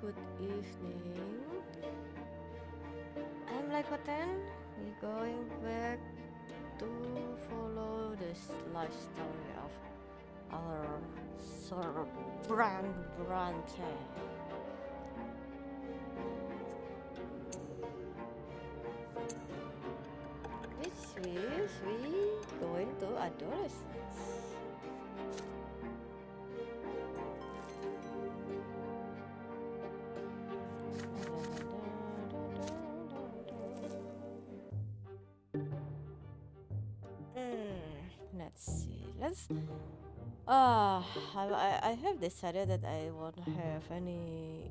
good evening. I'm like Ten. We're going back to follow this life story of our Sir Brante. Which is we going to adolescence. Let's see. Let's. I have decided that I won't have any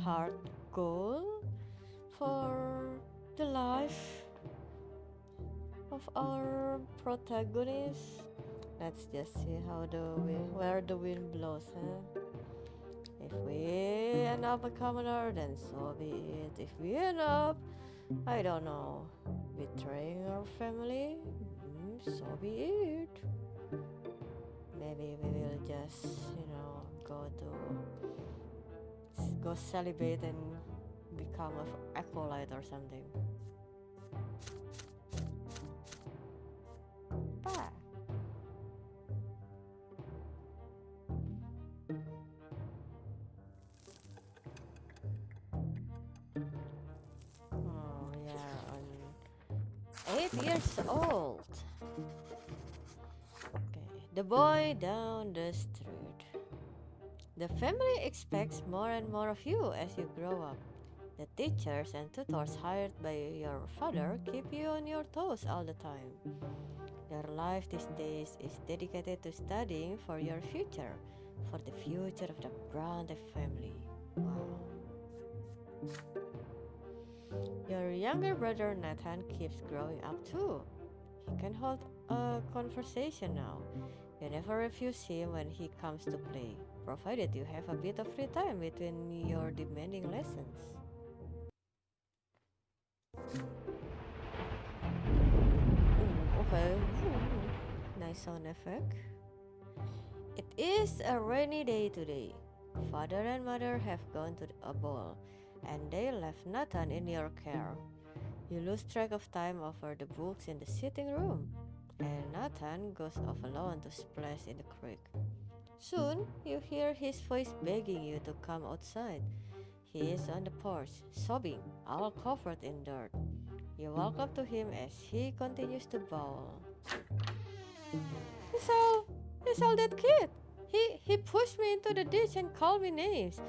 hard goal for the life of our protagonist. Let's just see where the wind blows, huh? If we end up a commoner, then so be it. If we end up, I don't know, betraying our family, so be it. Maybe we will just, go celebrate and become an acolyte or something. Bah. Oh, yeah, on 8 years old. Okay, the boy down the street. The family expects more and more of you as you grow up. The teachers and tutors hired by your father keep you on your toes all the time. Your life these days is dedicated to studying for your future, for the future of the Brante family. Wow. Your younger brother Nathan keeps growing up too. He can hold a conversation now. You never refuse him when he comes to play, provided you have a bit of free time between your demanding lessons. Okay. Nice sound effect. It is a rainy day today. Father and mother have gone to a ball, and they left Nathan in your care. You lose track of time over the books in the sitting room, and Nathan goes off alone to splash in the creek. Soon, you hear his voice begging you to come outside. He is on the porch, sobbing, all covered in dirt. You walk up to him as he continues to bawl. It's all, it's all that kid. He pushed me into the ditch and called me names.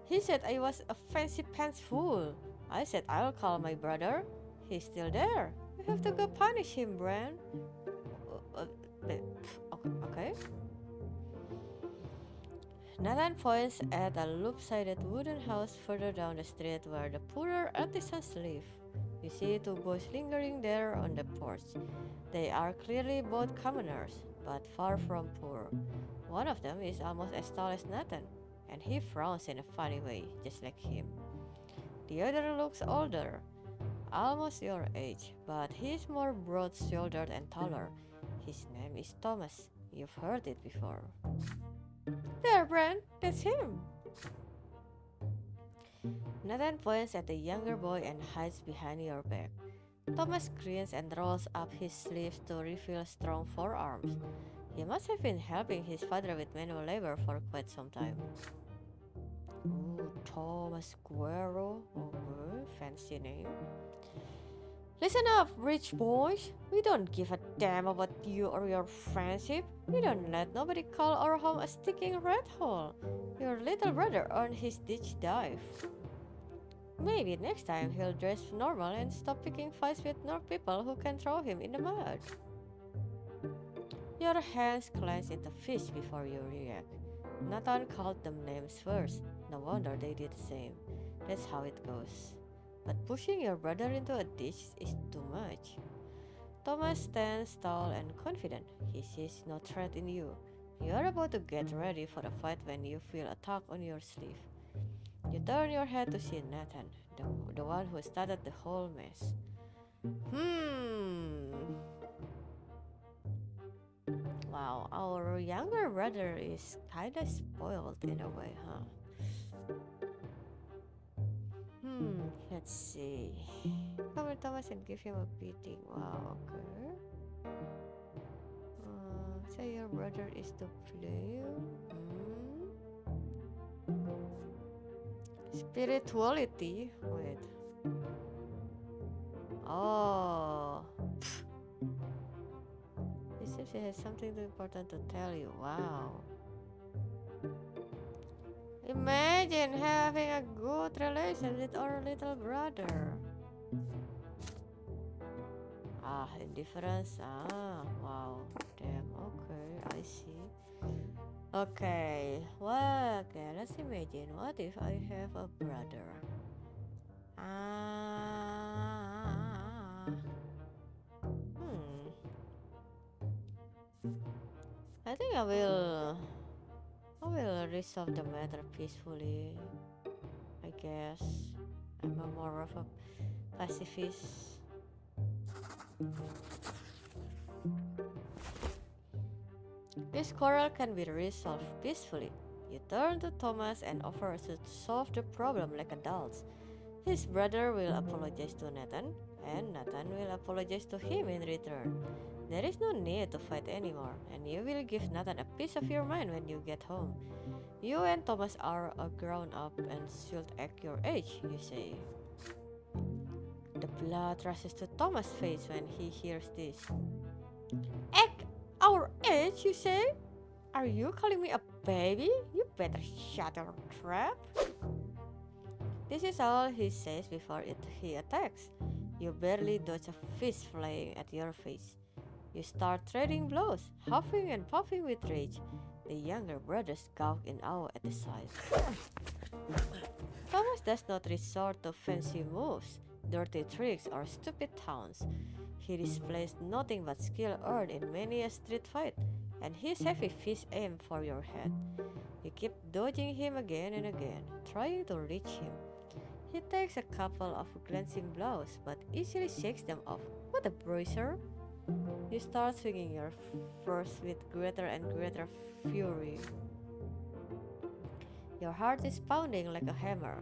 He said I was a fancy pants fool. I said I'll call my brother. He's still there. We have to go punish him, Bran. Uh, okay. Nathan points at a loop-sided wooden house further down the street where the poorer artisans live. You see two boys lingering there on the porch. They are clearly both commoners, but far from poor. One of them is almost as tall as Nathan, and he frowns in a funny way, just like him. The other looks older, almost your age, but he's more broad-shouldered and taller. His name is Thomas. You've heard it before. There, Bran, that's him. Nathan points at the younger boy and hides behind your back. Thomas grins and rolls up his sleeves to reveal strong forearms. He must have been helping his father with manual labor for quite some time. Ooh, Thomas Guerrero. Okay, fancy name. Listen up, rich boys. We don't give a damn about you or your friendship. We don't let nobody call our home a sticking red hole. Your little brother earned his ditch dive. Maybe next time he'll dress normal and stop picking fights with North people who can throw him in the mud. Your hands clench into fists before you react. Nathan called them names first. No wonder they did the same. That's how it goes. But pushing your brother into a ditch is too much. Thomas stands tall and confident. He sees no threat in you. You are about to get ready for a fight when you feel a tug on your sleeve. You turn your head to see Nathan, the one who started the whole mess. Wow, our younger brother is kinda spoiled in a way, huh? Let's see. Come with Thomas and give him a beating. Wow, okay. Say your brother is to blame. Spirituality. Wait. Oh. It seems he has something important to tell you. Wow. Imagine having a good relation with our little brother. Indifference. Wow. Damn. Okay, I see. Okay. Well, okay, let's imagine. What if I have a brother? Hmm. I think I will resolve the matter peacefully. I guess I'm a more of a pacifist. This quarrel can be resolved peacefully. You turn to Thomas and offer to solve the problem like adults. His brother will apologize to Nathan, and Nathan will apologize to him in return. There is no need to fight anymore, and you will give Nathan a piece of your mind when you get home. You and Thomas are a grown up and should act your age, you say. The blood rushes to Thomas' face when he hears this. Act our age, you say? Are you calling me a baby? You better shut your trap. This is all he says before he attacks. You barely dodge a fist flying at your face. You start trading blows, huffing and puffing with rage. The younger brothers gawk in awe at the sight. Thomas does not resort to fancy moves, dirty tricks, or stupid taunts. He displays nothing but skill earned in many a street fight, and his heavy fist aimed for your head. You keep dodging him again and again, trying to reach him. He takes a couple of glancing blows, but easily shakes them off. What a bruiser! You start swinging your first with greater and greater fury. Your heart is pounding like a hammer.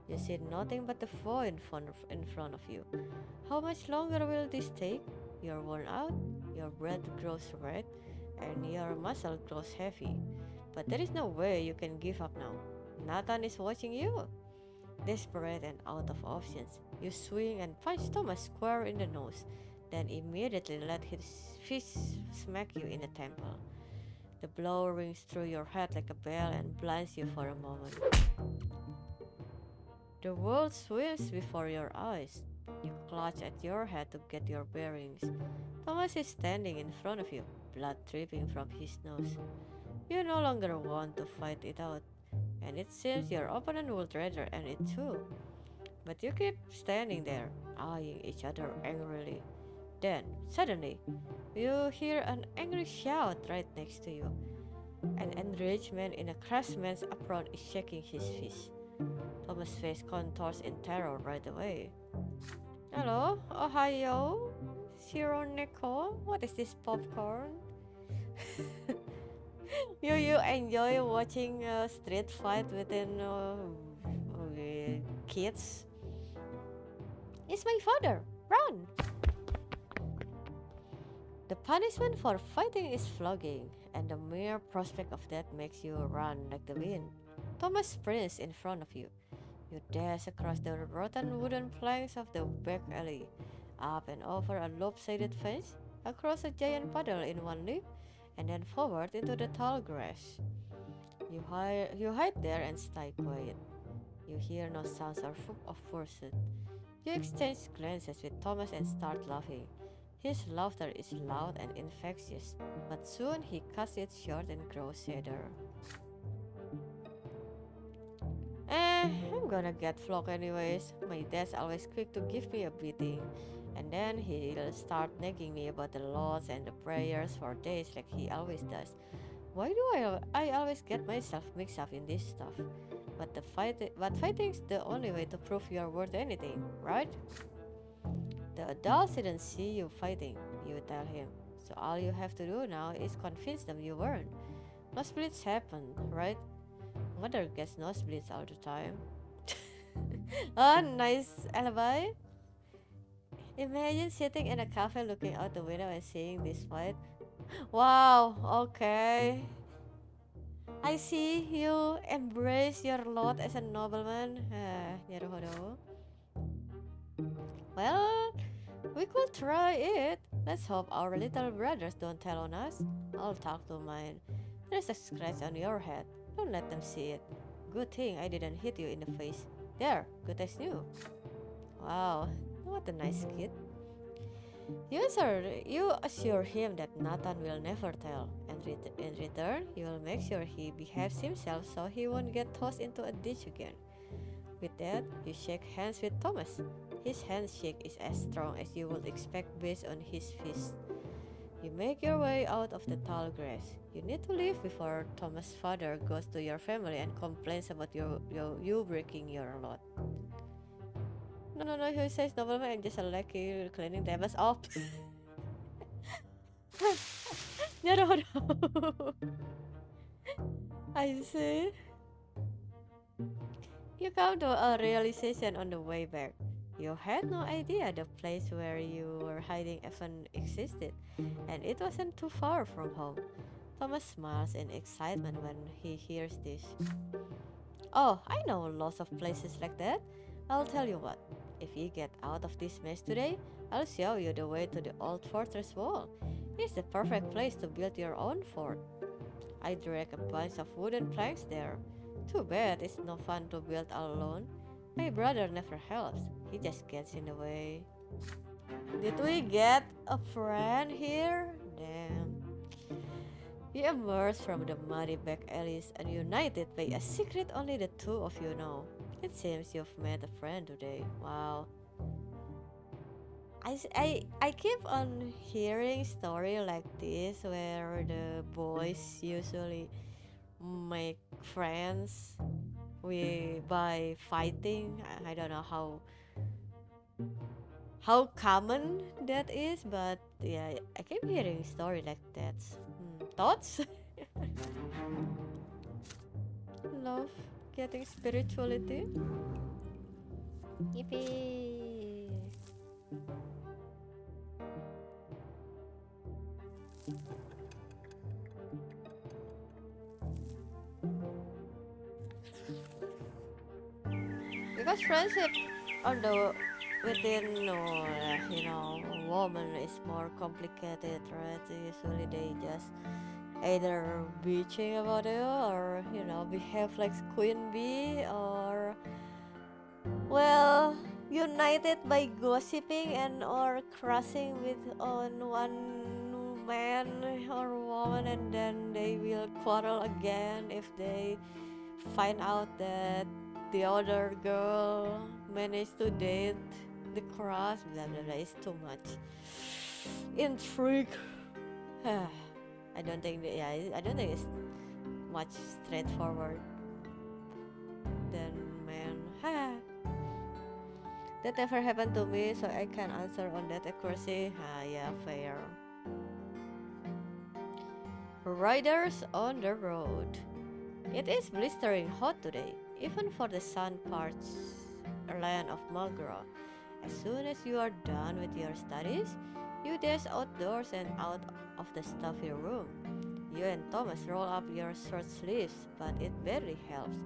You see nothing but the foe in front of you. How much longer will this take? You're worn out, your breath grows red, and your muscle grows heavy. But there is no way you can give up now. Nathan is watching you. Desperate and out of options, you swing and punch Thomas square in the nose, then immediately let his fist smack you in the temple. The blow rings through your head like a bell and blinds you for a moment. The world swirls before your eyes. You clutch at your head to get your bearings. Thomas is standing in front of you, blood dripping from his nose. You no longer want to fight it out, and it seems your opponent would rather end it too. But you keep standing there, eyeing each other angrily. Then, suddenly, you hear an angry shout right next to you. An enraged man in a craftsman's apron is shaking his fist. Thomas' face contours in terror right away. Hello, Ohio, Zero Neko, what is this popcorn? You enjoy watching a street fight within kids? It's my father! Run! The punishment for fighting is flogging, and the mere prospect of that makes you run like the wind. Thomas sprints in front of you. You dash across the rotten wooden planks of the back alley, up and over a lopsided fence, across a giant puddle in one leap, and then forward into the tall grass. You hide there and stay quiet. You hear no sounds or whoop of pursuit. You exchange glances with Thomas and start laughing. His laughter is loud and infectious, but soon he cuts it short and grows sadder. I'm gonna get flogged anyways. My dad's always quick to give me a beating. And then he'll start nagging me about the laws and the prayers for days like he always does. Why do I always get myself mixed up in this stuff? But fighting's the only way to prove you're worth anything, right? The adults didn't see you fighting, you tell him. So all you have to do now is convince them you weren't. Nosebleeds happen, right? Mother gets nosebleeds all the time. Oh, nice alibi. Imagine sitting in a cafe looking out the window and seeing this fight. Wow, okay. I see you embrace your lot as a nobleman. Naruhodo. Well, we could try it. Let's hope our little brothers don't tell on us. I'll talk to mine. There's a scratch on your head. Don't let them see it. Good thing I didn't hit you in the face. There, good as new. Wow, what a nice kid. You assure him that Nathan will never tell, and in return, you will make sure he behaves himself so he won't get tossed into a ditch again. With that, you shake hands with Thomas. His handshake is as strong as you would expect based on his fist. You make your way out of the tall grass. You need to leave before Thomas' father goes to your family and complains about you breaking your lot. No, he says, nobleman, I'm just a lackey cleaning tables off. No. I see. You come to a realization on the way back. You had no idea the place where you were hiding even existed, and it wasn't too far from home. Thomas smiles in excitement when he hears this. Oh, I know lots of places like that. I'll tell you what. If you get out of this mess today, I'll show you the way to the old fortress wall. It's the perfect place to build your own fort. I drag a bunch of wooden planks there. Too bad it's no fun to build all alone. My brother never helps, he just gets in the way. Did we get a friend here? Damn. You emerge from the muddy back alleys and united by a secret only the two of you know. It seems you've met a friend today. Wow. I keep on hearing story like this where the boys usually make friends we by fighting. I don't know how common that is, but yeah, I keep hearing story like that. Thoughts? Love getting spirituality. Yippee! Because friendship on the within a woman is more complicated, right? Usually they just either bitching about it or behave like queen bee or well united by gossiping and or crushing with on one man or woman, and then they will quarrel again if they find out that the other girl managed to date the crush. Blah blah blah. It's too much intrigue. I don't think it's much straightforward than man. That never happened to me, so I can answer on that accuracy. Yeah, fair. Riders on the road. It is blistering hot today, even for the sun-parched land of Magra. As soon as you are done with your studies, you dash outdoors and out of the stuffy room. You and Thomas roll up your shirt sleeves, but it barely helps.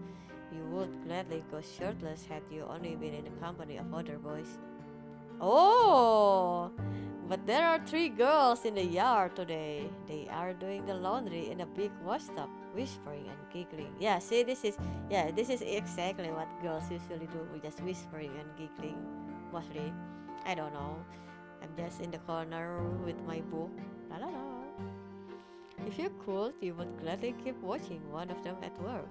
You would gladly go shirtless had you only been in the company of other boys. Oh, but there are three girls in the yard today. They are doing the laundry in a big washtub, whispering and giggling. This is exactly what girls usually do. We just whispering and giggling, mostly. I don't know. I'm just in the corner with my book. La la la. If you could, you would gladly keep watching one of them at work.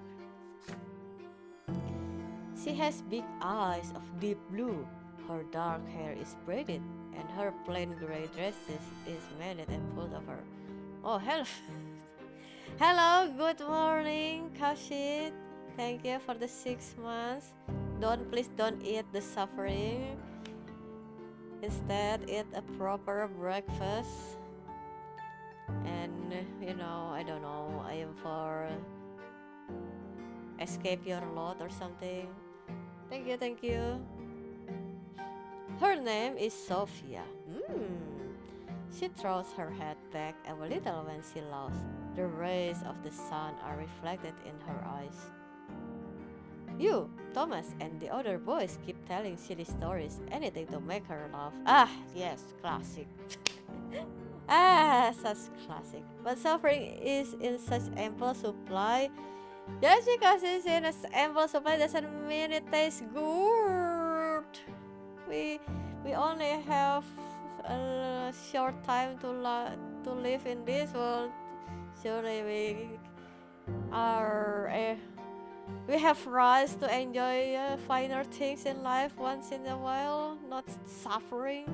She has big eyes of deep blue. Her dark hair is braided, and her plain gray dress is mended and pulled over. Oh, hello! Hello, good morning, Kashid. Thank you for the 6 months. Please don't eat the suffering. Instead, eat a proper breakfast. And I don't know. I am for escape your lot or something. Thank you, thank you. Her name is Sophia. She throws her head back a little when she laughs. The rays of the sun are reflected in her eyes. You, Thomas, and the other boys keep telling silly stories, anything to make her laugh. Ah, yes, classic. Such classic. But suffering is in such ample supply. Just because it's in a ample supply doesn't mean it tastes good. We we only have a short time to live in this world. Surely are we have rights to enjoy finer things in life once in a while, not suffering.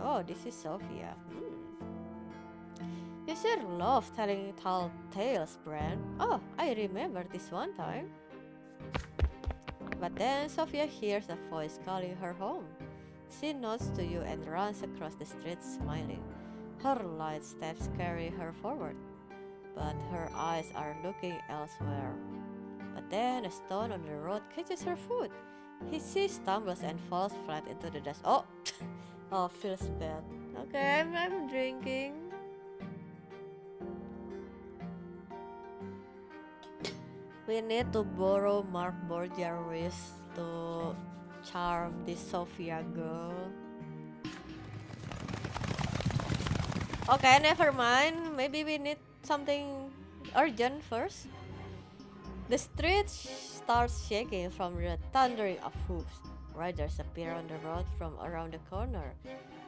Oh, this is Sophia. You sure love telling tall tales, Brant. Oh, I remember this one time. But then Sophia hears a voice calling her home. She nods to you and runs across the street smiling. Her light steps carry her forward, but her eyes are looking elsewhere. But then a stone on the road catches her foot. She stumbles and falls flat into the dust. Oh, oh, feels bad. Okay, I'm drinking. We need to borrow Mark Borgiaris to charm this Sophia girl. Okay, never mind. Maybe we need something urgent first. The street starts shaking from the thundering of hooves. Riders appear on the road from around the corner.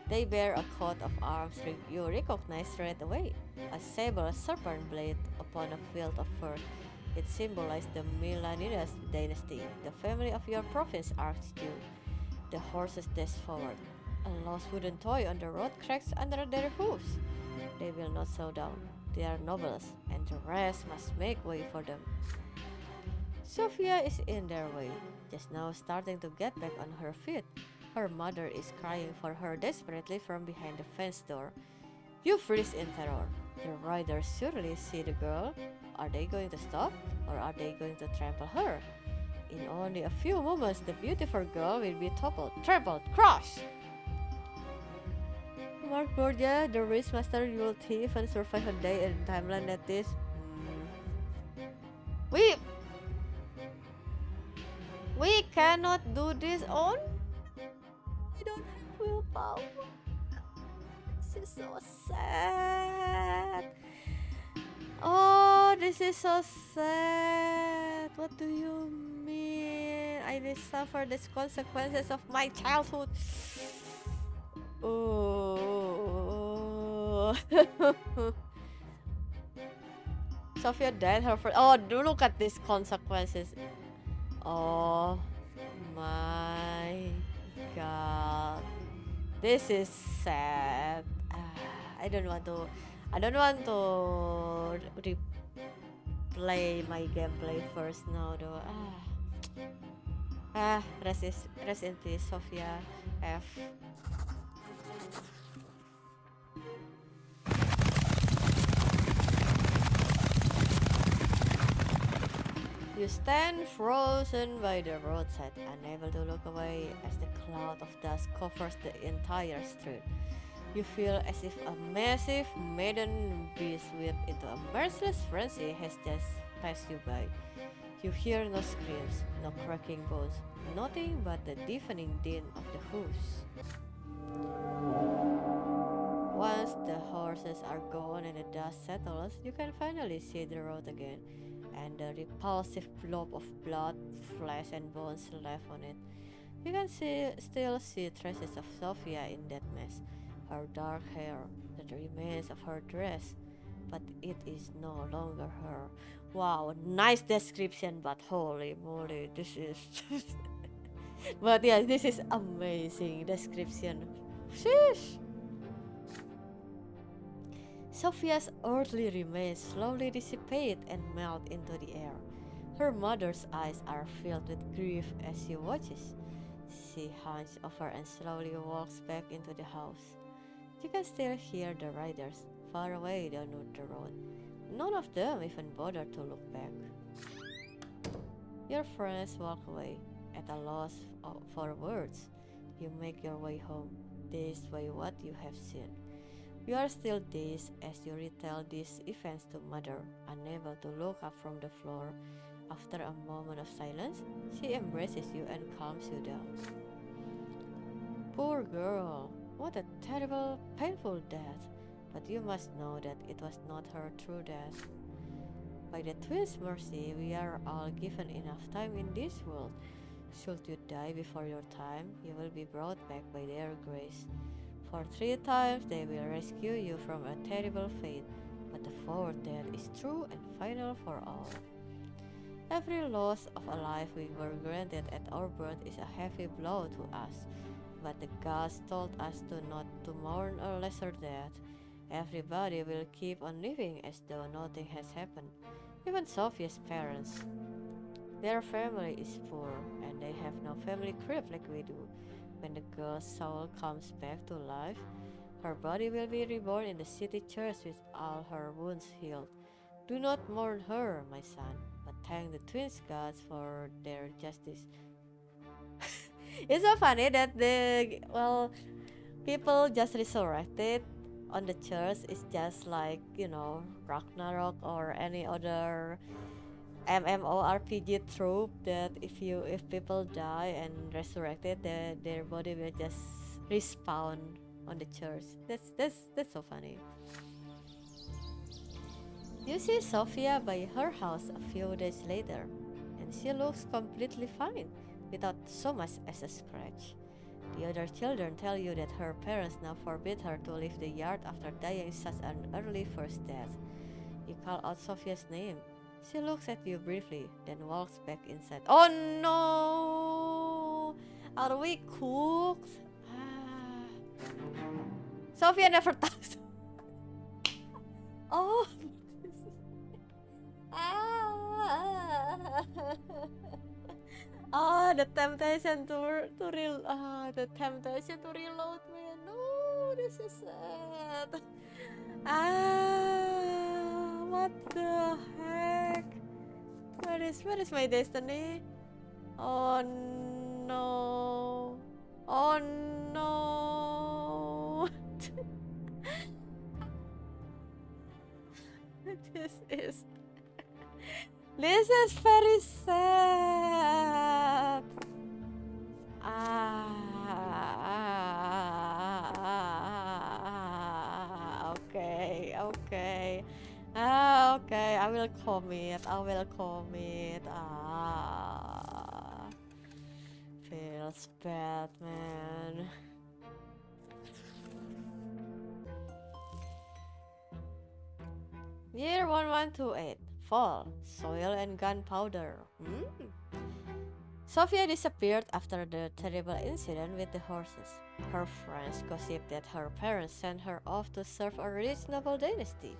They bear a coat of arms you recognize straight away. A sable serpent blade upon a field of fur. It symbolized the Milanidas dynasty, the family of your province Archduke. The horses dash forward. A lost wooden toy on the road cracks under their hooves. They will not slow down. They are nobles, and the rest must make way for them. Sophia is in their way, just now starting to get back on her feet. Her mother is crying for her desperately from behind the fence door. You freeze in terror. The riders surely see the girl. Are they going to stop, or are they going to trample her? In only a few moments, the beautiful girl will be toppled, trampled, crushed. Mark Borgia, the rich master will thief and survive a day in timeline that is. We cannot do this on. We don't have willpower. This is so sad. Oh, this is so sad. What do you mean? I will suffer the consequences of my childhood. Oh. Sophia died her first. Oh, do look at these consequences. Oh my god. This is sad. I don't want to replay my gameplay first now though. Rest in peace, Sophia F. You stand frozen by the roadside, unable to look away as the cloud of dust covers the entire street. You feel as if a massive maiden beast whipped into a merciless frenzy has just passed you by. You hear no screams, no cracking bones, nothing but the deafening din of the hooves. Once the horses are gone and the dust settles, you can finally see the road again, and the repulsive blob of blood, flesh, and bones left on it. You can still see traces of Sophia in that mess, her dark hair, the remains of her dress, but it is no longer her. Wow, nice description, but holy moly, this is. But yeah, this is amazing description. Sheesh! Sophia's earthly remains slowly dissipate and melt into the air. Her mother's eyes are filled with grief as she watches. She hunches over and slowly walks back into the house. You can still hear the riders far away down the road. None of them even bother to look back. Your friends walk away, at a loss for words. You make your way home, dazed by what you have seen. You are still dazed as you retell these events to mother, unable to look up from the floor. After a moment of silence, she embraces you and calms you down. Poor girl, what a terrible, painful death. But you must know that it was not her true death. By the twins' mercy, we are all given enough time in this world. Should you die before your time, you will be brought back by their grace. For 3 times they will rescue you from a terrible fate, but the fourth death is true and final for all. Every loss of a life we were granted at our birth is a heavy blow to us, but the gods told us to not to mourn a lesser death. Everybody will keep on living as though nothing has happened, even Sophia's parents. Their family is poor, and they have no family crib like we do. When the girl's soul comes back to life, her body will be reborn in the city church with all her wounds healed. Do not mourn her, my son, but thank the twins gods for their justice. It's so funny that people just resurrected on the church is just like Ragnarok or any other MMORPG trope that if people die and resurrected, their body will just respawn on the church. That's so funny. You see Sophia by her house a few days later, and she looks completely fine, without so much as a scratch. The other children tell you that her parents now forbid her to leave the yard after dying such an early first death. You call out Sophia's name. She looks at you briefly, then walks back inside. Oh no! Are we cooked? Sophia never talks. Oh! Ah! Ah, the temptation the temptation to reload, man. No, this is sad. What the heck? Where is my destiny? Oh no. Oh no. this is this is very sad. Okay, okay. Okay, I will commit. Feels bad, man. Year 1128. Fall. Soil and gunpowder. Sophia disappeared after the terrible incident with the horses. Her friends gossip that her parents sent her off to serve a reasonable dynasty.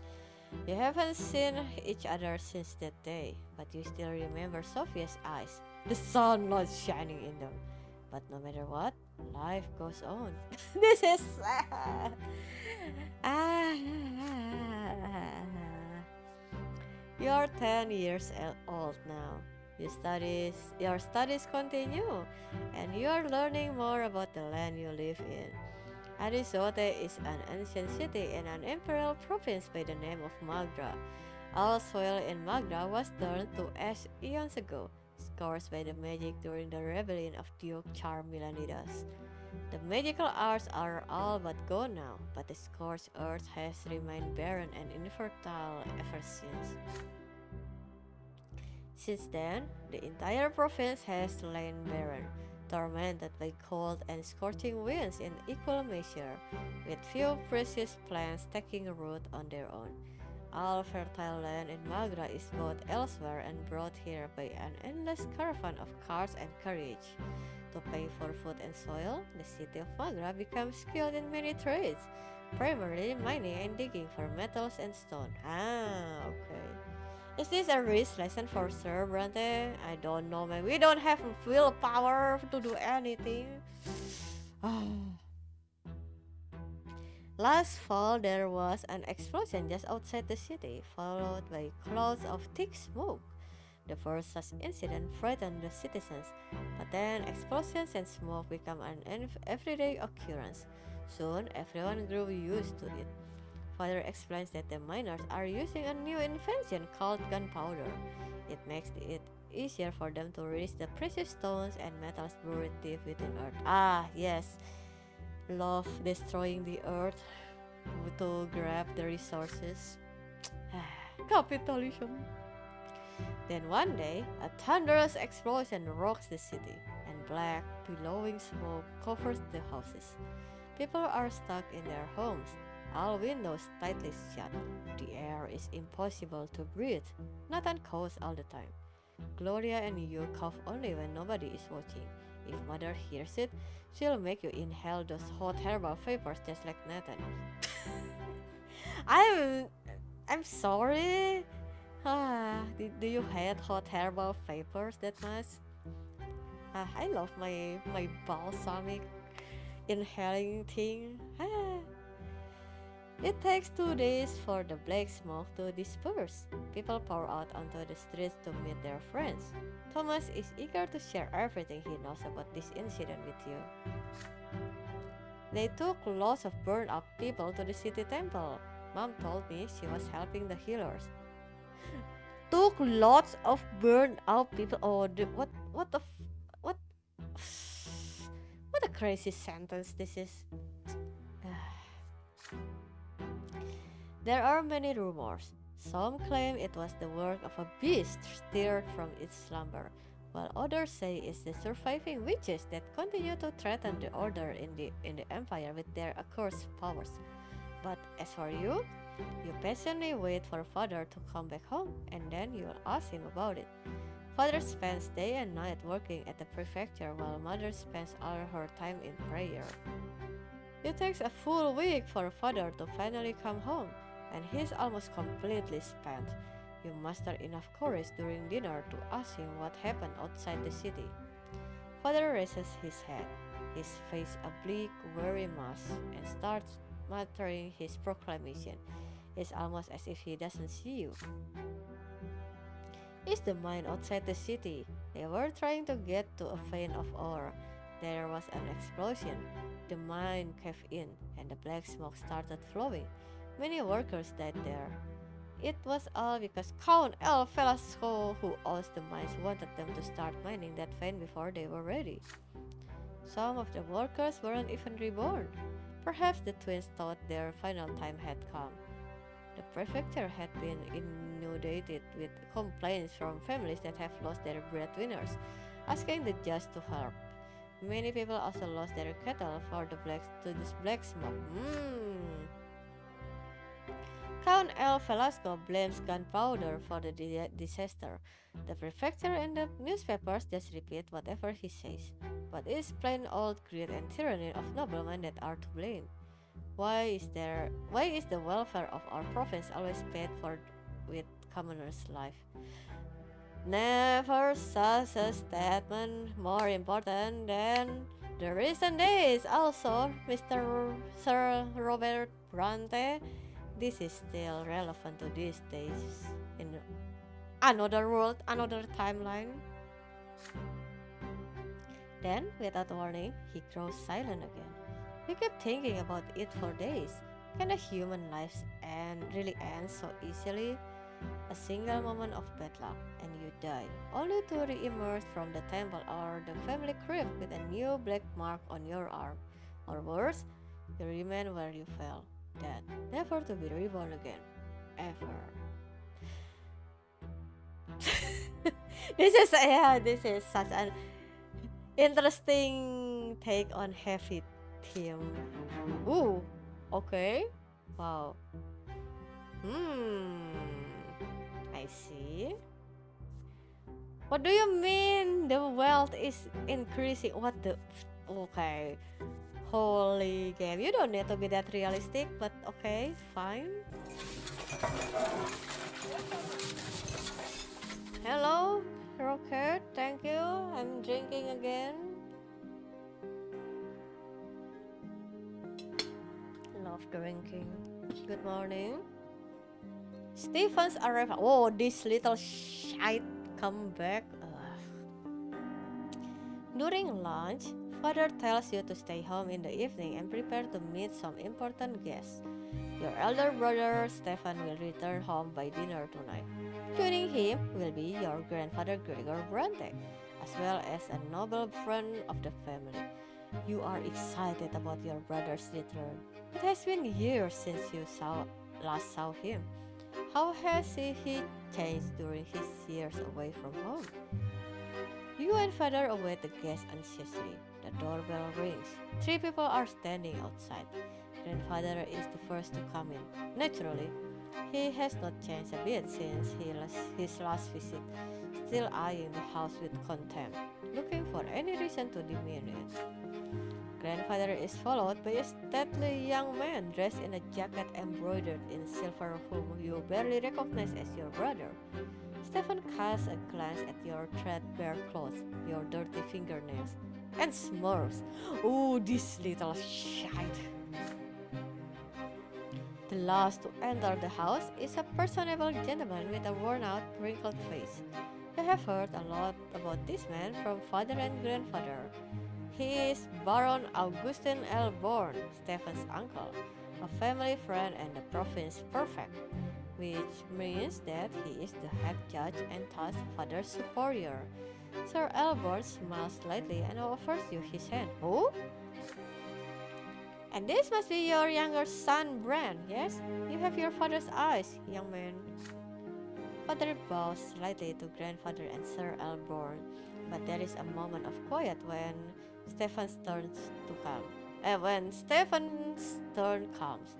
You haven't seen each other since that day, but you still remember Sophia's eyes, the sunlight shining in them. But no matter what, life goes on. This is sad. Ah. You're 10 years old now. Your studies continue, and you are learning more about the land you live in. Arizote is an ancient city in an imperial province by the name of Magra. All soil in Magra was turned to ash eons ago, scorched by the magic during the rebellion of Duke Charmilanidas. The magical arts are all but gone now, but the scorched earth has remained barren and infertile ever since. Since then, the entire province has lain barren, tormented by cold and scorching winds in equal measure, with few precious plants taking root on their own. All fertile land in Magra is bought elsewhere and brought here by an endless caravan of carts and carriage. To pay for food and soil, the city of Magra becomes skilled in many trades, primarily mining and digging for metals and stone. Okay. Is this a risk lesson for Sir Brante? I don't know, man. We don't have willpower to do anything. Last fall, there was an explosion just outside the city, followed by clouds of thick smoke. The first such incident frightened the citizens, but then explosions and smoke became an everyday occurrence. Soon, everyone grew used to it. Father explains that the miners are using a new invention called gunpowder. It makes it easier for them to release the precious stones and metals buried deep within earth. Ah, yes, love destroying the earth to grab the resources. Capitalism. Then one day, a thunderous explosion rocks the city, and black, billowing smoke covers the houses. People are stuck in their homes, all windows tightly shut. The air is impossible to breathe. Nathan coughs all the time. Gloria and you cough only when nobody is watching. If mother hears it, she'll make you inhale those hot herbal vapors just like Nathan. I'm I'm sorry. Do you hate hot herbal vapors that much? I love my balsamic inhaling thing. It takes 2 days for the black smoke to disperse. People pour out onto the streets to meet their friends. Thomas is eager to share everything he knows about this incident with you. They took lots of burned out people to the city temple. Mom told me she was helping the healers. Took lots of burned out people. Oh, what what a crazy sentence this is. There are many rumors. Some claim it was the work of a beast stirred from its slumber, while others say it's the surviving witches that continue to threaten the order in the empire with their accursed powers. But as for you, you patiently wait for father to come back home, and then you'll ask him about it. Father spends day and night working at the prefecture while mother spends all her time in prayer. It takes a full week for father to finally come home, and he's almost completely spent. You muster enough courage during dinner to ask him what happened outside the city. Father raises his head, his face a bleak, weary mask, and starts muttering his proclamation. It's almost as if he doesn't see you. It's the mine outside the city. They were trying to get to a vein of ore. There was an explosion. The mine caved in, and the black smoke started flowing. Many workers died there. It was all because Count El Velasco, who owns the mines, wanted them to start mining that vein before they were ready. Some of the workers weren't even reborn. Perhaps the twins thought their final time had come. The prefecture had been inundated with complaints from families that have lost their breadwinners, asking the judge to help. Many people also lost their cattle to this black smoke. Count El Velasco blames gunpowder for the disaster. The prefecture and the newspapers just repeat whatever he says. But it is plain old greed and tyranny of noblemen that are to blame. Why is the welfare of our province always paid for with commoners' life? Never such a statement more important than the recent days. Also, Mr. Sir Robert Brante, this is still relevant to these days in another world, another timeline. Then, without warning, he grows silent again. You keep thinking about it for days. Can a human life really end so easily? A single moment of bad luck and you die, only to re-emerge from the temple or the family crypt with a new black mark on your arm. Or worse, you remain where you fell, dead, never to be reborn again. Ever. This is such an interesting take on heavy theme. Ooh, okay. Wow. I see. What do you mean the wealth is increasing? What the? Okay. Holy game. You don't need to be that realistic, but okay, fine. Hello, Rocket. Thank you. I'm drinking again. Love drinking. Good morning. Stephen's arrival. Oh, this little shite come back. During lunch, father tells you to stay home in the evening and prepare to meet some important guests. Your elder brother Stefan will return home by dinner tonight. Joining him will be your grandfather Gregor Brante, as well as a noble friend of the family. You are excited about your brother's return. It has been years since you last saw him. How has he changed during his years away from home? You and father await the guest anxiously. The doorbell rings. Three people are standing outside. Grandfather is the first to come in. Naturally, he has not changed a bit since his last visit, still eyeing the house with contempt, looking for any reason to demean it. Grandfather is followed by a stately young man dressed in a jacket embroidered in silver whom you barely recognize as your brother. Stefan casts a glance at your threadbare clothes, your dirty fingernails, and smirks. Oh, this little shite! The last to enter the house is a personable gentleman with a worn-out, wrinkled face. You have heard a lot about this man from father and grandfather. He is Baron Augustin L. Born, Stefan's uncle, a family friend and the province prefect, which means that he is the head judge and thus father's superior. Sir Elbert smiles slightly and offers you his hand. Who? And this must be your younger son, Bran, yes? You have your father's eyes, young man. Father bows slightly to grandfather and Sir Elborn, but there is a moment of quiet when Stefan's turn comes.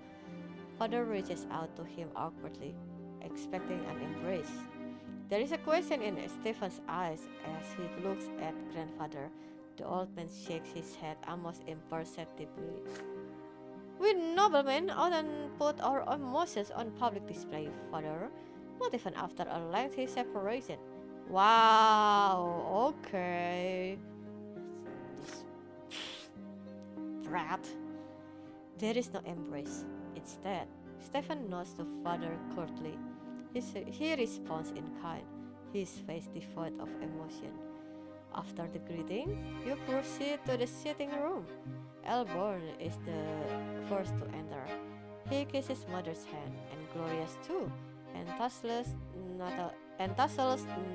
Father reaches out to him awkwardly, expecting an embrace. There is a question in Stefan's eyes as he looks at grandfather. The old man shakes his head almost imperceptibly. We noblemen often put our emotions on public display, father, not even after a lengthy separation. Wow, okay. This brat. There is no embrace. Instead, Stefan nods to father curtly. He responds in kind, his face devoid of emotion. After the greeting, you proceed to the sitting room. Elborn is the first to enter. He kisses mother's hand, and Gloria's too, and tussles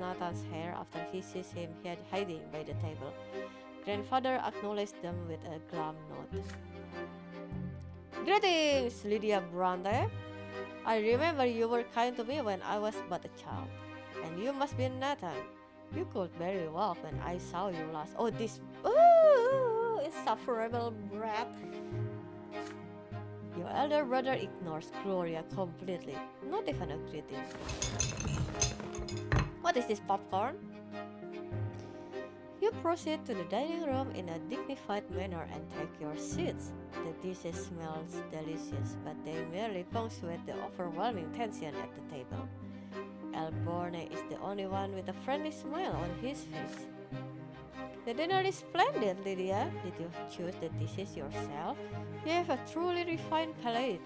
Nathan's hair after he sees him hiding by the table. Grandfather acknowledged them with a glum nod. Greetings, Lydia Brante. I remember you were kind to me when I was but a child. And you must be Nathan. You could very well when I saw you last. Oh, this insufferable brat. Your elder brother ignores Gloria completely, not even a greeting. What is this, popcorn? You proceed to the dining room in a dignified manner and take your seats. The dishes smell delicious, but they merely punctuate the overwhelming tension at the table. Elborne is the only one with a friendly smile on his face. The dinner is splendid, Lydia. Did you choose the dishes yourself? You have a truly refined palate.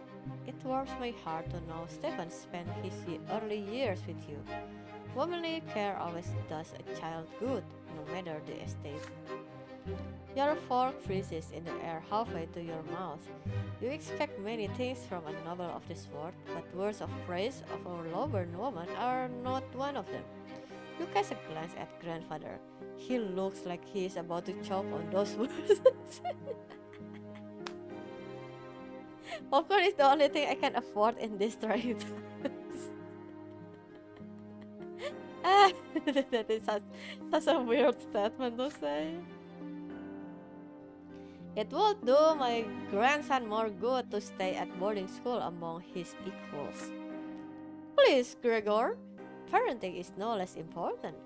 It warms my heart to know Stefan spent his early years with you. Womanly care always does a child good, no matter the estate. Your fork freezes in the air halfway to your mouth. You expect many things from a noble of the sword, but words of praise of a low-born woman are not one of them. You cast a glance at grandfather. He looks like he is about to choke on those words. Popcorn is the only thing I can afford in this trying times. That is such a weird statement to say. It would do my grandson more good to stay at boarding school among his equals. Please, Gregor, parenting is no less important.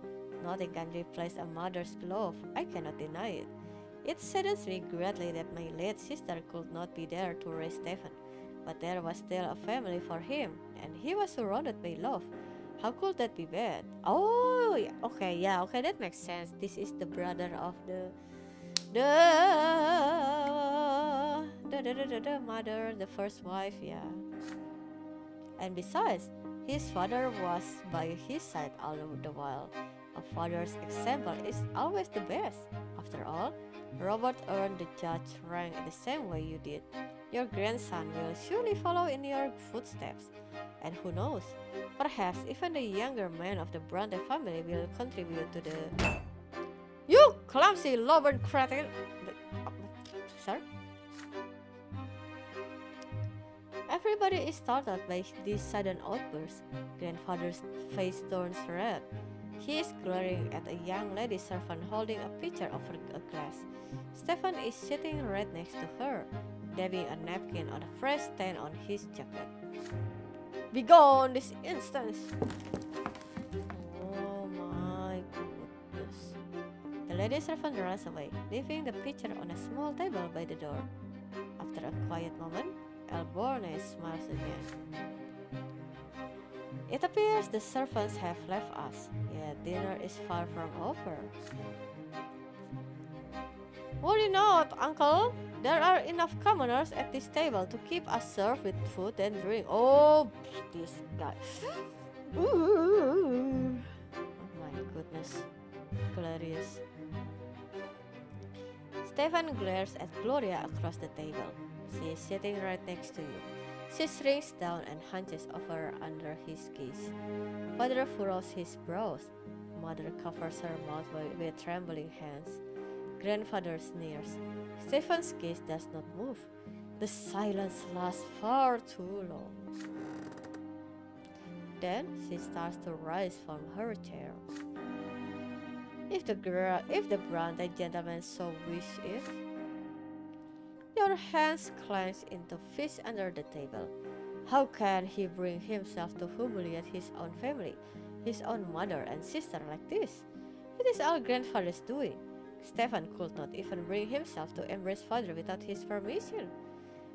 Nothing can replace a mother's love, I cannot deny it. It saddens me greatly that my late sister could not be there to raise Stefan, but there was still a family for him, and he was surrounded by love. How could that be bad? Oh, yeah, okay, that makes sense. This is the brother of the mother, the first wife, yeah. And besides, his father was by his side all the while. A father's example is always the best. After all, Robert earned the judge rank the same way you did. Your grandson will surely follow in your footsteps. And who knows, perhaps even the younger man of the Brante family will contribute to the... You clumsy lobber cretin! Sir? Everybody is startled by this sudden outburst. Grandfather's face turns red. He is glaring at a young lady servant holding a pitcher over a glass. Stefan is sitting right next to her, dabbing a napkin on a fresh stain on his jacket. Begone this instant! Oh my goodness. The lady servant runs away, leaving the pitcher on a small table by the door. After a quiet moment, Elborne smiles again. It appears the servants have left us, yet dinner is far from over. Worry not, uncle. There are enough commoners at this table to keep us served with food and drink. Oh, this guy. Oh my goodness. Glorious. Stefan glares at Gloria across the table. She is sitting right next to you. She shrinks down and hunches over under his gaze. Father furrows his brows. Mother covers her mouth with trembling hands. Grandfather sneers. Stefan's gaze does not move. The silence lasts far too long. Then she starts to rise from her chair. If the Brante gentleman so wish it. Your hands clench into fists under the table. How can he bring himself to humiliate his own family, his own mother and sister like this? It is all grandfather's doing. Stefan could not even bring himself to embrace father without his permission.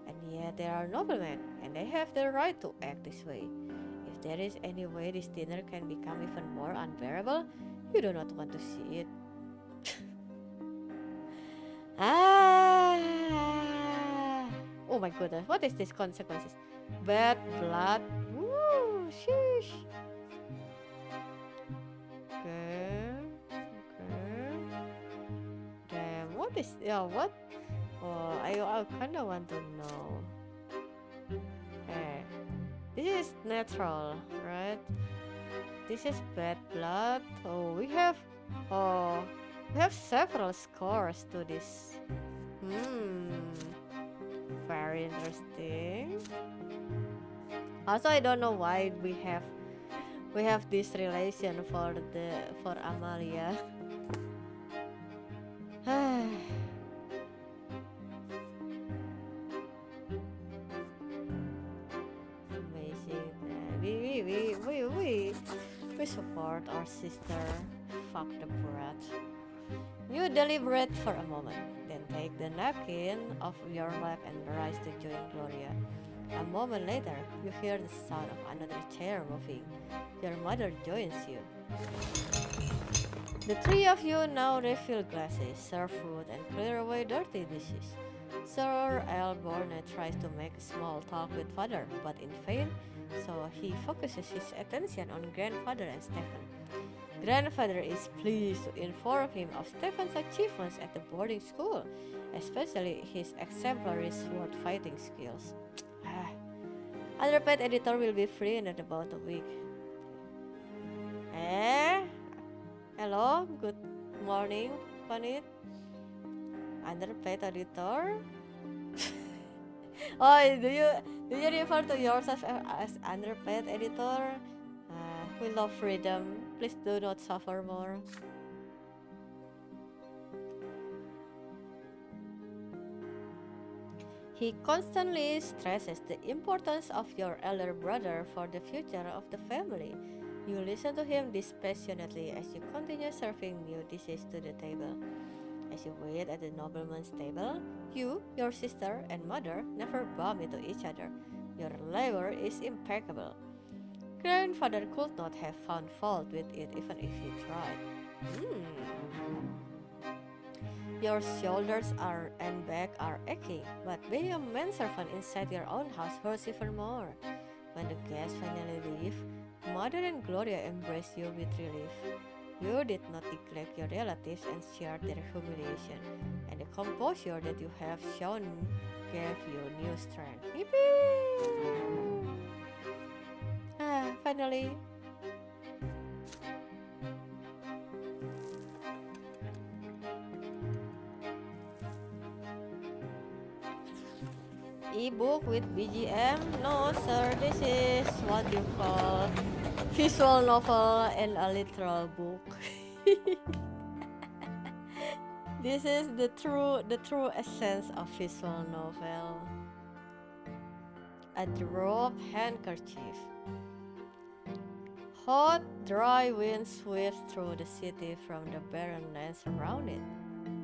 And yet they are noblemen, and they have the right to act this way. If there is any way this dinner can become even more unbearable, you do not want to see it. Oh my goodness, what is these consequences? Bad blood. Woo, sheesh. Okay. Damn, what is, what? Oh, I kinda want to know. Hey, this is natural, right? This is bad blood. We have several scores to this. Very interesting. Also, I don't know why we have this relation for Amalia. Amazing. We support our sister. Fuck the brat. You deliberate for a moment, then take the napkin off your lap and rise to join Gloria. A moment later, you hear the sound of another chair moving. Your mother joins you. The three of you now refill glasses, serve food, and clear away dirty dishes. Sir Elborne tries to make small talk with father, but in vain, so he focuses his attention on grandfather and Stefan. Grandfather is pleased to inform him of Stefan's achievements at the boarding school, especially his exemplary sword fighting skills. Underpaid editor will be free in about a week. Hello, good morning, Panit. Underpaid editor. Do you refer to yourself as underpaid editor? We love freedom. Please do not suffer more. He constantly stresses the importance of your elder brother for the future of the family. You listen to him dispassionately as you continue serving new dishes to the table. As you wait at the nobleman's table, you, your sister, and mother never bump into each other. Your labor is impeccable. Grandfather could not have found fault with it even if he tried. Your shoulders and back are aching, but being a manservant inside your own house hurts even more. When the guests finally leave, Mother and Gloria embrace you with relief. You did not neglect your relatives and shared their humiliation, and the composure that you have shown gave you new strength. Yippee! Finally. Ebook with BGM? No, sir. This is what you call visual novel and a literal book. This is the true essence of visual novel. A drop handkerchief. Hot, dry wind sweeps through the city from the barren lands around it.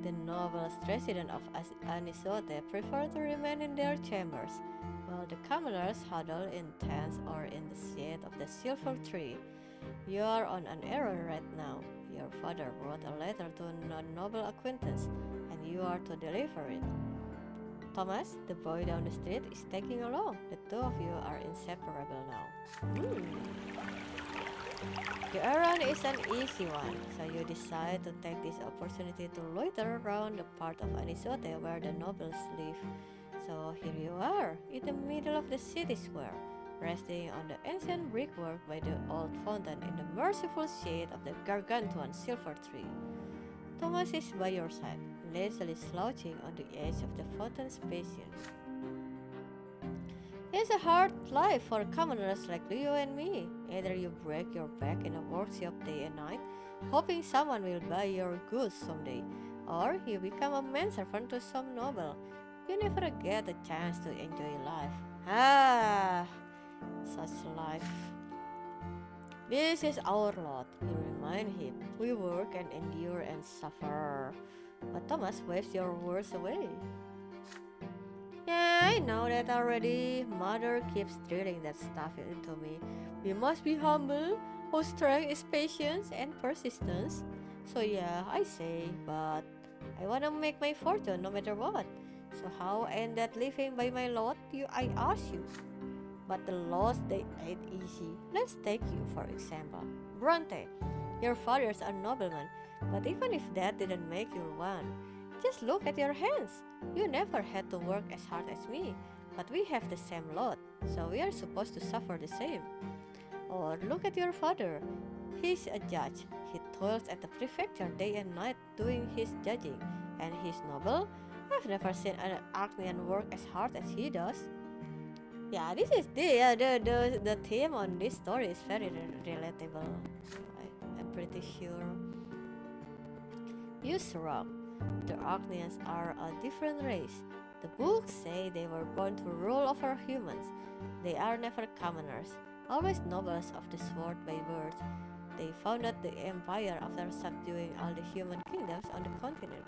The novel's residents of Anisote prefer to remain in their chambers, while the commoners huddle in tents or in the shade of the silver tree. You are on an errand right now. Your father brought a letter to a noble acquaintance, and you are to deliver it. Thomas, the boy down the street, is taking along. The two of you are inseparable now. The errand is an easy one, so you decide to take this opportunity to loiter around the part of Anisote where the nobles live. So here you are, in the middle of the city square, resting on the ancient brickwork by the old fountain in the merciful shade of the gargantuan silver tree. Thomas is by your side, lazily slouching on the edge of the fountain's basin. It's a hard life for commoners like you and me. Either you break your back in a workshop day and night, hoping someone will buy your goods someday, or you become a manservant to some noble. You never get a chance to enjoy life. Such life. This is our lot, you remind him. We work and endure and suffer. But Thomas waves your words away. Yeah, I know that already. Mother keeps drilling that stuff into me. We must be humble. Our strength is patience and persistence. So yeah, I say, but I wanna make my fortune no matter what. So how end that living by my lot? I ask you. But the laws they ain't easy. Let's take you for example. Brante, your father's a nobleman, but even if that didn't make you one, just look at your hands. You never had to work as hard as me, but we have the same lot, so we are supposed to suffer the same. Or look at your father. He's a judge. He toils at the prefecture day and night doing his judging, and he's noble. I've never seen an Archnian work as hard as he does. Yeah, this is the theme on this story is very relatable. I'm pretty sure. You shrug. The Archnians are a different race. The books say they were born to rule over humans. They are never commoners, always nobles of the sword by birth. They founded the empire after subduing all the human kingdoms on the continent.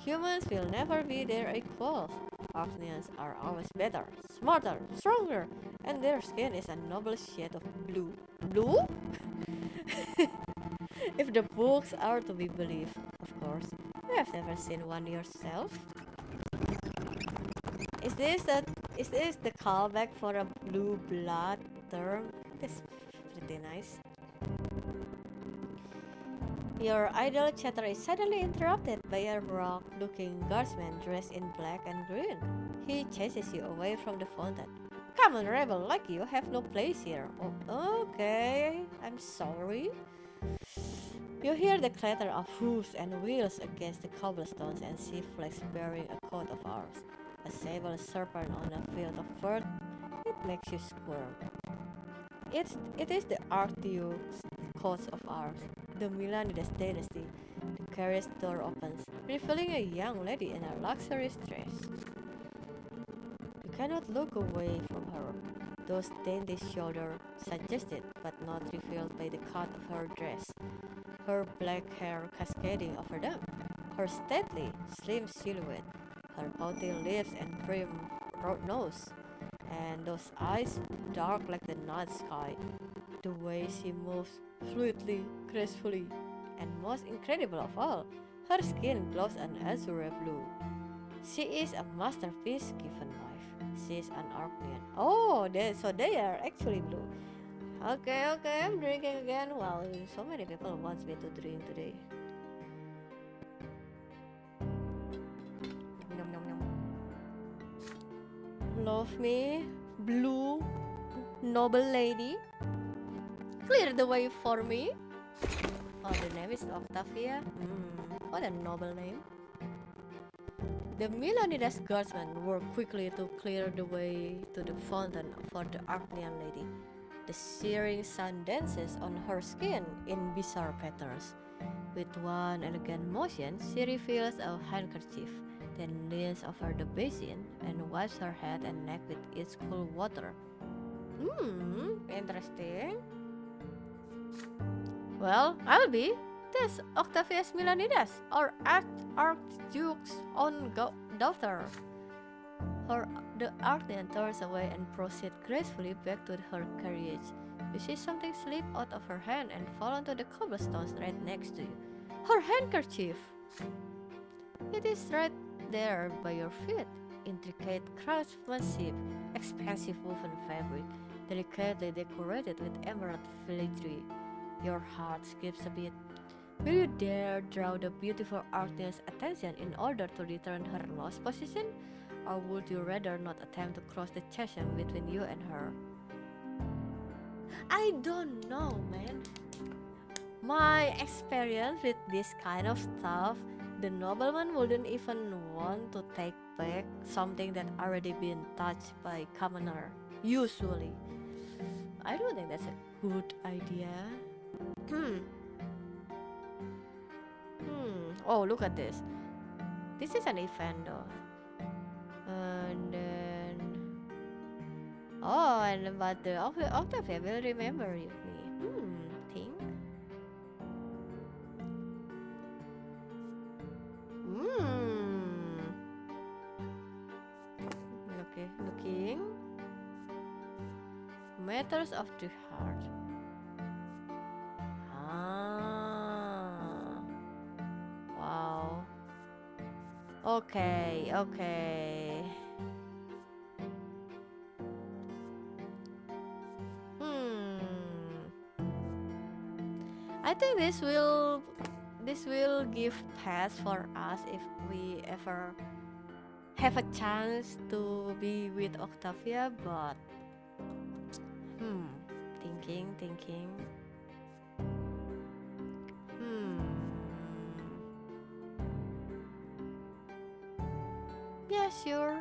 Humans will never be their equals. Archnians are always better, smarter, stronger, and their skin is a noble shade of blue. Blue? If the books are to be believed, of course. You have never seen one yourself. Is this the callback for a blue blood term? That's pretty nice. Your idle chatter is suddenly interrupted by a rock-looking guardsman dressed in black and green. He chases you away from the fountain. Common rebel like you have no place here. Oh, okay, I'm sorry. You hear the clatter of hooves and wheels against the cobblestones and see flags bearing a coat of arms. A sable serpent on a field of fur. It makes you squirm. It is the Archduke's coat of arms. The Milanides dynasty. The carriage door opens, revealing a young lady in a luxurious dress. You cannot look away from her. Those dainty shoulders suggested but not revealed by the cut of her dress. Her black hair cascading over them. Her stately, slim silhouette. Her haughty lips and prim nose. And those eyes dark like the night sky. The way she moves fluidly, gracefully, and most incredible of all, her skin glows an azure blue. She is a masterpiece given wife. She is an Archnian. Oh, so they are actually blue. Okay, okay, I'm drinking again. Wow, so many people want me to drink today. Nom, nom, nom. Love me, blue, noble lady. Clear the way for me. Oh, the name is Octavia. What a noble name. The Milanidas guardsmen worked quickly to clear the way to the fountain for the Arcnian lady. The searing sun dances on her skin in bizarre patterns. With one elegant motion, she reveals a handkerchief, then leans over the basin and wipes her head and neck with its cool water. Interesting. Well, I'll be. This Octavius Milanides, our Archduke's own daughter. The Arcnian turns away and proceeds gracefully back to her carriage. You see something slip out of her hand and fall onto the cobblestones right next to you. Her handkerchief! It is right there by your feet. Intricate craftsmanship, expensive woven fabric, delicately decorated with emerald filigree. Your heart skips a beat. Will you dare draw the beautiful Arcnian's attention in order to return her lost position? Or would you rather not attempt to cross the chasm between you and her? I don't know, man. My experience with this kind of stuff, the nobleman wouldn't even want to take back something that already been touched by commoner. Usually, I don't think that's a good idea. Oh, look at this. This is an event though. And then but the Octavia will remember me. Think. Okay, looking. Matters of the heart. Wow. Okay. I think this will give pass for us if we ever have a chance to be with Octavia, but thinking. Yeah, sure.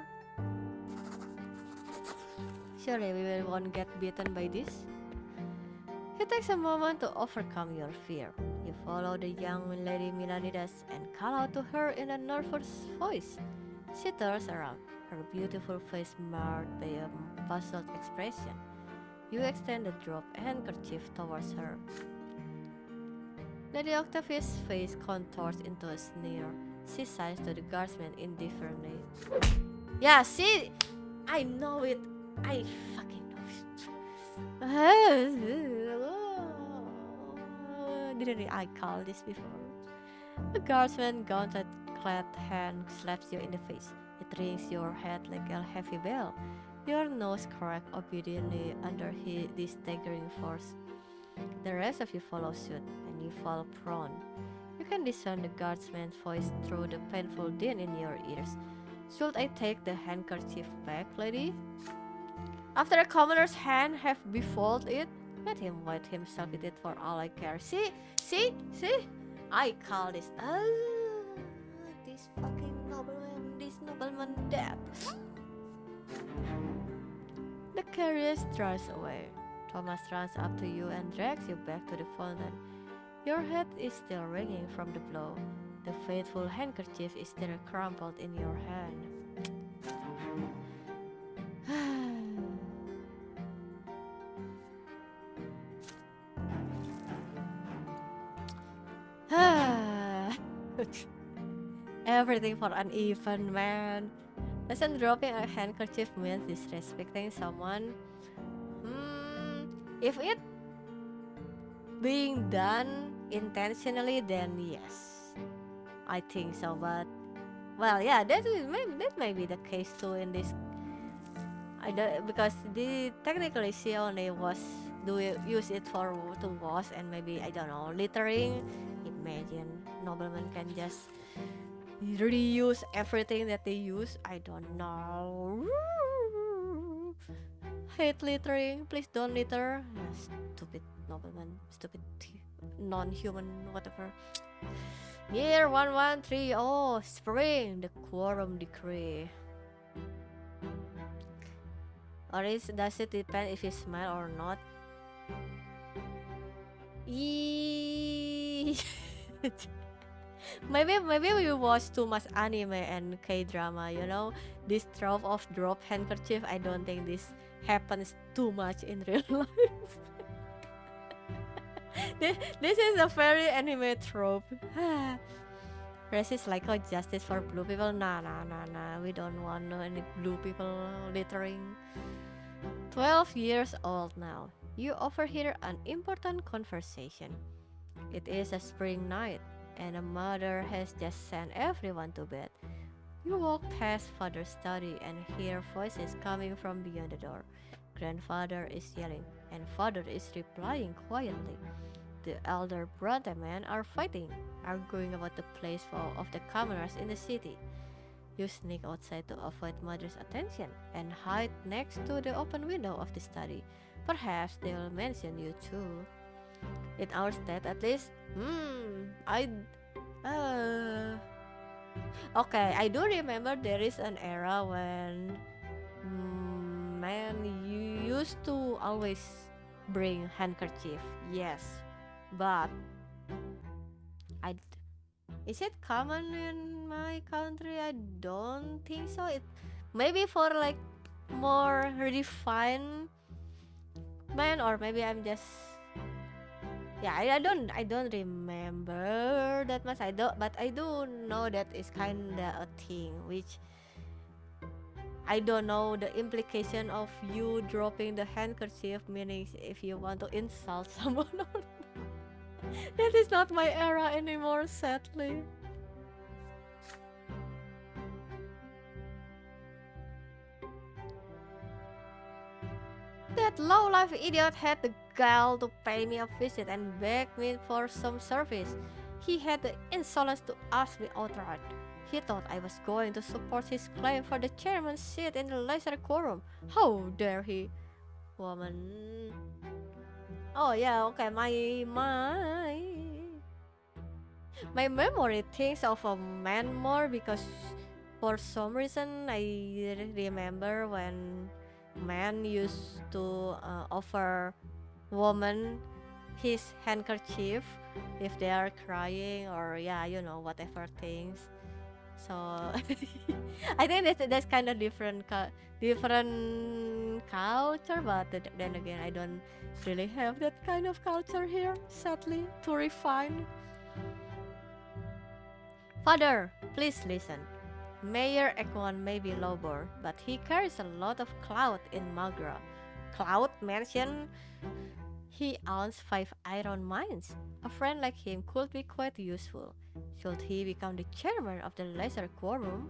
Surely we won't get beaten by this. It takes a moment to overcome your fear. You follow the young Lady Milanidas and call out to her in a nervous voice. She turns around, her beautiful face marred by a puzzled expression. You extend the dropped handkerchief towards her. Lady Octavia's face contours into a sneer. She signs to the guardsman indifferently. Yeah, see? I know it. I fucking know it. Didn't I call this before? The guardsman's gauntlet-clad hand slaps you in the face. It rings your head like a heavy bell. Your nose cracks obediently under this staggering force. The rest of you follow suit, and you fall prone. You can discern the guardsman's voice through the painful din in your ears. Should I take the handkerchief back, lady? After a commoner's hand have befooled it, let him wet himself with it for all I care. See? I call this. This fucking nobleman dead. The carriage drives away. Thomas runs up to you and drags you back to the fountain. Your head is still ringing from the blow. The faithful handkerchief is still crumpled in your hand. Everything for an event, man. Doesn't dropping a handkerchief means disrespecting someone? If it being done intentionally, then yes, I think so. But well, yeah, that may be the case too in this. Because technically she only was do you use it for to wash and maybe I don't know littering. Imagine noblemen can just reuse everything that they use. I don't know. Hate littering. Please don't litter. Stupid nobleman. Stupid non-human whatever. Year 1130. Oh, spring. The quorum decree. Or does it depend if you smile or not? Maybe we watch too much anime and K-drama, you know? This trope of drop handkerchief, I don't think this happens too much in real life. this is a very anime trope. Racist like justice for blue people? Nah. We don't want any blue people littering. 12 years old now. You overhear an important conversation. It is a spring night, and a mother has just sent everyone to bed. You walk past father's study and hear voices coming from beyond the door. Grandfather is yelling, and father is replying quietly. The elder Brante men are fighting, arguing about the place of the cameras in the city. You sneak outside to avoid mother's attention and hide next to the open window of the study. Perhaps they will mention you too. In our state, at least. I. Okay, I do remember there is an era when men used to always bring handkerchief. Yes, but is it common in my country? I don't think so. It maybe for like more refined men, or maybe I'm just I don't remember that much. But I do know that it's kinda a thing, which I don't know the implication of you dropping the handkerchief, meaning if you want to insult someone or not. That is not my era anymore, sadly. That low-life idiot had the gall to pay me a visit and beg me for some service. He had the insolence to ask me outright. He thought I was going to support his claim for the chairman's seat in the leisure quorum. How dare he? Woman. Oh yeah, okay, my memory thinks of a man more because for some reason I remember when man used to offer woman his handkerchief if they are crying or whatever things. So I think that's kind of different culture, but then again I don't really have that kind of culture here, sadly, too refined. Father, please listen. Mayor Ekwan may be lowborn, but he carries a lot of clout in Magra. Clout mentioned he owns 5 iron mines. A friend like him could be quite useful. Should he become the chairman of the lesser quorum?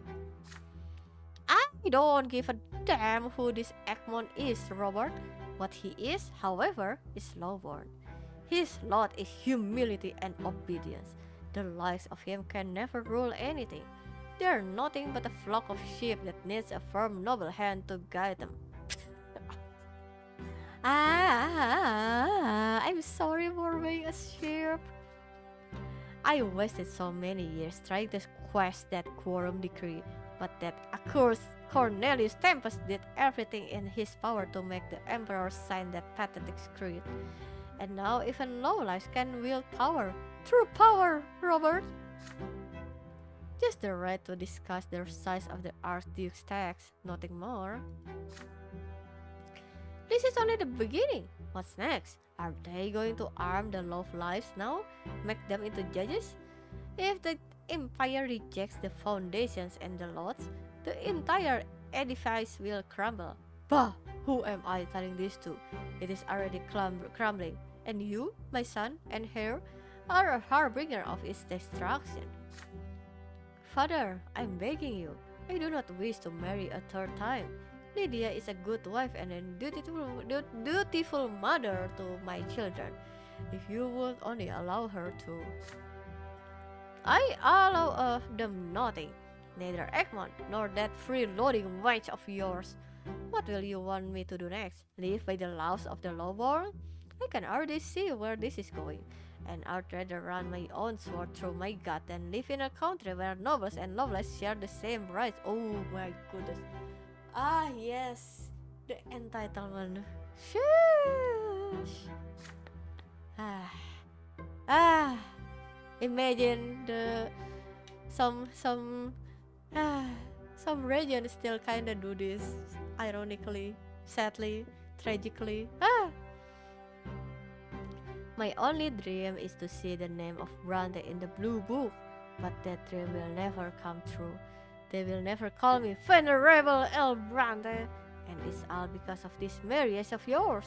I don't give a damn who this Ekmon is, Robert. What he is, however, is lowborn. His lot is humility and obedience. The likes of him can never rule anything. They are nothing but a flock of sheep that needs a firm noble hand to guide them. I'm sorry for being a sheep. I wasted so many years trying to quash that quorum decree, but that accursed Cornelius Tempest did everything in his power to make the emperor sign that pathetic screed. And now even lowlifes can wield power. True power, Robert! Just the right to discuss the size of the Archduke's tax, nothing more. This is only the beginning. What's next? Are they going to arm the lowlifes now? Make them into judges? If the empire rejects the foundations and the lots, the entire edifice will crumble. Bah! Who am I telling this to? It is already crumbling. And you, my son and heir, are a harbinger of its destruction. Father, I'm begging you. I do not wish to marry a third time. Lydia is a good wife and a dutiful mother to my children. If you would only allow her to. I allow of them nothing, neither Egmont nor that free-loading wench of yours. What will you want me to do next? Live by the laws of the lawborn? I can already see where this is going, and I'd rather run my own sword through my gut than live in a country where nobles and loveless share the same rights. Oh my goodness. Ah, yes, the entitlement. Shush. Ah, ah. Imagine the some ah some regions still kinda do this. Ironically, sadly, tragically. My only dream is to see the name of Brante in the blue book, but that dream will never come true. They will never call me Venerable El Brante, and it's all because of this marriage of yours.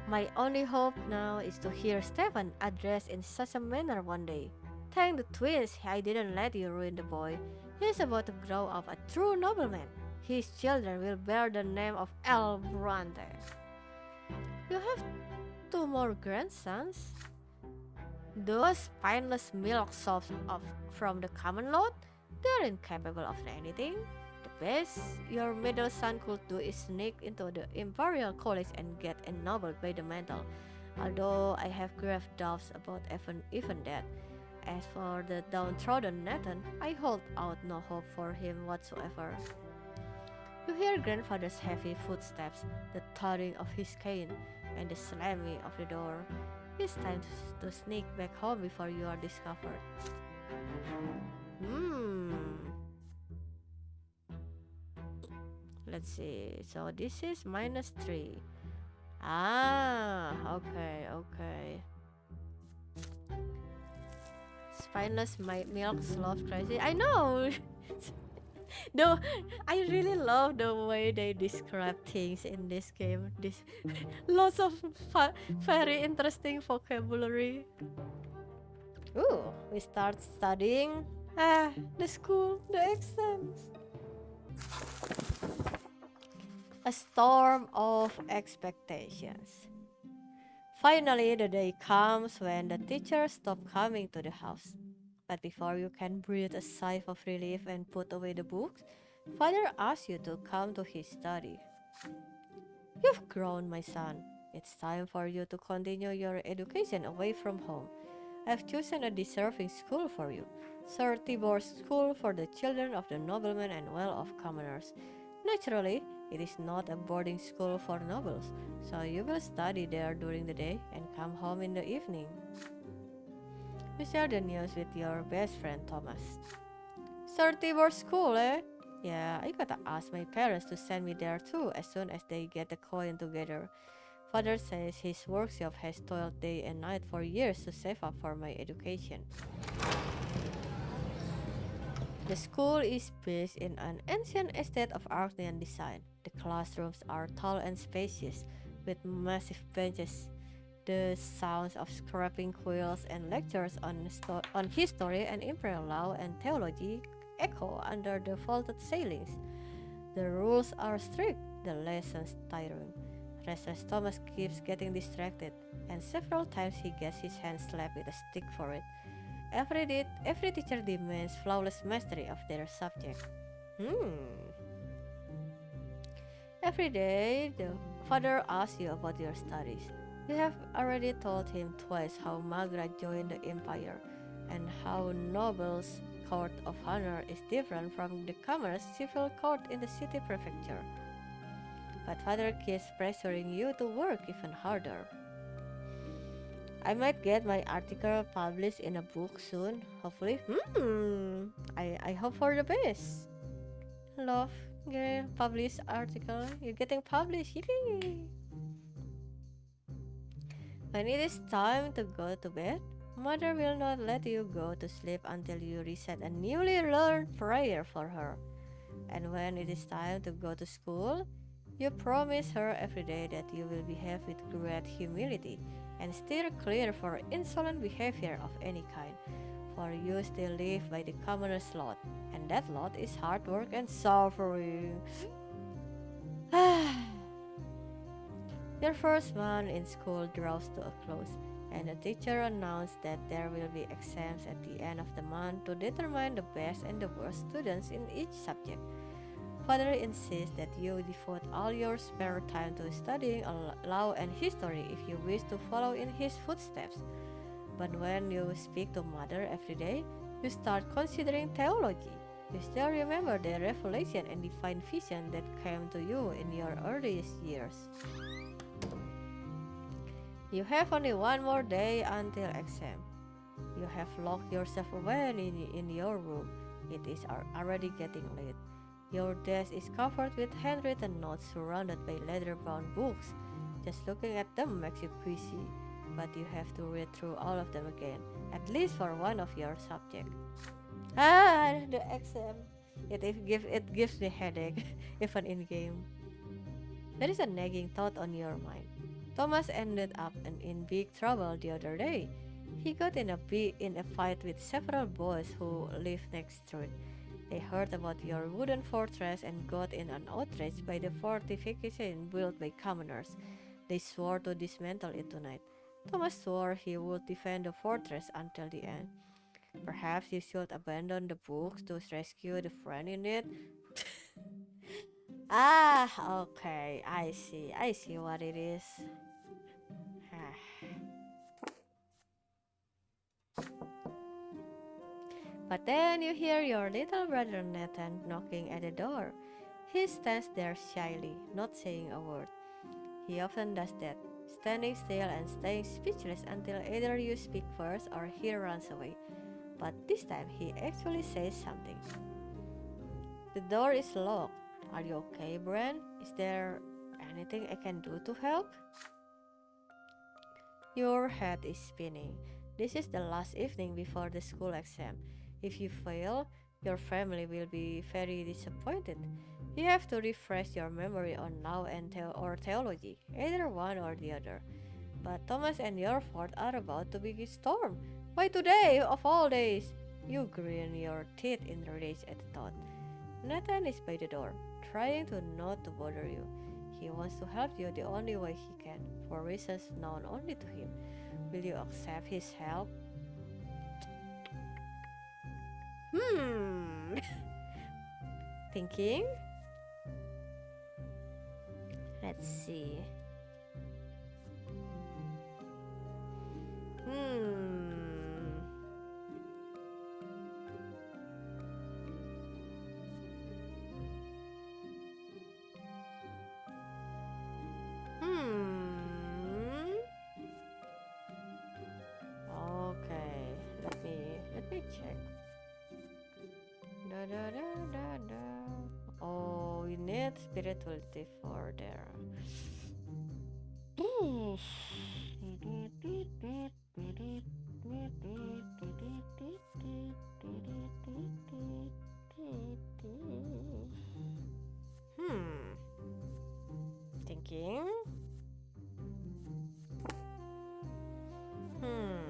My only hope now is to hear Stephen addressed in such a manner one day. Thank the twins I didn't let you ruin the boy. He is about to grow up a true nobleman. His children will bear the name of El Brante. You have two more grandsons? Those spineless milksops from the common lot? They're incapable of anything. The best your middle son could do is sneak into the Imperial College and get ennobled by the mantle, although I have grave doubts about even that. As for the downtrodden Nathan, I hold out no hope for him whatsoever. You hear grandfather's heavy footsteps, the thudding of his cane, and the slamming of the door. It's time to sneak back home before you are discovered. Hmm. Let's see. So this is -3. Ah, okay, okay. Spineless milk sloth crazy. I know. Though I really love the way they describe things in this game. This lots of very interesting vocabulary. Ooh, we start studying. The school, the exams. A storm of expectations. Finally, the day comes when the teachers stop coming to the house. But before you can breathe a sigh of relief and put away the books, Father asks you to come to his study. You've grown, my son. It's time for you to continue your education away from home. I've chosen a deserving school for you, Sir Tibor's School for the children of the noblemen and well-off commoners. Naturally, it is not a boarding school for nobles, so you will study there during the day and come home in the evening. You share the news with your best friend Thomas. Sir Tibor's School, eh? Yeah, I gotta ask my parents to send me there too as soon as they get the coin together. Father says his workshop has toiled day and night for years to save up for my education. The school is based in an ancient estate of Arcadian design. The classrooms are tall and spacious, with massive benches. The sounds of scraping quills and lectures on history and imperial law and theology echo under the vaulted ceilings. The rules are strict, the lessons tiring. Restless Thomas keeps getting distracted, and several times he gets his hand slapped with a stick for it. Every teacher demands flawless mastery of their subject. Every day, the father asks you about your studies. You have already told him twice how Magra joined the empire, and how Noble's court of honor is different from the commoners' civil court in the city prefecture. But father keeps pressuring you to work even harder. I might get my article published in a book soon, hopefully. I hope for the best. Love, getting published article. You're getting published, yippee! When it is time to go to bed, mother will not let you go to sleep until you recite a newly learned prayer for her. And when it is time to go to school, you promise her every day that you will behave with great humility and steer clear for insolent behavior of any kind, for you still live by the commoner's lot, and that lot is hard work and suffering. Your first month in school draws to a close, and the teacher announced that there will be exams at the end of the month to determine the best and the worst students in each subject. Father insists that you devote all your spare time to studying law and history if you wish to follow in his footsteps. But when you speak to mother every day, you start considering theology. You still remember the revelation and divine vision that came to you in your earliest years. You have only one more day until exam. You have locked yourself away in your room. It is already getting late. Your desk is covered with handwritten notes surrounded by leather-bound books. Just looking at them makes you queasy, but you have to read through all of them again, at least for one of your subjects. The exam. It gives me headache, even in game. There is a nagging thought on your mind. Thomas ended up in big trouble the other day. He got in a fight with several boys who live next door. They heard about your wooden fortress and got in an outrage by the fortification built by commoners. They swore to dismantle it tonight. Thomas swore he would defend the fortress until the end. Perhaps you should abandon the books to rescue the friend in need. Okay, I see. I see what it is. But then you hear your little brother Nathan knocking at the door. He stands there shyly, not saying a word. He often does that, standing still and staying speechless until either you speak first or he runs away. But this time he actually says something. The door is locked. Are you okay, Bran? Is there anything I can do to help? Your head is spinning. This is the last evening before the school exam. If you fail, your family will be very disappointed. You have to refresh your memory on law or theology, either one or the other. But Thomas and your fort are about to be stormed. Why today, of all days? You grin your teeth in rage at the thought. Nathan is by the door, trying to not to bother you. He wants to help you the only way he can, for reasons known only to him. Will you accept his help? Thinking? Let's see. Okay, let me check. Da. Oh, we need spirituality for there. Thinking. No.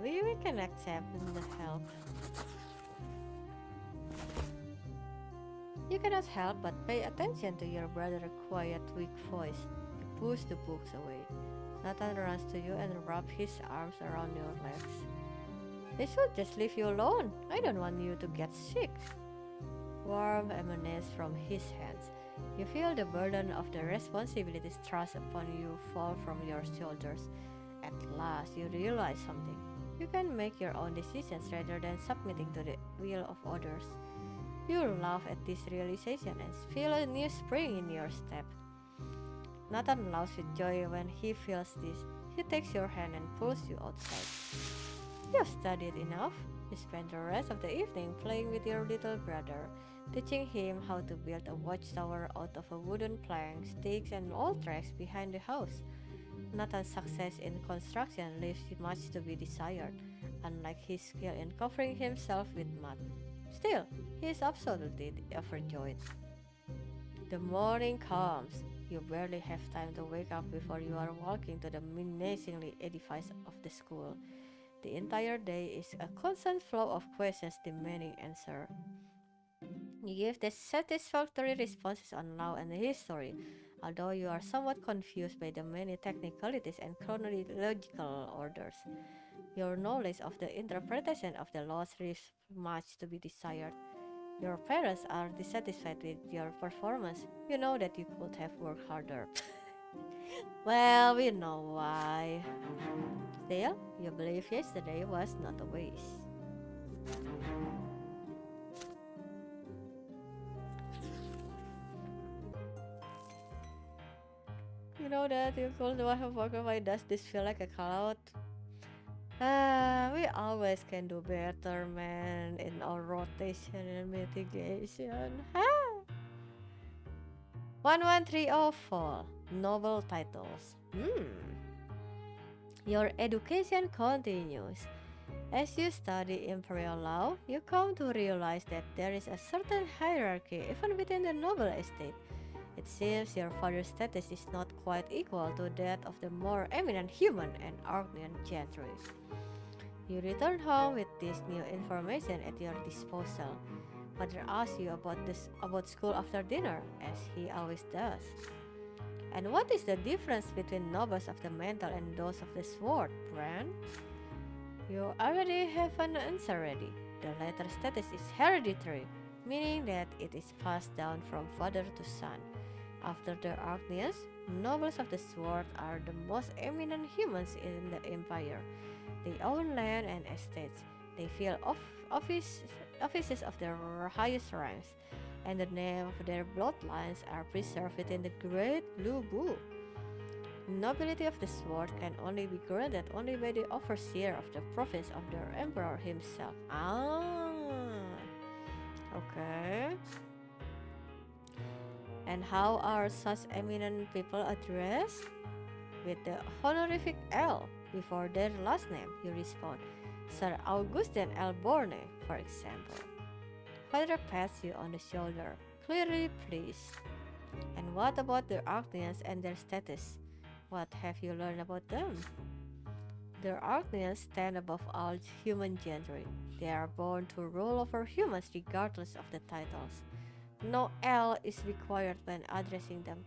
We can accept the help. You cannot help but pay attention to your brother's quiet, weak voice. You push the books away. Nathan runs to you and wraps his arms around your legs. They should just leave you alone. I don't want you to get sick. Warmth emanates from his hands. You feel the burden of the responsibilities thrust upon you fall from your shoulders. At last, you realize something. You can make your own decisions rather than submitting to the will of others. You laugh at this realization and feel a new spring in your step. Nathan laughs with joy when he feels this. He takes your hand and pulls you outside. You have studied enough. You spend the rest of the evening playing with your little brother, teaching him how to build a watchtower out of a wooden plank, sticks, and old tracks behind the house. Nathan's success in construction leaves much to be desired, unlike his skill in covering himself with mud. Still, he is absolutely overjoyed. The morning comes. You barely have time to wake up before you are walking to the menacingly edifice of the school. The entire day is a constant flow of questions demanding answer. You give the satisfactory responses on law and history, although you are somewhat confused by the many technicalities and chronological orders. Your knowledge of the interpretation of the laws leaves much to be desired. Your parents are dissatisfied with your performance. You know that you could have worked harder. Well, we know why. Still, you believe yesterday was not a waste. You know that you could have worked. Why does this feel like a cloud? We always can do better, man, in our rotation and mitigation. 11304 Novel titles. Your education continues. As you study imperial law, you come to realize that there is a certain hierarchy even within the noble estate. It seems your father's status is not quite equal to that of the more eminent human and Argnian gentry. You return home with this new information at your disposal. Father asks you about school after dinner, as he always does. And what is the difference between nobles of the mantle and those of the sword, Bran? You already have an answer ready. The latter status is hereditary, meaning that it is passed down from father to son. After the Archnians, nobles of the sword are the most eminent humans in the empire. They own land and estates. They fill offices of the highest ranks, and the name of their bloodlines are preserved within the Great Blue Book. Nobility of the sword can only be granted only by the overseer of the province of the emperor himself. Okay. And how are such eminent people addressed? With the honorific L before their last name, you respond. Sir Augustin L. Borne, for example. Father pats you on the shoulder, clearly pleased. And what about the Archnians and their status? What have you learned about them? The Archnians stand above all human gentry. They are born to rule over humans regardless of the titles. No L is required when addressing them.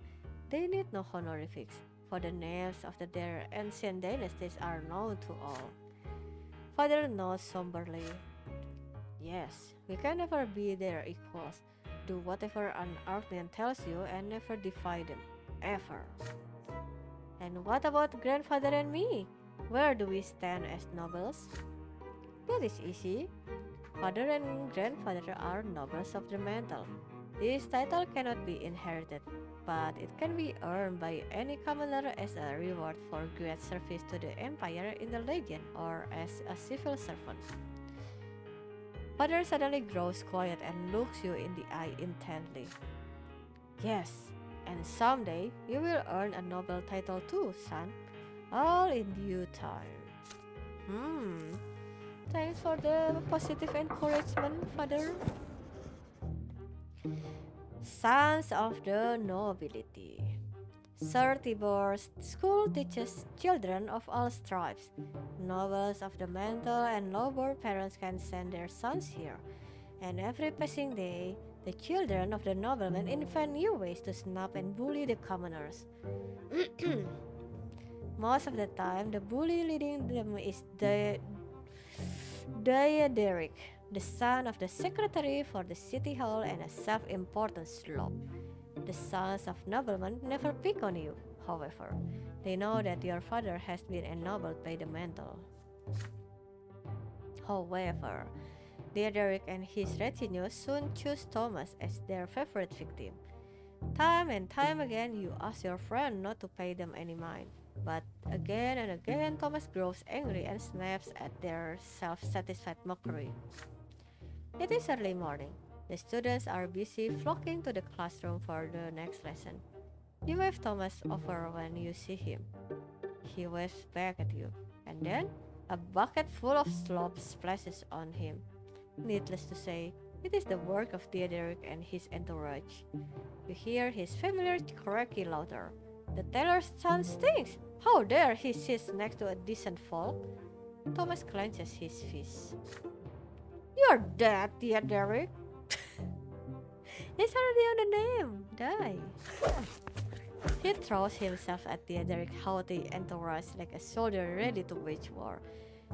They need no honorifics, for the names of their ancient dynasties are known to all. Father nods somberly. Yes, we can never be their equals. Do whatever an Archnian tells you and never defy them. Ever. And what about grandfather and me? Where do we stand as nobles? That is easy. Father and grandfather are nobles of the mantle. This title cannot be inherited, but it can be earned by any commoner as a reward for great service to the empire in the legion or as a civil servant. Father suddenly grows quiet and looks you in the eye intently. Yes, and someday you will earn a noble title too, son. All in due time. Thanks for the positive encouragement, Father. Sons of the Nobility. Sir Tibor's school teaches children of all stripes. Nobles of the mantle and low-born parents can send their sons here, and every passing day, the children of the noblemen invent new ways to snub and bully the commoners. Most of the time, the bully leading them is Diaderic, the son of the secretary for the city hall and a self-important slob. The sons of noblemen never pick on you, however. They know that your father has been ennobled by the mantle. However, Diaderic and his retinue soon choose Thomas as their favorite victim. Time and time again, you ask your friend not to pay them any mind. But again and again, Thomas grows angry and snaps at their self-satisfied mockery. It is early morning. The students are busy flocking to the classroom for the next lesson. You wave Thomas over when you see him. He waves back at you, and then a bucket full of slop splashes on him. Needless to say, It is the work of Theodoric and his entourage. You hear his familiar cracky louder. The tailor's son stinks! How dare he sit next to a decent folk? Thomas clenches his fist. You're dead, Theodoric! It's already on the name! Die! He throws himself at Theodoric's haughty entourage like a soldier ready to wage war.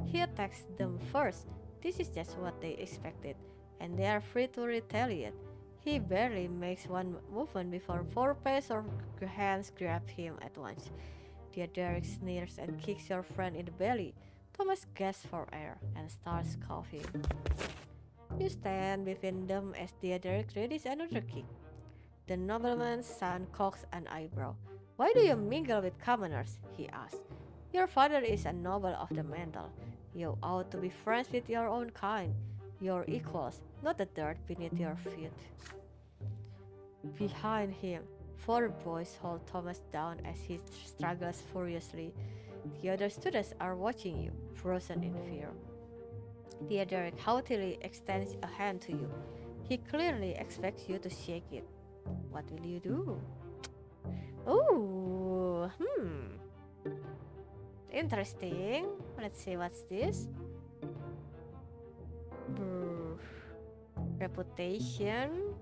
He attacks them first. This is just what they expected, and they are free to retaliate. He barely makes one movement before four pairs of hands grab him at once. Theodoric sneers and kicks your friend in the belly. Thomas gasps for air and starts coughing. You stand between them as Theodoric readies another kick. The nobleman's son cocks an eyebrow. Why do you mingle with commoners? He asks. Your father is a noble of the mantle. You ought to be friends with your own kind, your equals, not the dirt beneath your feet. Behind him, four boys hold Thomas down as he struggles furiously. The other students are watching you, frozen in fear. Theodoric haughtily extends a hand to you. He clearly expects you to shake it. What will you do? Ooh, interesting. Let's see what's this. Brr. Reputation.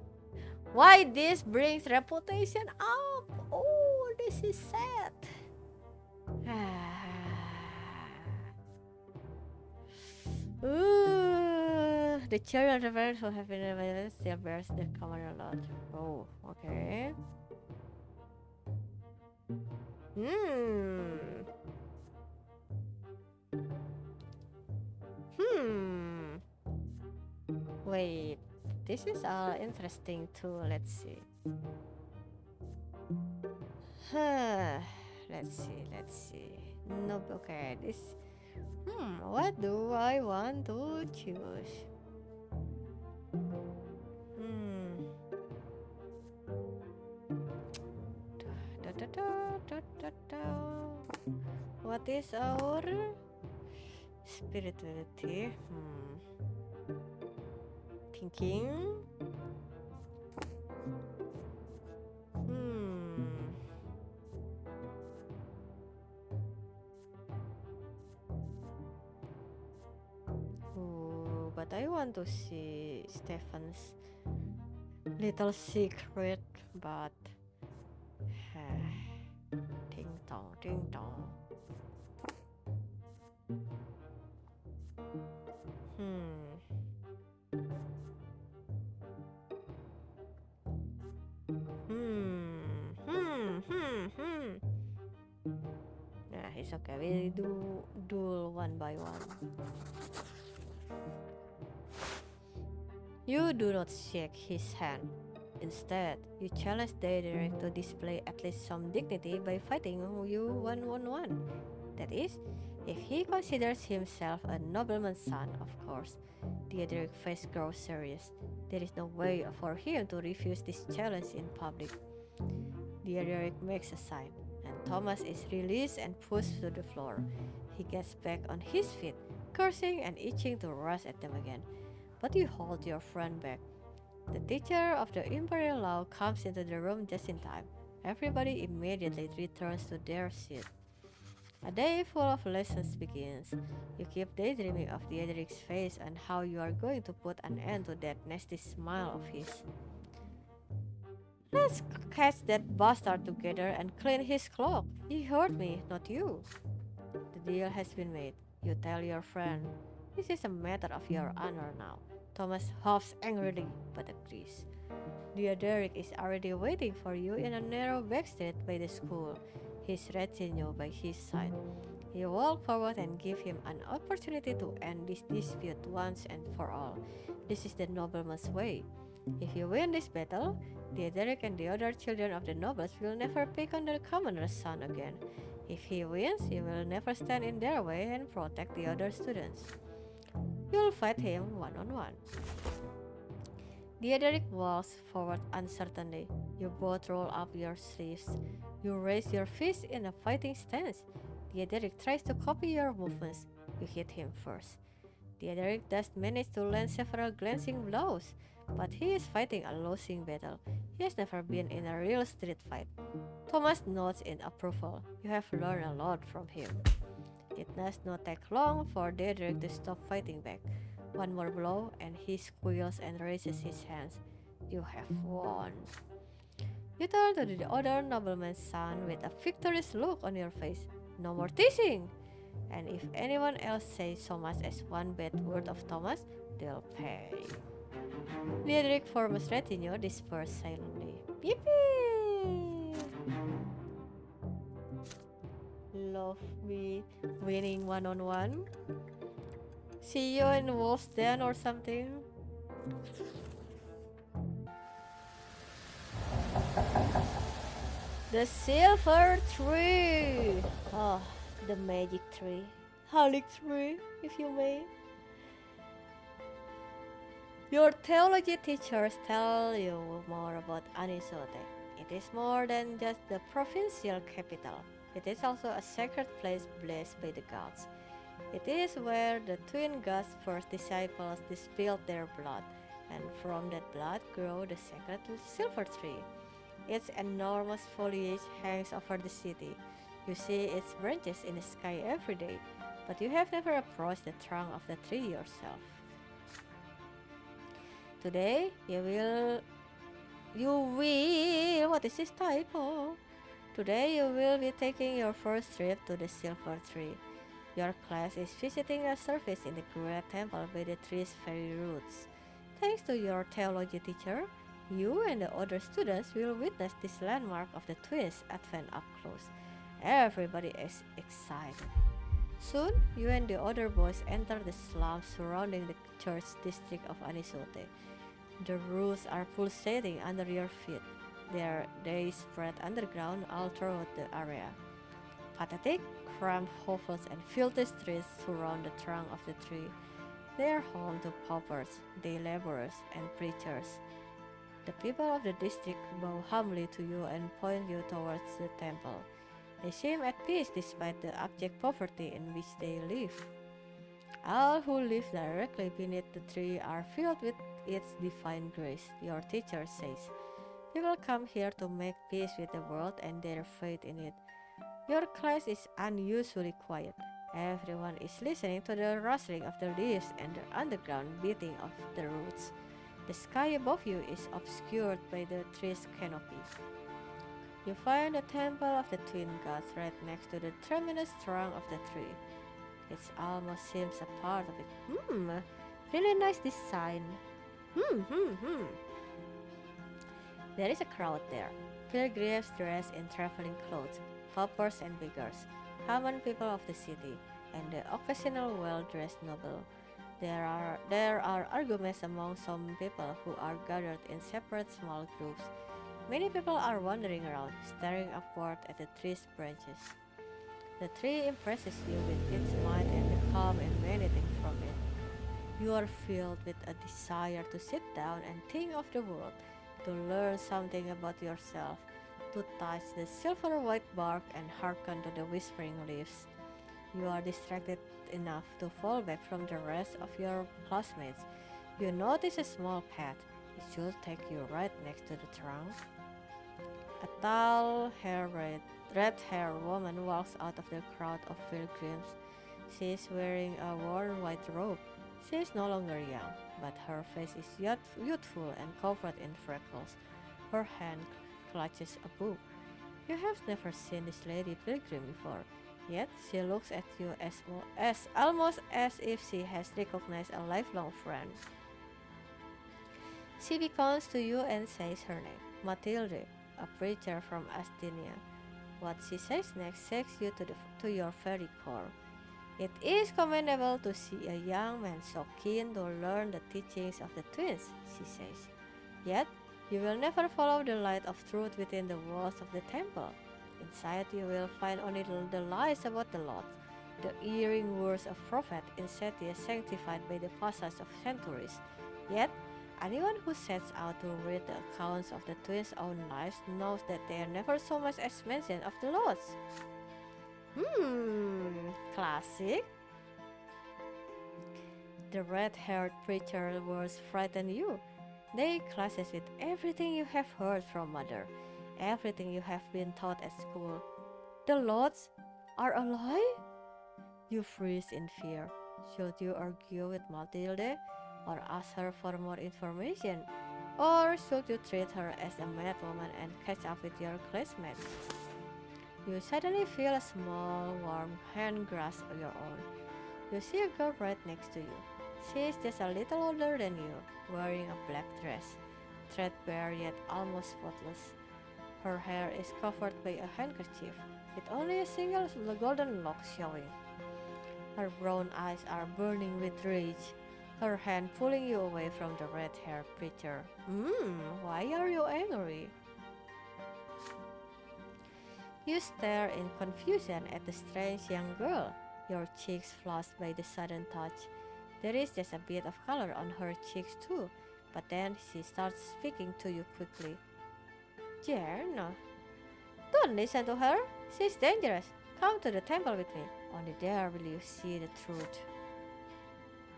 Why this brings reputation up? Oh, this is sad. Ooh, the children of the parents who have been invited still bears their common a lot. Oh, okay. Hmm. Wait, this is all interesting too. Let's see. Let's see. Nope, okay, this. What do I want to choose? What is our spirituality? Thinking. But I want to see Stefan's little secret, but ding dong, ding dong. Nah, it's okay. We do duel one by one. You do not shake his hand. Instead, you challenge Daedric to display at least some dignity by fighting you one-on-one. That is, if he considers himself a nobleman's son, of course. Daedric's face grows serious. There is no way for him to refuse this challenge in public. Daedric makes a sign, and Thomas is released and pushed to the floor. He gets back on his feet, cursing and itching to rush at them again. But you hold your friend back. The teacher of the Imperial Law comes into the room just in time. Everybody immediately returns to their seat. A day full of lessons begins. You keep daydreaming of Daedric's face and how you are going to put an end to that nasty smile of his. Let's catch that bastard together and clean his cloak. He hurt me, not you. The deal has been made. You tell your friend. This is a matter of your honor now. Thomas huffs angrily, but agrees. Theodoric is already waiting for you in a narrow back street by the school, his retinue by his side. You walk forward and give him an opportunity to end this dispute once and for all. This is the nobleman's way. If you win this battle, Theodoric and the other children of the nobles will never pick on the commoner's son again. If he wins, you will never stand in their way and protect the other students. You'll fight him one-on-one. Theodoric walks forward uncertainly. You both roll up your sleeves. You raise your fist in a fighting stance. Theodoric tries to copy your movements. You hit him first. Theodoric does manage to land several glancing blows, but he is fighting a losing battle. He has never been in a real street fight. Thomas nods in approval. You have learned a lot from him. It does not take long for Dedrick to stop fighting back. One more blow, and he squeals and raises his hands. You have won. You turn to the other nobleman's son with a victorious look on your face. No more teasing! And if anyone else says so much as one bad word of Thomas, they'll pay. Dedrick forms retinue disperse silently. Yippee! Love me winning one-on-one? See you in Wolf's Den or something? The silver tree! Oh, the magic tree. Holy tree, if you may. Your theology teachers tell you more about Anisote. It is more than just the provincial capital. It is also a sacred place blessed by the gods. It is where the twin gods' first disciples distilled their blood, and from that blood grew the sacred silver tree. Its enormous foliage hangs over the city. You see its branches in the sky every day, but you have never approached the trunk of the tree yourself. Today, what is this typo? Today you will be taking your first trip to the silver tree. Your class is visiting a service in the great temple by the tree's very roots. Thanks to your theology teacher, you and the other students will witness this landmark of the twins' advent up close. Everybody is excited. Soon, you and the other boys enter the slums surrounding the church district of Anisote. The roots are pulsating under your feet. They spread underground all throughout the area. Pathetic, cramped hovels and filthy streets surround the trunk of the tree. They are home to paupers, day laborers, and preachers. The people of the district bow humbly to you and point you towards the temple. They seem at peace despite the abject poverty in which they live. All who live directly beneath the tree are filled with its divine grace, your teacher says. People come here to make peace with the world and their faith in it. Your class is unusually quiet. Everyone is listening to the rustling of the leaves and the underground beating of the roots. The sky above you is obscured by the tree's canopy. You find the temple of the twin gods right next to the tremendous trunk of the tree. It almost seems a part of it. Really nice design. There is a crowd there. Pilgrims dressed in traveling clothes, paupers and beggars, common people of the city, and the occasional well-dressed noble. There are arguments among some people who are gathered in separate small groups. Many people are wandering around, staring upward at the tree's branches. The tree impresses you with its might and the calm emanating from it. You are filled with a desire to sit down and think of the world, to learn something about yourself, to touch the silver white bark and hearken to the whispering leaves. You are distracted enough to fall back from the rest of your classmates. You notice a small path. It should take you right next to the trunk. A tall, red-haired woman walks out of the crowd of pilgrims. She is wearing a worn white robe. She is no longer young, but her face is youthful and covered in freckles. Her hand clutches a book. You have never seen this lady pilgrim before, yet she looks at you as almost as if she has recognized a lifelong friend. She beckons to you and says her name, Matilde, a preacher from Astinia. What she says next shakes you to your very core. It is commendable to see a young man so keen to learn the teachings of the twins, she says. Yet, you will never follow the light of truth within the walls of the temple. Inside you will find only the lies about the Lord, the eerie words of prophet insidious sanctified by the facades of centuries. Yet, anyone who sets out to read the accounts of the twins' own lives knows that they are never so much as mentioned of the Lord's. Classic. The red-haired preacher words frighten you. They clashes with everything you have heard from mother, everything you have been taught at school. The Lords are a lie? You freeze in fear. Should you argue with Matilde or ask her for more information? Or should you treat her as a mad woman and catch up with your classmates? You suddenly feel a small, warm hand grasp your own. You see a girl right next to you. She is just a little older than you, wearing a black dress, threadbare yet almost spotless. Her hair is covered by a handkerchief, with only a single golden lock showing. Her brown eyes are burning with rage, her hand pulling you away from the red-haired preacher. Why are you angry? You stare in confusion at the strange young girl, your cheeks flushed by the sudden touch. There is just a bit of color on her cheeks too, but then she starts speaking to you quickly. Jen, don't listen to her. She's dangerous. Come to the temple with me. Only there will you see the truth.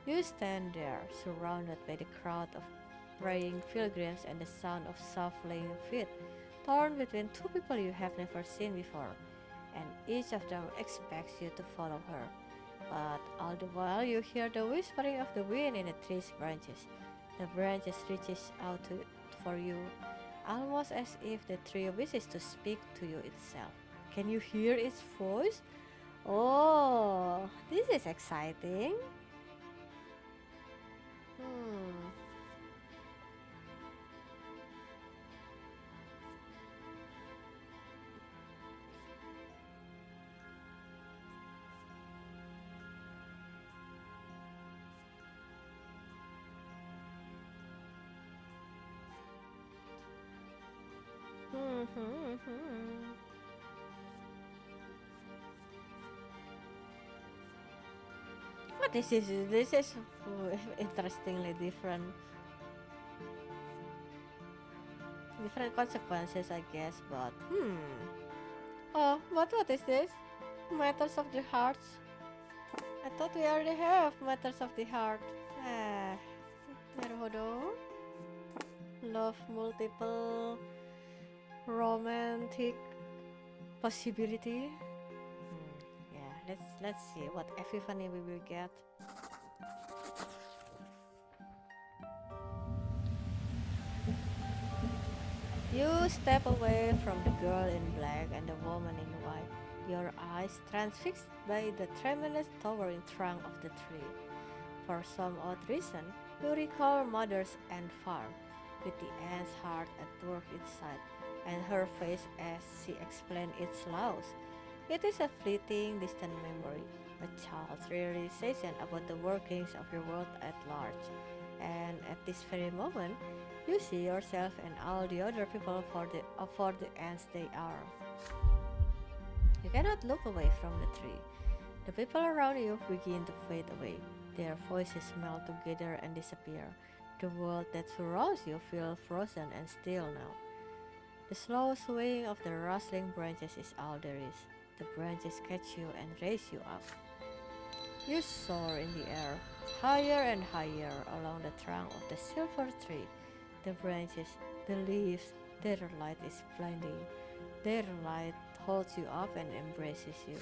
You stand there, surrounded by the crowd of praying pilgrims and the sound of shuffling feet, torn between two people you have never seen before, and each of them expects you to follow her. But all the while you hear the whispering of the wind in the tree's branches. The branches reaches out for you, almost as if the tree wishes to speak to you itself. Can you hear its voice? Oh, this is exciting. Hmm. Hmm. Hmm. Hmm. But this is interestingly different consequences, I guess. But oh, but what is this? Matters of the hearts. I thought we already have matters of the heart. Ah, Naruhodo. Love multiple romantic possibility. Yeah, let's see what epiphany we will get. You step away from the girl in black and the woman in white, your eyes transfixed by the tremendous towering trunk of the tree. For some odd reason, you recall Mother's ant farm, with the ant's heart at work inside, and her face as she explained its laws. It is a fleeting, distant memory, a child's realization about the workings of your world at large. And at this very moment, you see yourself and all the other people for the ants they are. You cannot look away from the tree. The people around you begin to fade away. Their voices melt together and disappear. The world that surrounds you feels frozen and still now. The slow swaying of the rustling branches is all there is. The branches catch you and raise you up. You soar in the air, higher and higher along the trunk of the silver tree. The branches, the leaves, their light is blinding. Their light holds you up and embraces you.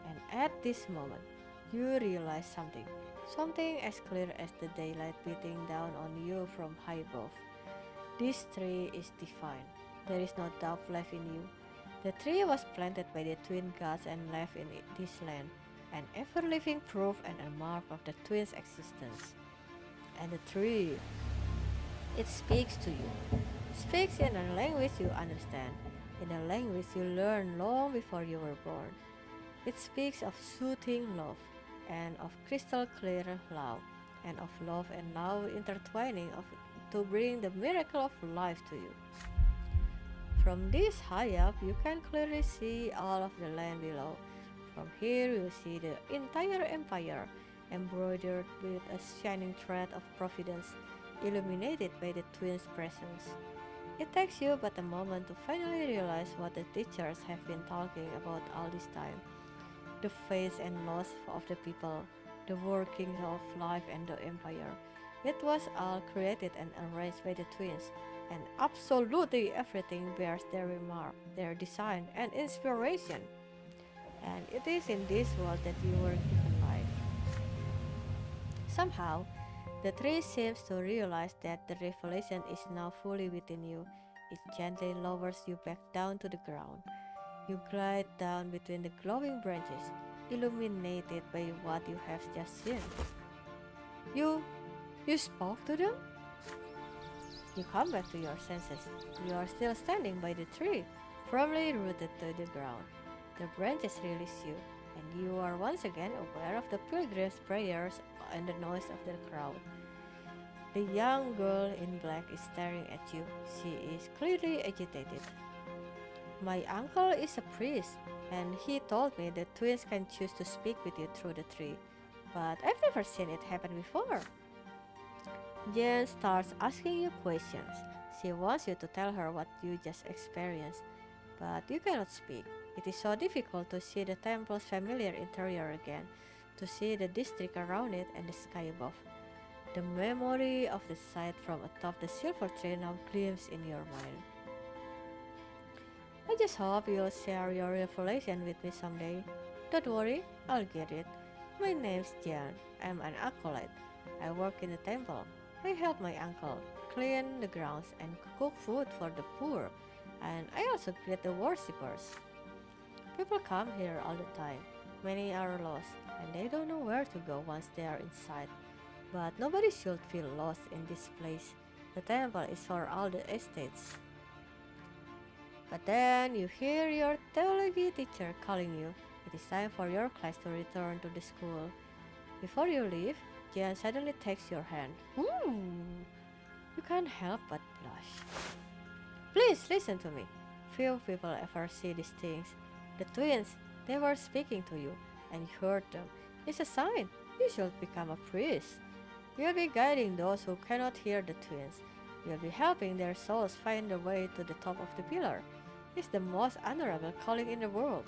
And at this moment, you realize something. Something as clear as the daylight beating down on you from high above. This tree is divine. There is no doubt left in you. The tree was planted by the twin gods and left in this land, an ever-living proof and a mark of the twins' existence. And the tree, it speaks to you. Speaks in a language you understand, in a language you learned long before you were born. It speaks of soothing love, and of crystal clear love, and of love and love intertwining to bring the miracle of life to you. From this high up, you can clearly see all of the land below. From here, you see the entire empire, embroidered with a shining thread of providence, illuminated by the twins' presence. It takes you but a moment to finally realize what the teachers have been talking about all this time: the faith and loss of the people, the workings of life and the empire. It was all created and arranged by the twins, and absolutely everything bears their remark, their design, and inspiration. And it is in this world that you were given life. Somehow, the tree seems to realize that the revelation is now fully within you. It gently lowers you back down to the ground. You glide down between the glowing branches, illuminated by what you have just seen. You you spoke to them? You come back to your senses. You are still standing by the tree, firmly rooted to the ground. The branches release you, and you are once again aware of the pilgrims' prayers and the noise of the crowd. The young girl in black is staring at you. She is clearly agitated. My uncle is a priest, and he told me that twins can choose to speak with you through the tree. But I've never seen it happen before. Jen starts asking you questions. She wants you to tell her what you just experienced, but you cannot speak. It is so difficult to see the temple's familiar interior again, to see the district around it and the sky above. The memory of the sight from atop the silver tree now gleams in your mind. I just hope you'll share your revelation with me someday. Don't worry, I'll get it. My name's Jan. I'm an acolyte. I work in the temple. I help my uncle clean the grounds and cook food for the poor. And I also greet the worshippers. People come here all the time. Many are lost, and they don't know where to go once they are inside. But nobody should feel lost in this place. The temple is for all the estates. But then you hear your theology teacher calling you. It is time for your class to return to the school. Before you leave, Jan suddenly takes your hand. You can't help but blush. Please listen to me. Few people ever see these things. The twins, they were speaking to you, and you heard them. It's a sign. You should become a priest. You'll be guiding those who cannot hear the twins. You'll be helping their souls find their way to the top of the pillar. It's the most honorable calling in the world.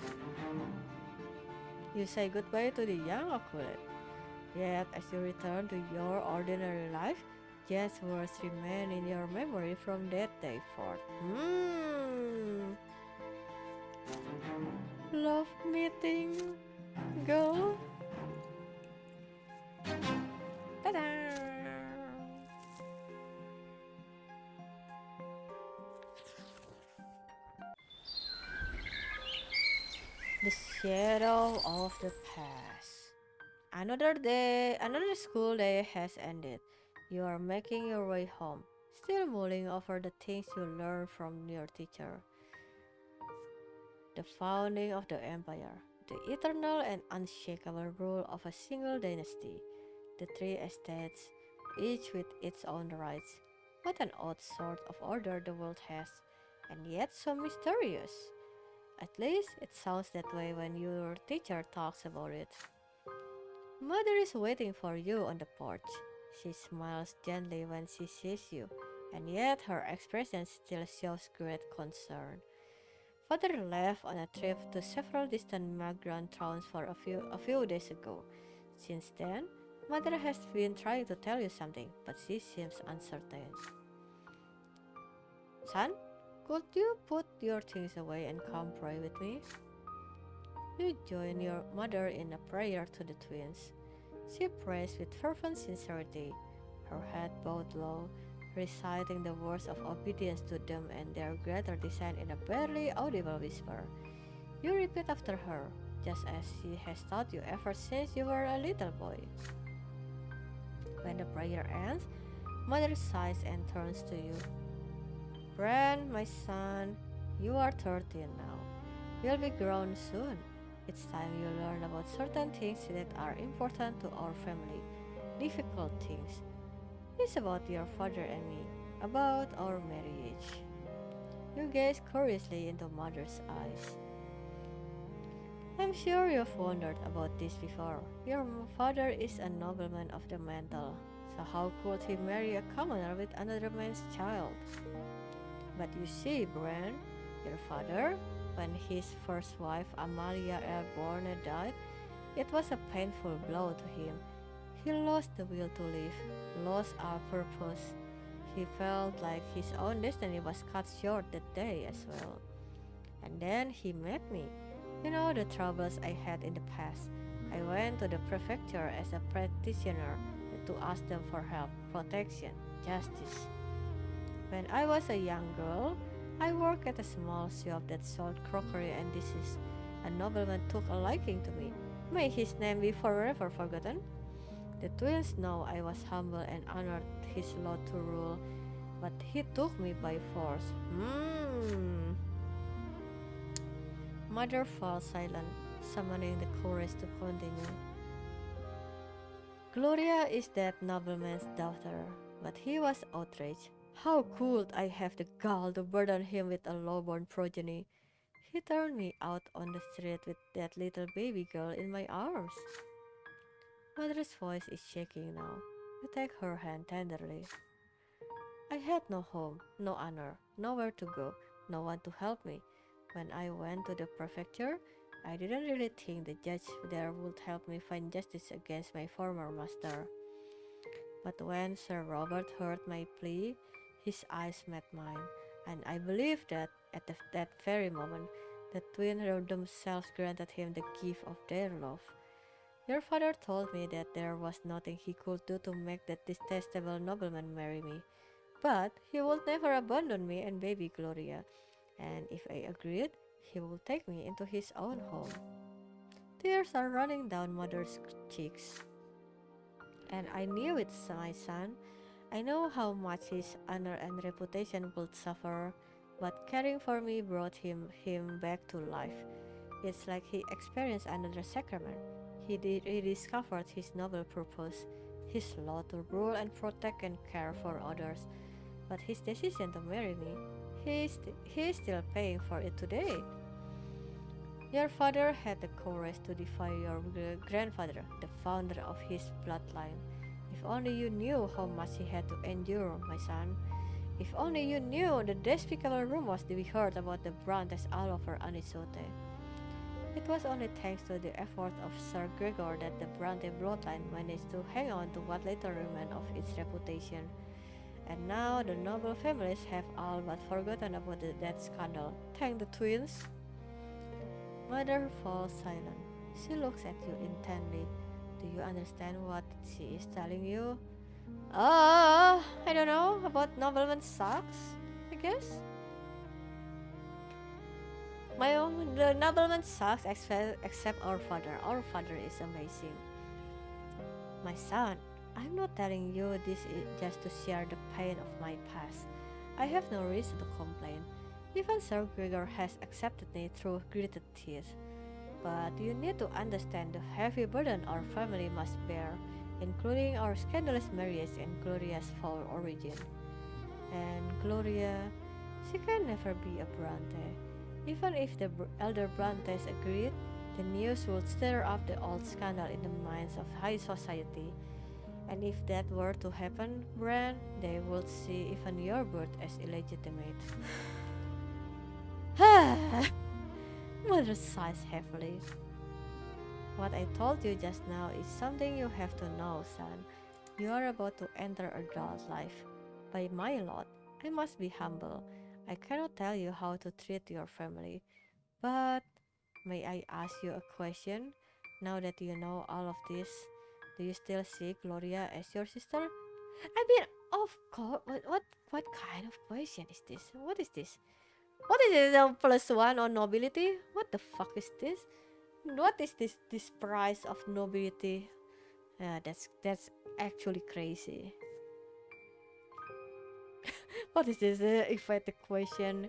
You say goodbye to the young Oculate. Yet, as you return to your ordinary life, Jan's words remain in your memory from that day forth. Love meeting, girl. Ta-da! The shadow of the past. Another day, another school day has ended. You are making your way home, still mulling over the things you learned from your teacher. The founding of the empire, the eternal and unshakable rule of a single dynasty, the three estates, each with its own rights. What an odd sort of order the world has, and yet so mysterious. At least it sounds that way when your teacher talks about it. Mother is waiting for you on the porch. She smiles gently when she sees you, and yet her expression still shows great concern. Father left on a trip to several distant migrant towns for a few days ago. Since then, Mother has been trying to tell you something, but she seems uncertain. Son, could you put your things away and come pray with me? You join your mother in a prayer to the twins. She prays with fervent sincerity, her head bowed low, reciting the words of obedience to them and their greater design in a barely audible whisper. You repeat after her, just as she has taught you ever since you were a little boy. When the prayer ends, Mother sighs and turns to you. Brant, my son, you are 13 now. You'll be grown soon. It's time you learn about certain things that are important to our family. Difficult things. It's about your father and me, about our marriage. You gaze curiously into Mother's eyes. I'm sure you've wondered about this before. Your father is a nobleman of the mantle, so how could he marry a commoner with another man's child? But you see, Bran, your father, when his first wife Amalia Airborne died, it was a painful blow to him. He lost the will to live. lost all purpose. He felt like his own destiny was cut short that day as well. And then he met me. You know the troubles I had in the past. I went to the prefecture as a practitioner to ask them for help, protection, justice. When I was a young girl, I worked at a small shop that sold crockery and dishes. A nobleman took a liking to me. May his name be forever forgotten. The twins know I was humble and honored his law to rule, but he took me by force. Mother fell silent, summoning the courage to continue. Gloria is that nobleman's daughter, but he was outraged. How could I have the gall to burden him with a lowborn progeny? He turned me out on the street with that little baby girl in my arms. Mother's voice is shaking now. I take her hand tenderly. I had no home, no honor, nowhere to go, no one to help me. When I went to the prefecture, I didn't really think the judge there would help me find justice against my former master. But when Sir Robert heard my plea, his eyes met mine, and I believe that at that very moment, the twins themselves granted him the gift of their love. Your father told me that there was nothing he could do to make that detestable nobleman marry me, but he would never abandon me and baby Gloria, and if I agreed, he would take me into his own home. Tears are running down mother's cheeks, and I knew it, my son. I know how much his honor and reputation would suffer, but caring for me brought him back to life. It's like he experienced another sacrament. He discovered his noble purpose, his law to rule and protect and care for others, but his decision to marry me, he is still paying for it today. Your father had the courage to defy your grandfather, the founder of his bloodline. If only you knew how much he had to endure, my son. If only you knew the despicable rumors we heard about the Brantes all over Anisote. It was only thanks to the effort of Sir Gregor that the Brante bloodline managed to hang on to what little remained of its reputation. And now the noble families have all but forgotten about that scandal. Thank the twins. Mother falls silent. She looks at you intently. Do you understand what she is telling you? I don't know. About nobleman sucks, I guess. The nobleman sucks except our father. Our father is amazing. My son, I'm not telling you this just to share the pain of my past. I have no reason to complain. Even Sir Gregor has accepted me through gritted teeth. But you need to understand the heavy burden our family must bear, including our scandalous marriage and Gloria's foul origin. And Gloria, she can never be a Brante. Even if the elder Brantes agreed, the news would stir up the old scandal in the minds of high society. And if that were to happen, Bran, they would see even your birth as illegitimate. Mother sighs heavily. What I told you just now is something you have to know, son. You are about to enter adult life. By my lot, I must be humble. I cannot tell you how to treat your family. But may I ask you a question? Now that you know all of this, do you still see Gloria as your sister? I mean, of course. What kind of question is this? What is this? What is it? +1 on nobility? What the fuck is this? What is this price of nobility? That's actually crazy. What is this emphatic question?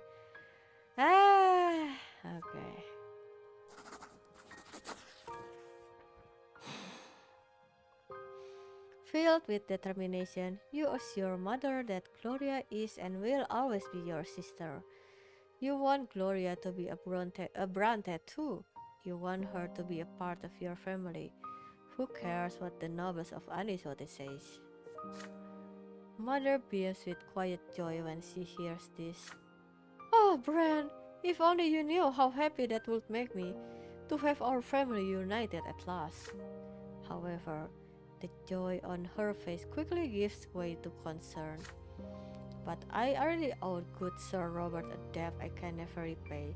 Okay. Filled with determination, you assure mother that Gloria is and will always be your sister. You want Gloria to be a Brante too. You want her to be a part of your family. Who cares what the nobles of Anisote says? Mother beams with quiet joy when she hears this. Oh, Bran, if only you knew how happy that would make me to have our family united at last. However, The joy on her face quickly gives way to concern. But I already owe good Sir Robert a debt I can never repay.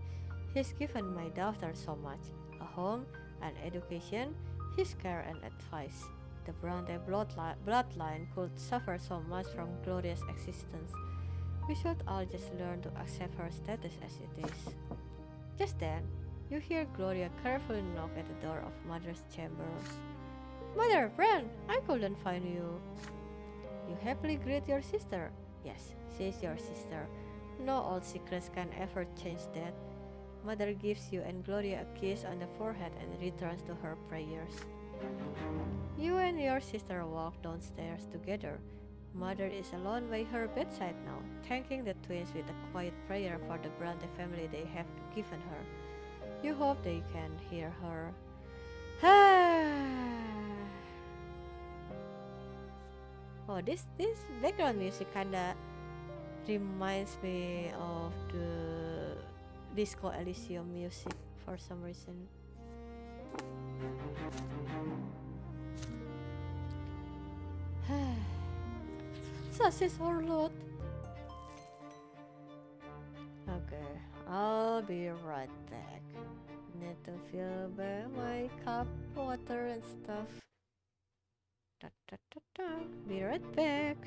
He's given my daughter so much, a home, an education, his care and advice. The Brante bloodline could suffer so much from Gloria's existence. We should all just learn to accept her status as it is. Just then, you hear Gloria carefully knock at the door of Mother's chambers. Mother, Bran, I couldn't find you. You happily greet your sister. Yes, she is your sister. No old secrets can ever change that. Mother gives you and Gloria a kiss on the forehead and returns to her prayers. You and your sister walk downstairs together. Mother is alone by her bedside now, thanking the twins with a quiet prayer for the Bronte family they have given her. You hope they can hear her. Oh, this background music kinda reminds me of the Disco Elysium music for some reason. Sausage overload. Okay, I'll be right back. Need to fill back my cup, water and stuff. Da, da, da, da. Be right back.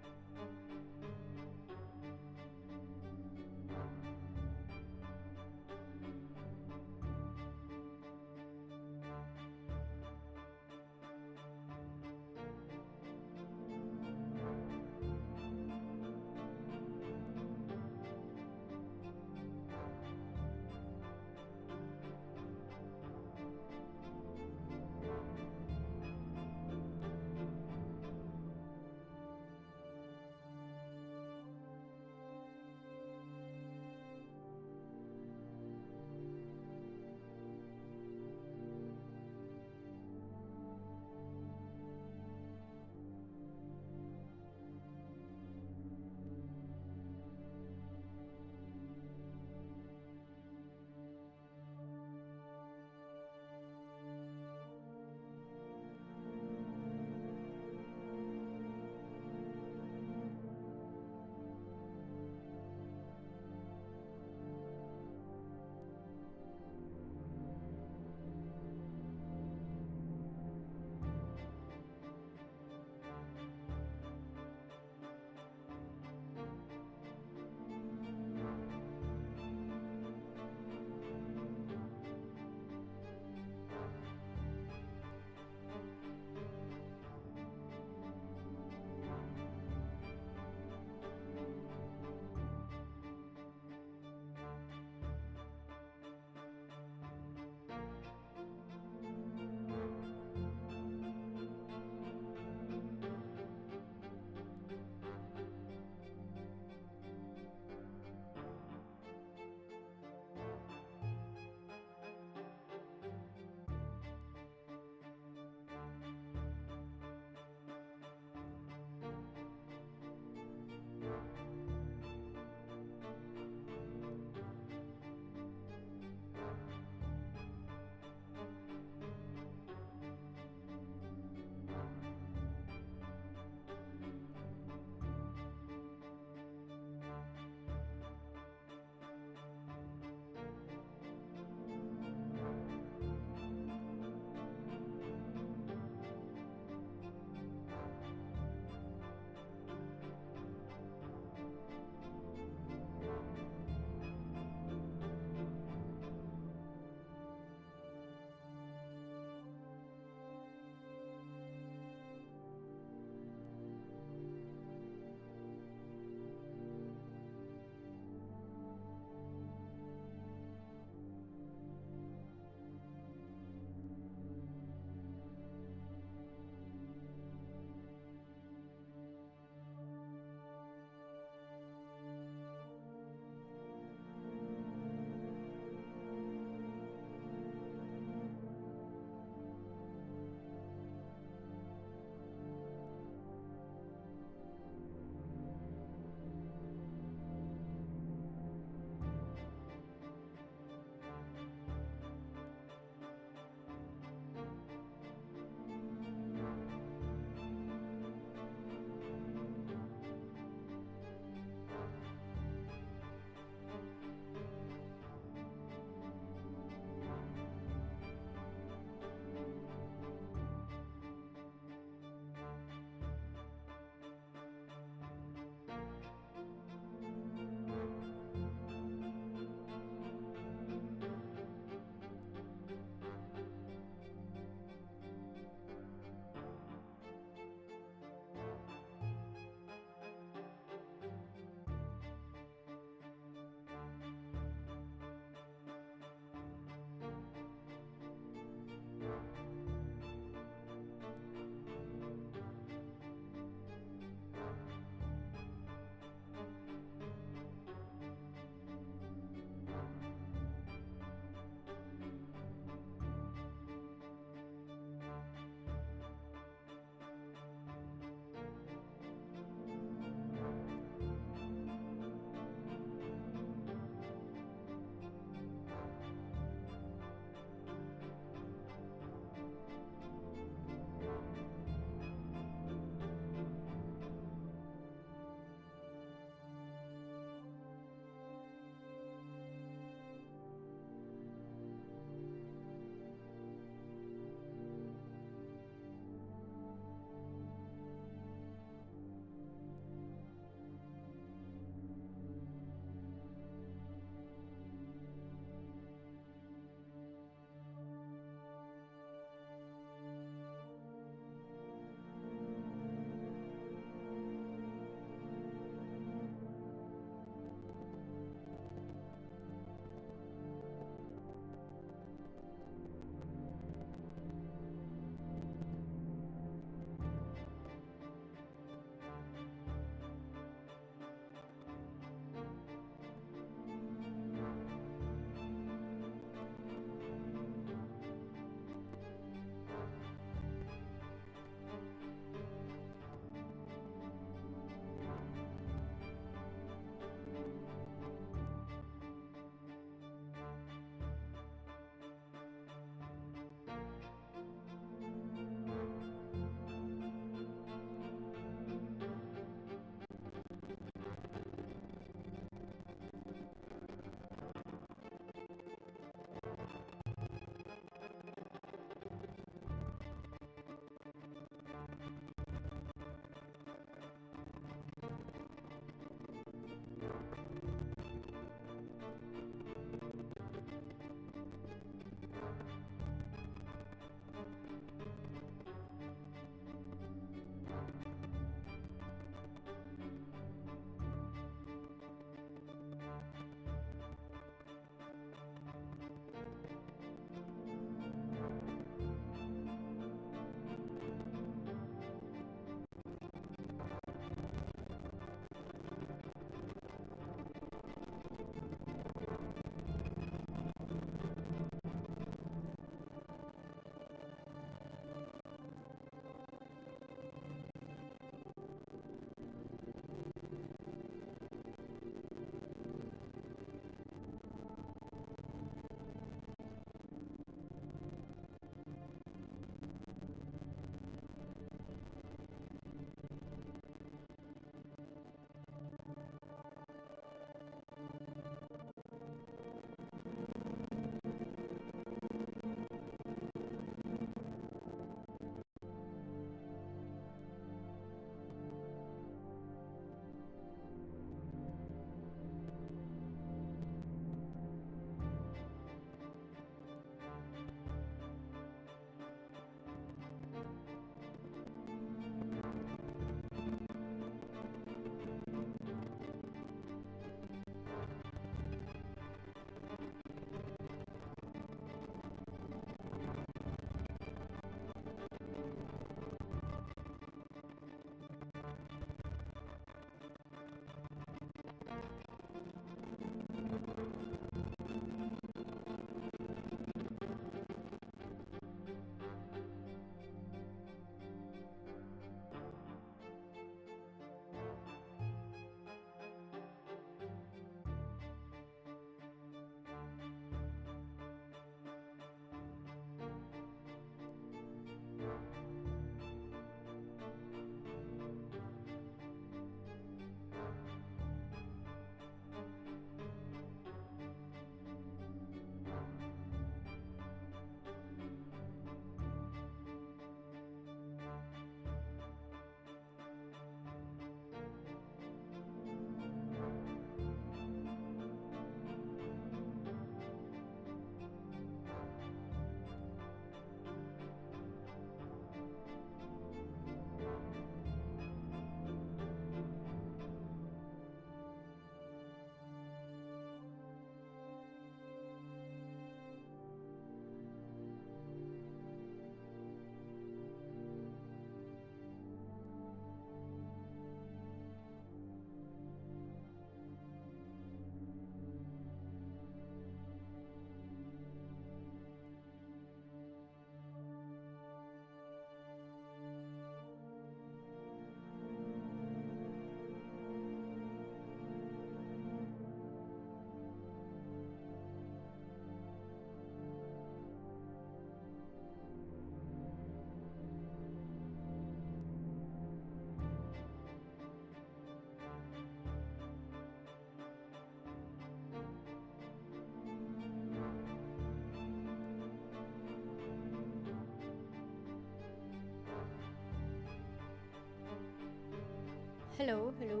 Hello, hello.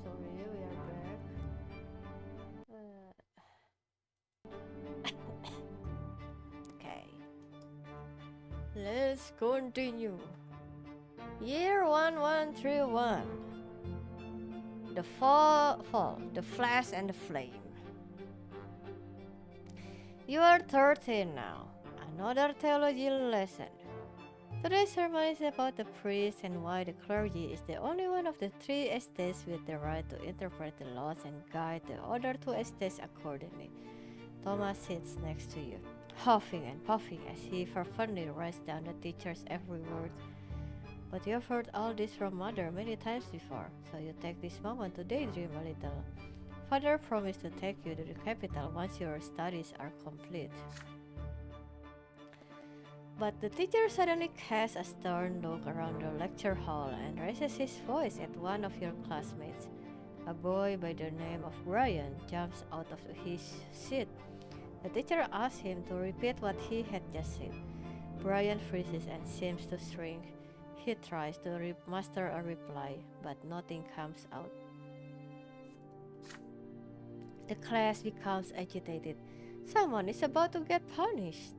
Sorry, we are back. Uh, okay, let's continue. Year 1131. The fall, the flash and the flame. You are 13 now. Another theology lesson. Today's sermon is about the priest and why the clergy is the only one of the three estates with the right to interpret the laws and guide the other two estates accordingly. Thomas sits next to you, huffing and puffing as he fervently writes down the teacher's every word. But you've heard all this from Mother many times before, so you take this moment to daydream a little. Father promised to take you to the capital once your studies are complete. But the teacher suddenly casts a stern look around the lecture hall and raises his voice at one of your classmates. A boy by the name of Brian jumps out of his seat. The teacher asks him to repeat what he had just said. Brian freezes and seems to shrink. He tries to muster a reply, but nothing comes out. The class becomes agitated. Someone is about to get punished.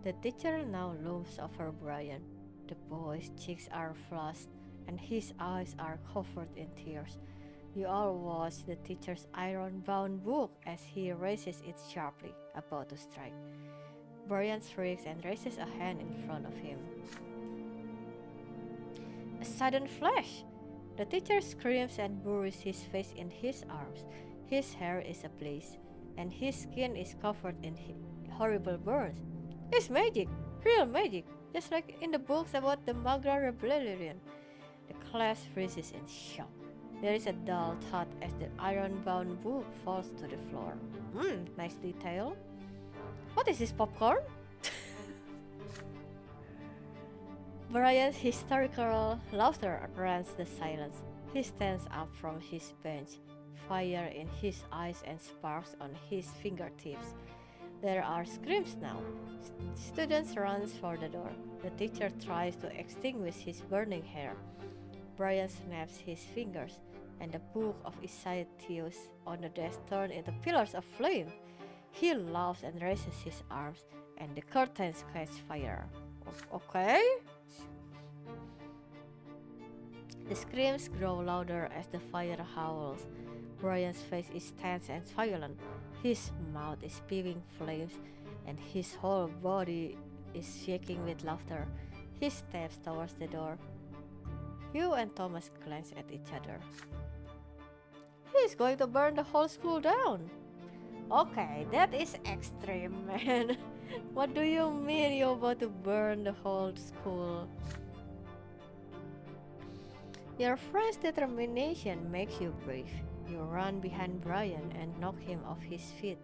The teacher now looms over Brian. The boy's cheeks are flushed and his eyes are covered in tears. You all watch the teacher's iron-bound book as he raises it sharply, about to strike. Brian shrieks and raises a hand in front of him. A sudden flash! The teacher screams and buries his face in his arms. His hair is ablaze, and his skin is covered in horrible burns. It's magic! Real magic! Just like in the books about the Magra Rebellion. The class freezes in shock. There is a dull thud as the iron-bound book falls to the floor. Nice detail. What is this, popcorn? Brian's hysterical laughter rends the silence. He stands up from his bench, fire in his eyes and sparks on his fingertips. There are screams now. Students run for the door. The teacher tries to extinguish his burning hair. Brian snaps his fingers, and the book of Isaitius on the desk turns into pillars of flame. He laughs and raises his arms, and the curtains catch fire. Okay? The screams grow louder as the fire howls. Brian's face is tense and violent. His mouth is spewing flames, and his whole body is shaking with laughter. He steps towards the door. Hugh and Thomas glance at each other. He's going to burn the whole school down. Okay, that is extreme, man. What do you mean you're about to burn the whole school? Your friend's determination makes you brave. You run behind Brian and knock him off his feet.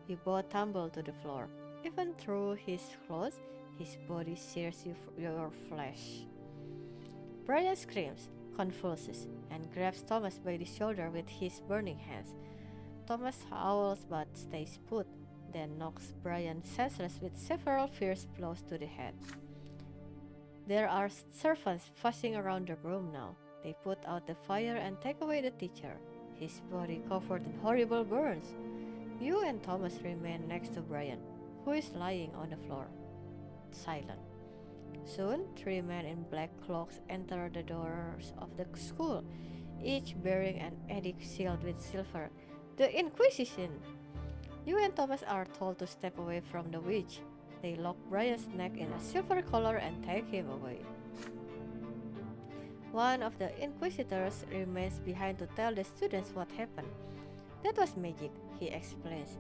You both tumble to the floor. Even through his clothes, his body sears your flesh. Brian screams, convulses, and grabs Thomas by the shoulder with his burning hands. Thomas howls but stays put, then knocks Brian senseless with several fierce blows to the head. There are servants fussing around the room now. They put out the fire and take away the teacher, his body covered in horrible burns. You and Thomas remain next to Brian, who is lying on the floor, silent. Soon, 3 men in black cloaks enter the doors of the school, each bearing an edict sealed with silver. The Inquisition! You and Thomas are told to step away from the witch. They lock Brian's neck in a silver collar and take him away. One of the inquisitors remains behind to tell the students what happened. That was magic, he explains.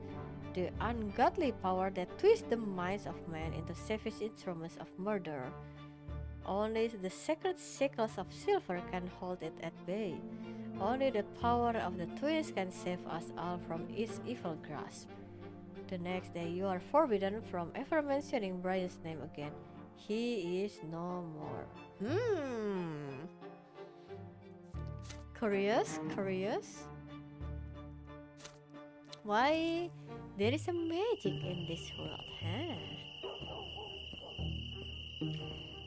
The ungodly power that twists the minds of men into savage instruments of murder. Only the sacred sickles of silver can hold it at bay. Only the power of the twins can save us all from its evil grasp. The next day you are forbidden from ever mentioning Brian's name again. He is no more. Curious? Why there is a magic in this world, huh?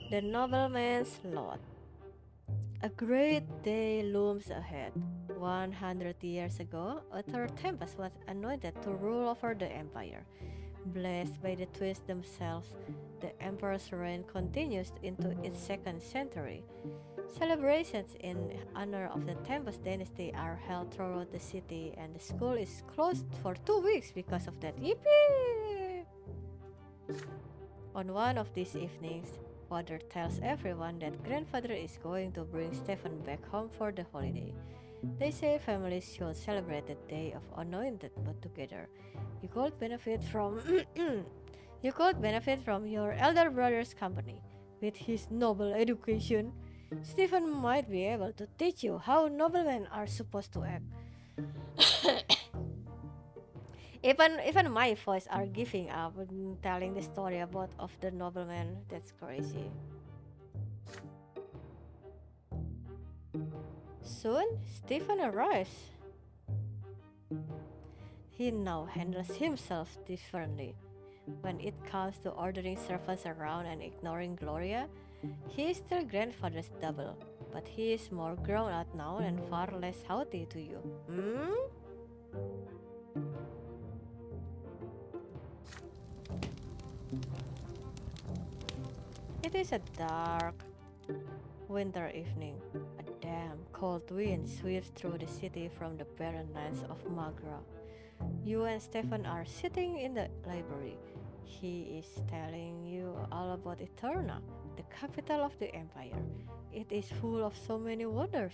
The nobleman's lot. A great day looms ahead. 100 years ago, a third Tempest was anointed to rule over the empire. Blessed by the twins themselves, the emperor's reign continues into its second century. Celebrations in honor of the Tempest dynasty are held throughout the city, and the school is closed for 2 weeks because of that. Yippee! On one of these evenings, father tells everyone that grandfather is going to bring Stephen back home for the holiday. They say families should celebrate the day of anointed but together. You could benefit from you could benefit from your elder brother's company. With his noble education, Stephen might be able to teach you how noblemen are supposed to act. Even my voice are giving up when telling the story about of the nobleman. That's crazy. Soon, Stephen arrives. He now handles himself differently. When it comes to ordering servants around and ignoring Gloria, he is still grandfather's double, but he is more grown up now and far less haughty to you. Hmm? It is a dark winter evening. A damp, cold wind sweeps through the city from the barren lands of Magra. You and Stefan are sitting in the library. He is telling you all about Eterna, the capital of the empire. It is full of so many wonders.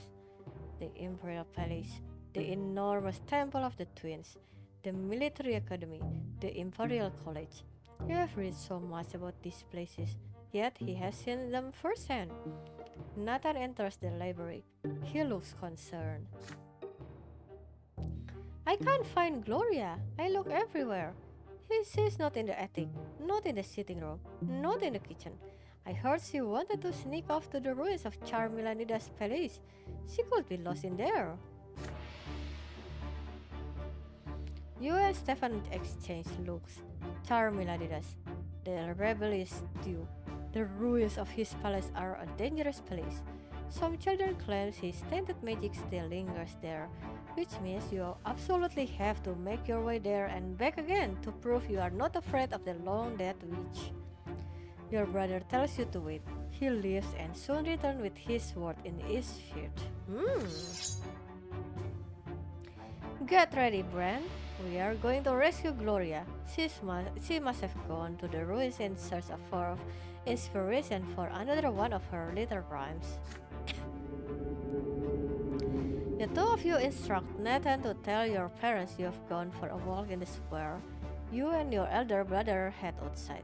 The Imperial Palace, the enormous Temple of the Twins, the Military Academy, the Imperial College. You have read so much about these places, yet he has seen them firsthand. Nathan enters the library. He looks concerned. I can't find Gloria. I look everywhere. She's not in the attic, not in the sitting room, not in the kitchen. I heard she wanted to sneak off to the ruins of Charmilanida's palace. She could be lost in there. You and Stefan exchange looks. Charmilanidas, the rebellious Jew. The ruins of his palace are a dangerous place. Some children claim his tainted magic still lingers there, which means you absolutely have to make your way there and back again to prove you are not afraid of the long dead witch. Your brother tells you to wait. He leaves and soon returns with his sword in his shirt. Get ready, Bran. We are going to rescue Gloria. She must have gone to the ruins in search for inspiration for another one of her little rhymes. The two of you instruct Nathan to tell your parents you have gone for a walk in the square. You and your elder brother head outside.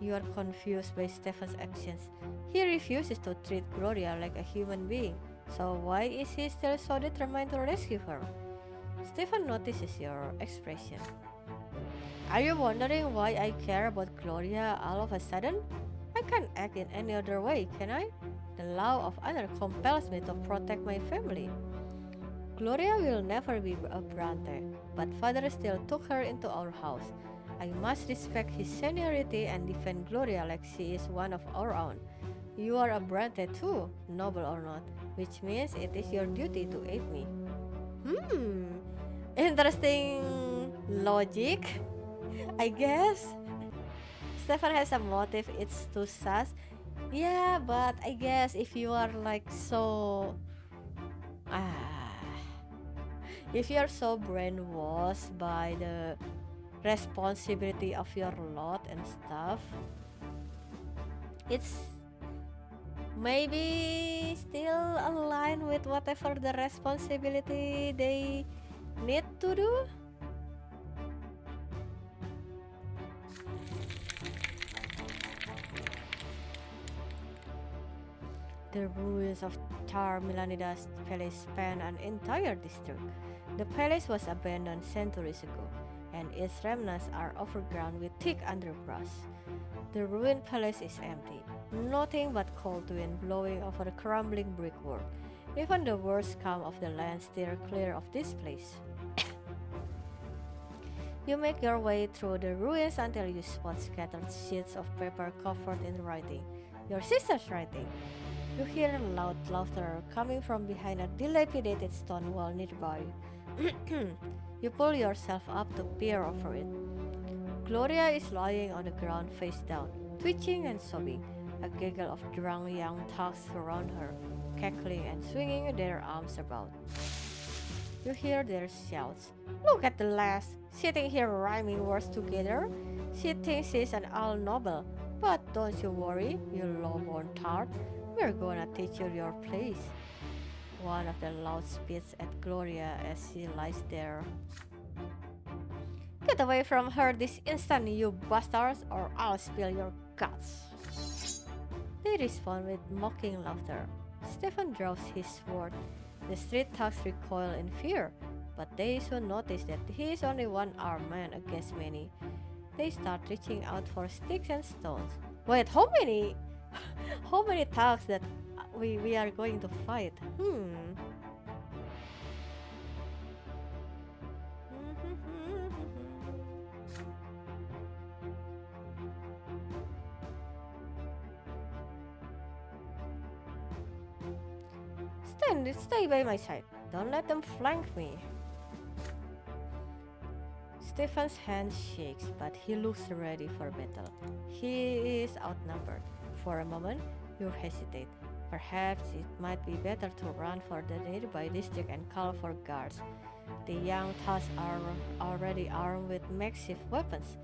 You are confused by Stefan's actions. He refuses to treat Gloria like a human being, so why is he still so determined to rescue her? Stefan notices your expression. Are you wondering why I care about Gloria all of a sudden? I can't act in any other way, can I? The law of honor compels me to protect my family. Gloria will never be a Brante, but father still took her into our house. I must respect his seniority and defend Gloria like she is one of our own. You are a Brante too, noble or not, which means it is your duty to aid me. Interesting logic, I guess. Stefan has a motive, it's to sus. Yeah, but I guess if you are like so... if you are so brainwashed by the responsibility of your lot and stuff, it's maybe still aligned with whatever the responsibility they need to do. The ruins of Tar Milanida's palace span an entire district. The palace was abandoned centuries ago, and its remnants are overgrown with thick underbrush. The ruined palace is empty, nothing but cold wind blowing over the crumbling brickwork. Even the worst scum of the land steer clear of this place. You make your way through the ruins until you spot scattered sheets of paper covered in writing. Your sister's writing. You hear loud laughter coming from behind a dilapidated stone wall nearby. You pull yourself up to peer over it. Gloria is lying on the ground face down, twitching and sobbing. A gaggle of drunk young thugs surround her, cackling and swinging their arms about. You hear their shouts. Look at the lass, sitting here rhyming words together. She thinks she's an old noble. But don't you worry, you low-born tart. We're gonna teach you your place. One of the loud spits at Gloria as she lies there. Get away from her this instant, you bastards, or I'll spill your guts. They respond with mocking laughter. Stefan drops his sword. The street thugs recoil in fear, but they soon notice that he is only one armed man against many. They start reaching out for sticks and stones. Wait, how many? How many thugs that we are going to fight? Stay by my side. Don't let them flank me. Stefan's hand shakes, but he looks ready for battle. He is outnumbered. For a moment, you hesitate. Perhaps it might be better to run for the nearby district and call for guards. The young thugs are already armed with makeshift weapons.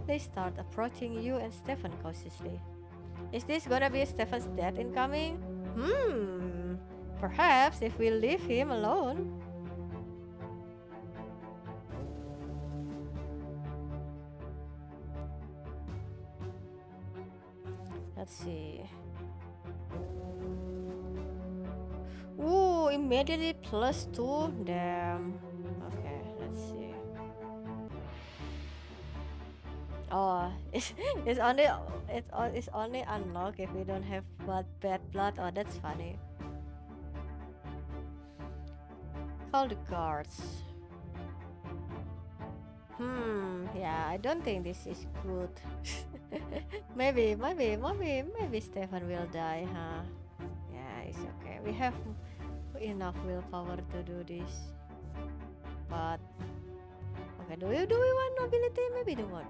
They start approaching you and Stefan cautiously. Is this gonna be Stefan's death incoming? Perhaps if we leave him alone. Let's see. Ooh, immediately +2. Damn. Okay, let's see. Oh, it's only unlocked if we don't have bad blood. Oh, that's funny. Call the guards. Yeah, I don't think this is good. maybe Stefan will die, huh? Yeah, it's okay. We have enough willpower to do this. But okay, do we want nobility? Maybe do one.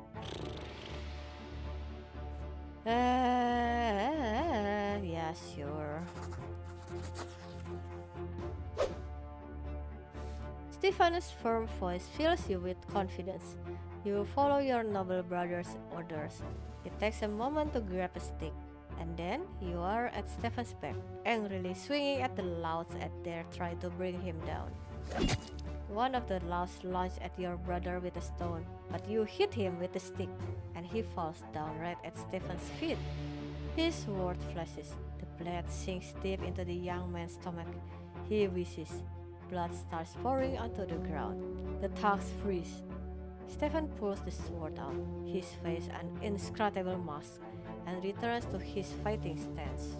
Yeah, sure. Stefan's firm voice fills you with confidence. You follow your noble brother's orders. It takes a moment to grab a stick, and then you are at Stefan's back, angrily swinging at the louds as they try to bring him down. One of the louds launches at your brother with a stone, but you hit him with a stick, and he falls down right at Stefan's feet. His sword flashes. The blade sinks deep into the young man's stomach. He wheezes. Blood starts pouring onto the ground. The thugs freeze. Stefan pulls the sword out, his face an inscrutable mask, and returns to his fighting stance.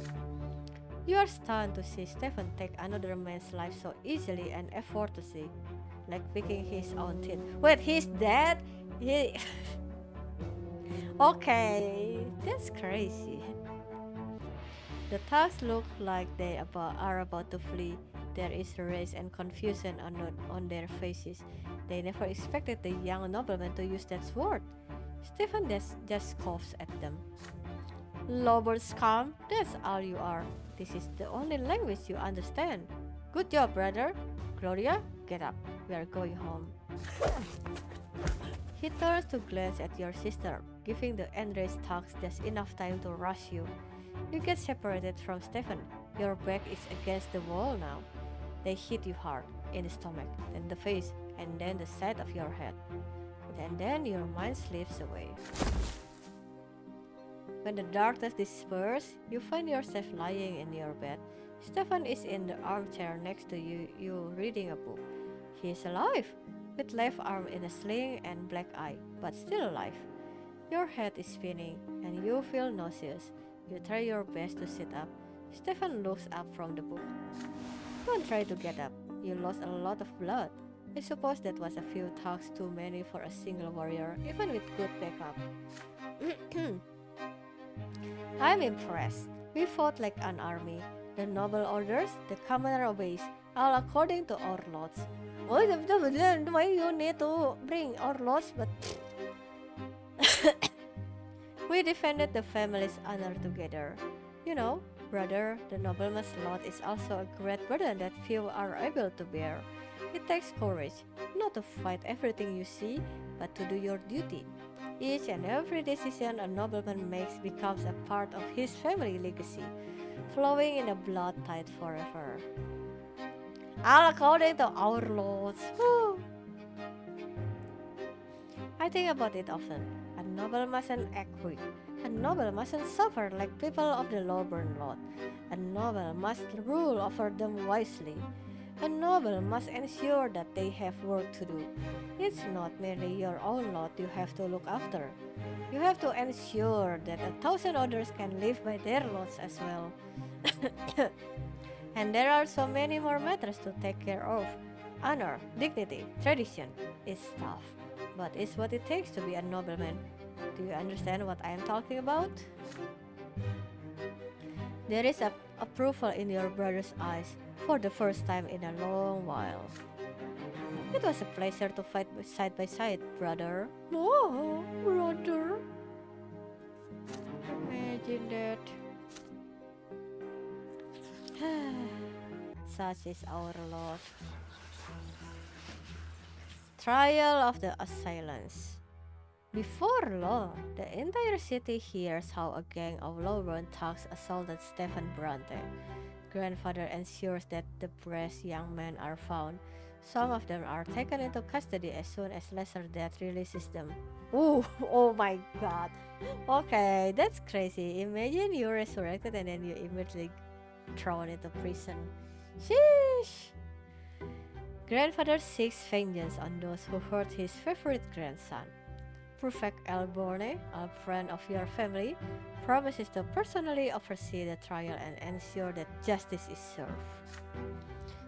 You are stunned to see Stefan take another man's life so easily and effortlessly, like picking his own teeth. Wait, he's dead? He... Okay, that's crazy. The thugs look like they are about to flee. There is rage and confusion on their faces. They never expected the young nobleman to use that sword. Stefan just coughs at them. Lowborn scum, that's all you are. This is the only language you understand. Good job, brother. Gloria, get up. We are going home. He turns to glance at your sister, giving the enraged thugs just enough time to rush you. You get separated from Stefan. Your back is against the wall now. They hit you hard, in the stomach, then the face, and then the side of your head. And then your mind slips away. When the darkness disperses, you find yourself lying in your bed. Stefan is in the armchair next to you reading a book. He is alive, with left arm in a sling and black eye, but still alive. Your head is spinning, and you feel nauseous. You try your best to sit up. Stefan looks up from the book. Don't try to get up. You lost a lot of blood. I suppose that was a few thugs too many for a single warrior, even with good backup. I'm impressed. We fought like an army. The noble orders, the commoner obeys, all according to our laws. Oh, why you need to bring our laws? But we defended the family's honor together. You know, brother, the nobleman's lot is also a great burden that few are able to bear. It takes courage, not to fight everything you see, but to do your duty. Each and every decision a nobleman makes becomes a part of his family legacy, flowing in a blood tide forever. All according to our laws. Whew. I think about it often. A noble mustn't act weak. A noble mustn't suffer like people of the low-born lot. A noble must rule over them wisely. A noble must ensure that they have work to do. It's not merely your own lot you have to look after. You have to ensure that 1,000 others can live by their lots as well. And there are so many more matters to take care of. Honor, dignity, tradition. It's tough, but it's what it takes to be a nobleman. Do you understand what I am talking about? There is approval in your brother's eyes for the first time in a long while. It was a pleasure to fight side by side, brother. Oh, brother. Imagine that. Such is our Lord. Trial of the assailants. Before law, the entire city hears how a gang of lowborn thugs assaulted Stefan Brante. Grandfather ensures that the brass young men are found. Some of them are taken into custody as soon as lesser death releases them. Ooh, oh my god. Okay, that's crazy. Imagine you're resurrected and then you immediately thrown into prison. Sheesh! Grandfather seeks vengeance on those who hurt his favorite grandson. Prefect Elborne, a friend of your family, promises to personally oversee the trial and ensure that justice is served.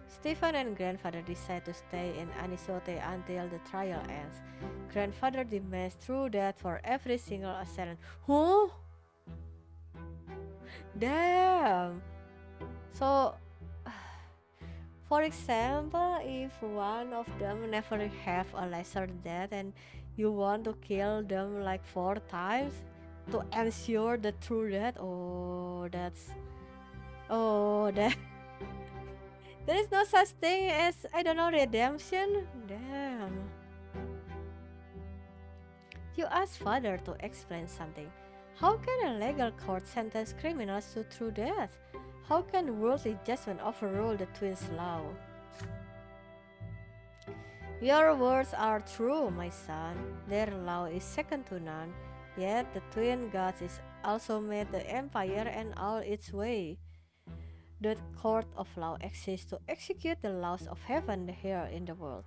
Stephen and grandfather decide to stay in Anisote until the trial ends. Grandfather demands true death for every single assailant. Huh? Damn! So, for example, if one of them never have a lesser death and you want to kill them like 4 times to ensure the true death, that there is no such thing as, I don't know, redemption. Damn. You ask father to explain something. How can a legal court sentence criminals to true death? How can worldly judgment overrule the twins' law? Your words are true, my son. Their law is second to none. Yet the twin gods is also made the empire and all its way. The court of law exists to execute the laws of heaven here in the world.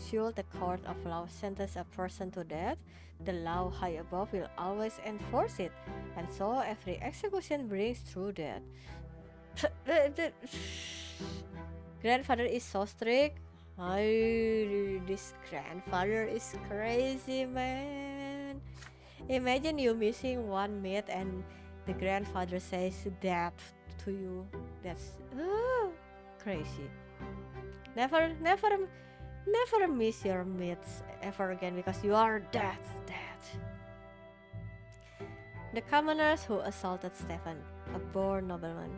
Should the court of law sentence a person to death, the law high above will always enforce it, and so every execution brings true death. Grandfather is so strict. This grandfather is crazy, man. Imagine you missing one meat and the grandfather says death to you. That's crazy. Never miss your meats ever again because you are dead. The commoners who assaulted Stefan, a born nobleman,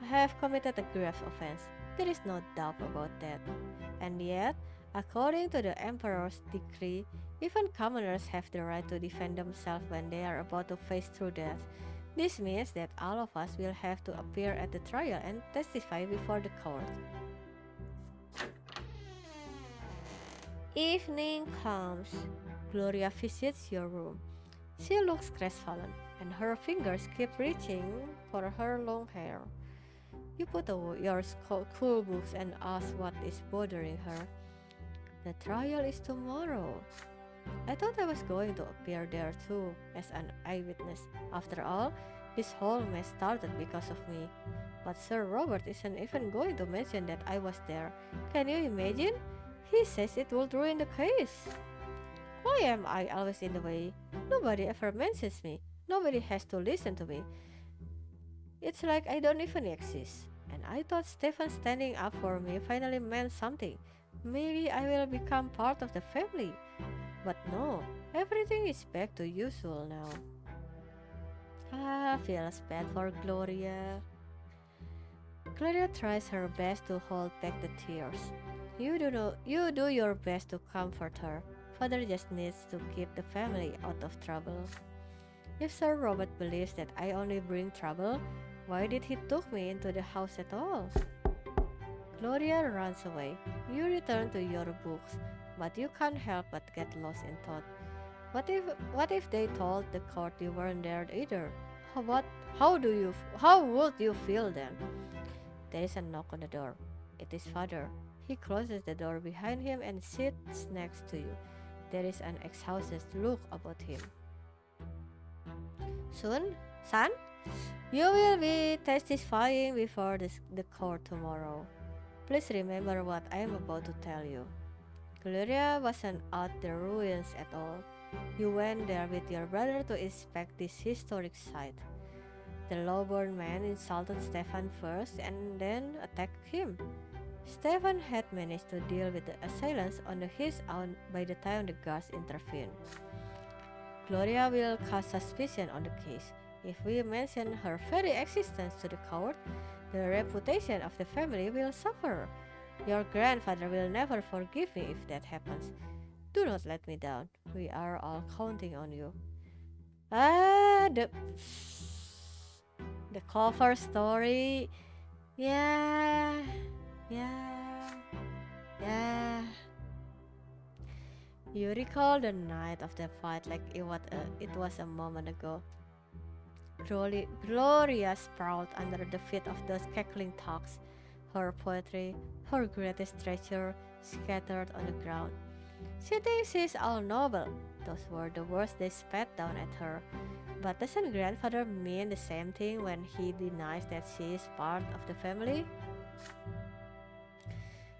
have committed a grave offense. There is no doubt about that. And yet, according to the emperor's decree, even commoners have the right to defend themselves when they are about to face true death. This means that all of us will have to appear at the trial and testify before the court. Evening comes. Gloria visits your room. She looks crestfallen, and her fingers keep reaching for her long hair. You put away your school books and ask what is bothering her. The trial is tomorrow. I thought I was going to appear there too, as an eyewitness. After all, this whole mess started because of me. But Sir Robert isn't even going to mention that I was there. Can you imagine? He says it will ruin the case. Why am I always in the way? Nobody ever mentions me. Nobody has to listen to me. It's like I don't even exist. And I thought Stefan standing up for me finally meant something. Maybe I will become part of the family. But no, everything is back to usual now. Feels bad for Gloria. Gloria tries her best to hold back the tears. You do your best to comfort her. Father just needs to keep the family out of trouble. If Sir Robert believes that I only bring trouble, why did he took me into the house at all? Gloria runs away. You return to your books, but you can't help but get lost in thought. What if they told the court you weren't there either? How, what how would you feel then? There is a knock on the door. It is father. He closes the door behind him and sits next to you. There is an exhausted look about him. Soon, son, you will be testifying before the court tomorrow. Please remember what I am about to tell you. Gloria wasn't at the ruins at all. You went there with your brother to inspect this historic site. The lowborn man insulted Stefan first and then attacked him. Stefan had managed to deal with the assailants on his own by the time the guards intervened. Gloria will cast suspicion on the case. If we mention her very existence to the court, the reputation of the family will suffer. Your grandfather will never forgive me if that happens. Do not let me down. We are all counting on you. Ah, the cover story. Yeah, yeah, yeah. You recall the night of the fight like it was a moment ago. Gloria sprawled under the feet of those cackling thugs. Her poetry, her greatest treasure, scattered on the ground. She thinks she's all noble. Those were the words they spat down at her. But doesn't grandfather mean the same thing when he denies that she is part of the family?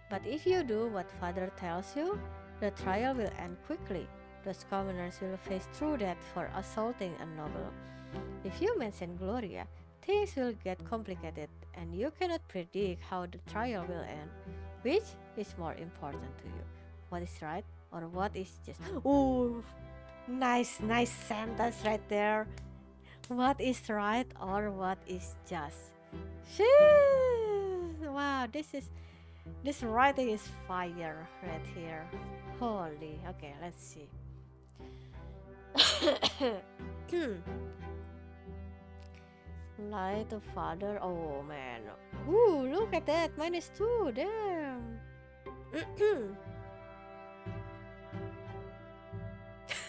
But if you do what father tells you, the trial will end quickly. Those commoners will face true death for assaulting a noble. If you mention Gloria, things will get complicated and you cannot predict how the trial will end. Which is more important to you? What is right or what is just... Ooh, nice sentence right there. What is right or what is just? Sheesh! Wow, this writing is fire right here. Holy. Okay, let's see. Lie to father. Oh man. Ooh, look at that. -2. Damn.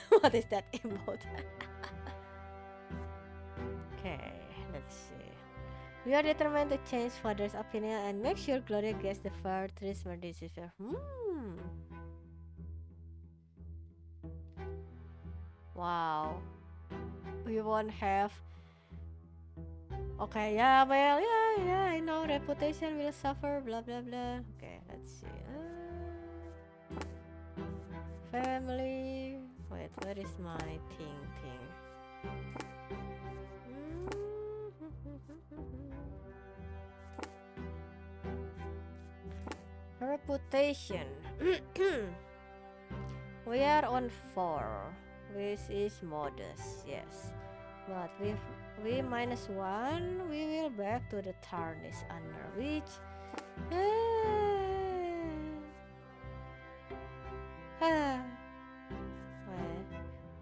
What is that emote? Okay, let's see. We are determined to change father's opinion and make sure Gloria gets the fair treatment this year. Wow. We won't have. Okay, yeah, well, yeah, I know reputation will suffer, blah blah blah. Okay, let's see. Family. Wait, where is my thing? Reputation. We are on 4, which is modest, yes. But with we -1, we will back to the tarnished honor, which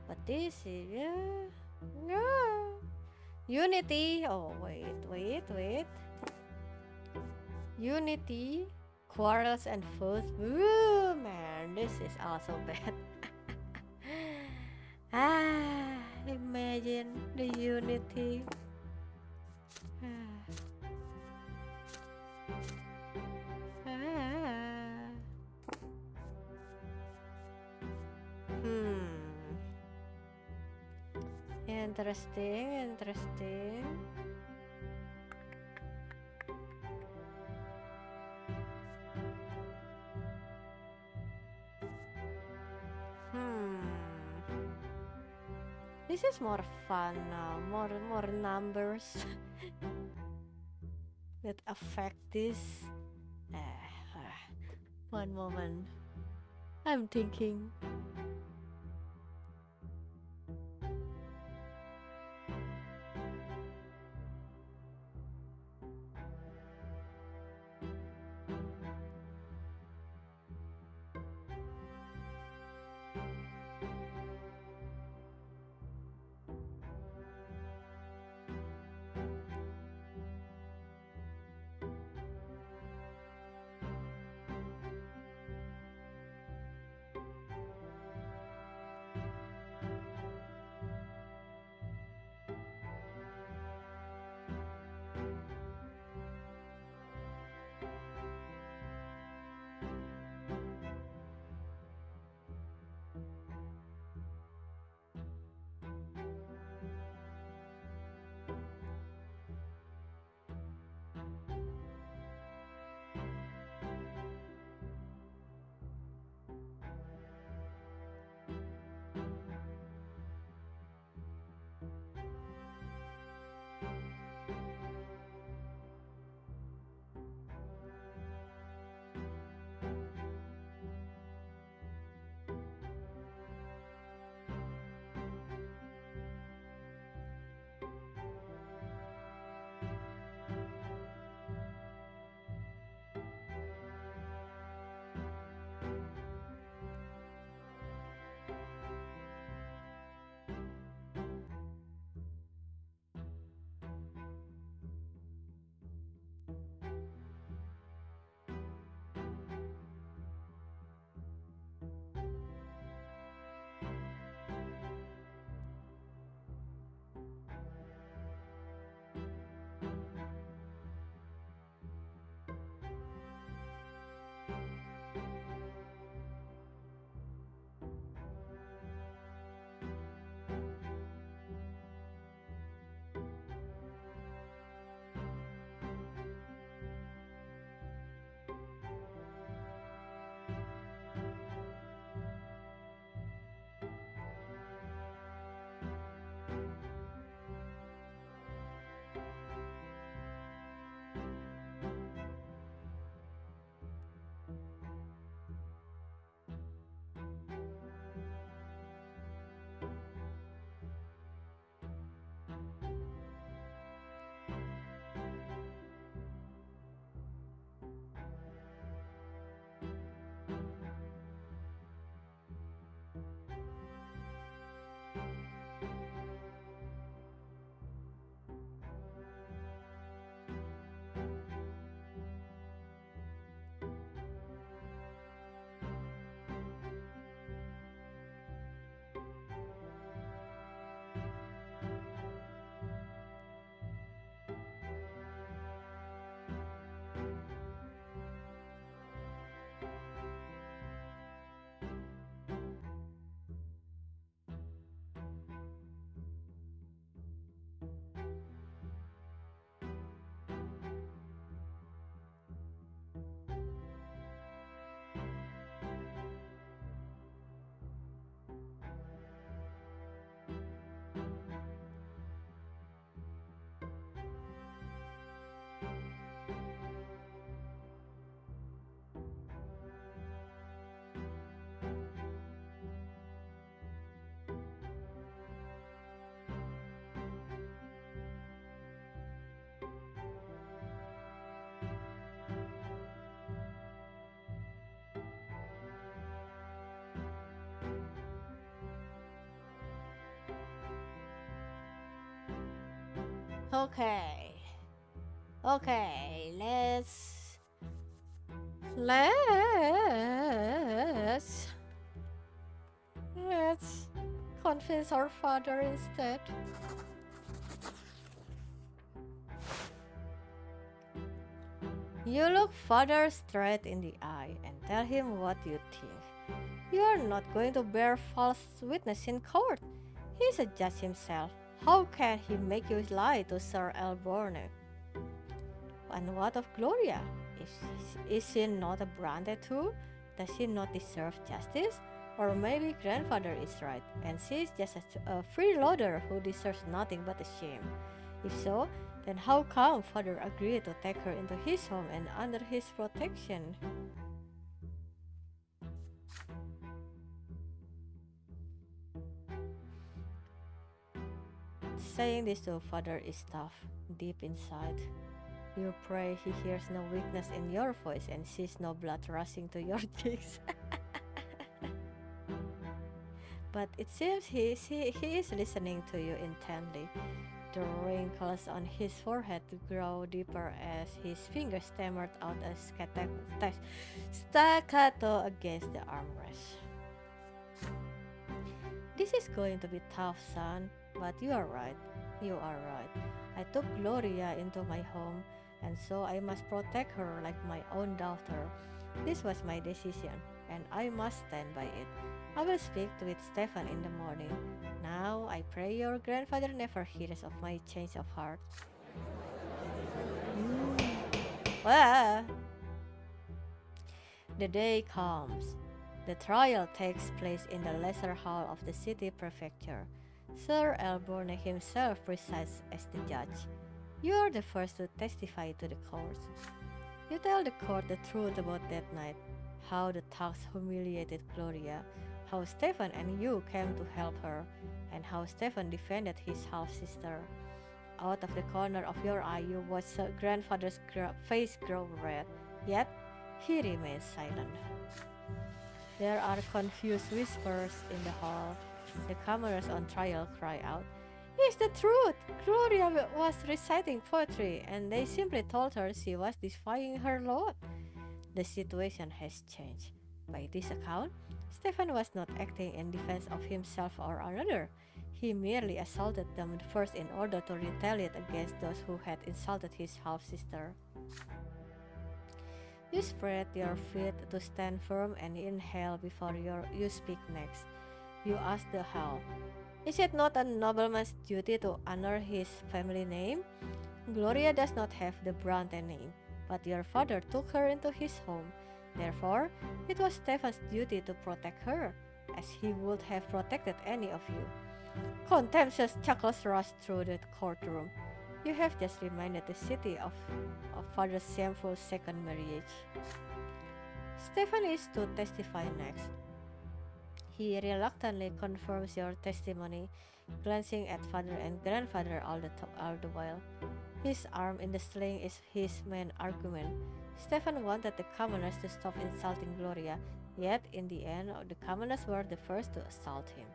but this is unity. Oh wait. Unity, quarrels and feuds. Ooh, man, this is also bad. Imagine the unity. Interesting. This is more fun now, more numbers. that affect this. One moment. I'm thinking. Okay. Okay, let's let's convince our father instead. You look father straight in the eye and tell him what you think. You are not going to bear false witness in court. He's a judge himself. How can he make you lie to Sir Elborne? And what of Gloria? Is she not a Brante too? Does she not deserve justice? Or maybe grandfather is right, and she is just a freeloader who deserves nothing but a shame. If so, then how come father agreed to take her into his home and under his protection? Saying this to father is tough, deep inside. You pray he hears no weakness in your voice and sees no blood rushing to your cheeks. But it seems he is listening to you intently. The wrinkles on his forehead grow deeper as his fingers stammered out a staccato against the armrest. This is going to be tough, son, but you are right. You are right. I took Gloria into my home, and so I must protect her like my own daughter. This was my decision, and I must stand by it. I will speak to it Stefan in the morning. Now I pray your grandfather never hears of my change of heart. Ah! The day comes. The trial takes place in the lesser hall of the city prefecture. Sir Elborne himself presides as the judge. You are the first to testify to the court. You tell the court the truth about that night, how the thugs humiliated Gloria, how Stefan and you came to help her, and how Stefan defended his half-sister. Out of the corner of your eye you watch grandfather's face grow red, yet he remains silent. There are confused whispers in the hall. The cameras on trial cry out, "It's the truth! Gloria was reciting poetry, and they simply told her she was defying her lord." The situation has changed. By this account, Stefan was not acting in defense of himself or another. He merely assaulted them first in order to retaliate against those who had insulted his half-sister. You spread your feet to stand firm and inhale before you speak next. You ask the how. Is it not a nobleman's duty to honor his family name? Gloria does not have the Brante name, but your father took her into his home. Therefore, it was Stefan's duty to protect her, as he would have protected any of you. Contemptuous chuckles rushed through the courtroom. You have just reminded the city of father's shameful second marriage. Stefan is to testify next. He reluctantly confirms your testimony, glancing at father and grandfather all the while. His arm in the sling is his main argument. Stefan wanted the commoners to stop insulting Gloria, yet in the end, the commoners were the first to assault him.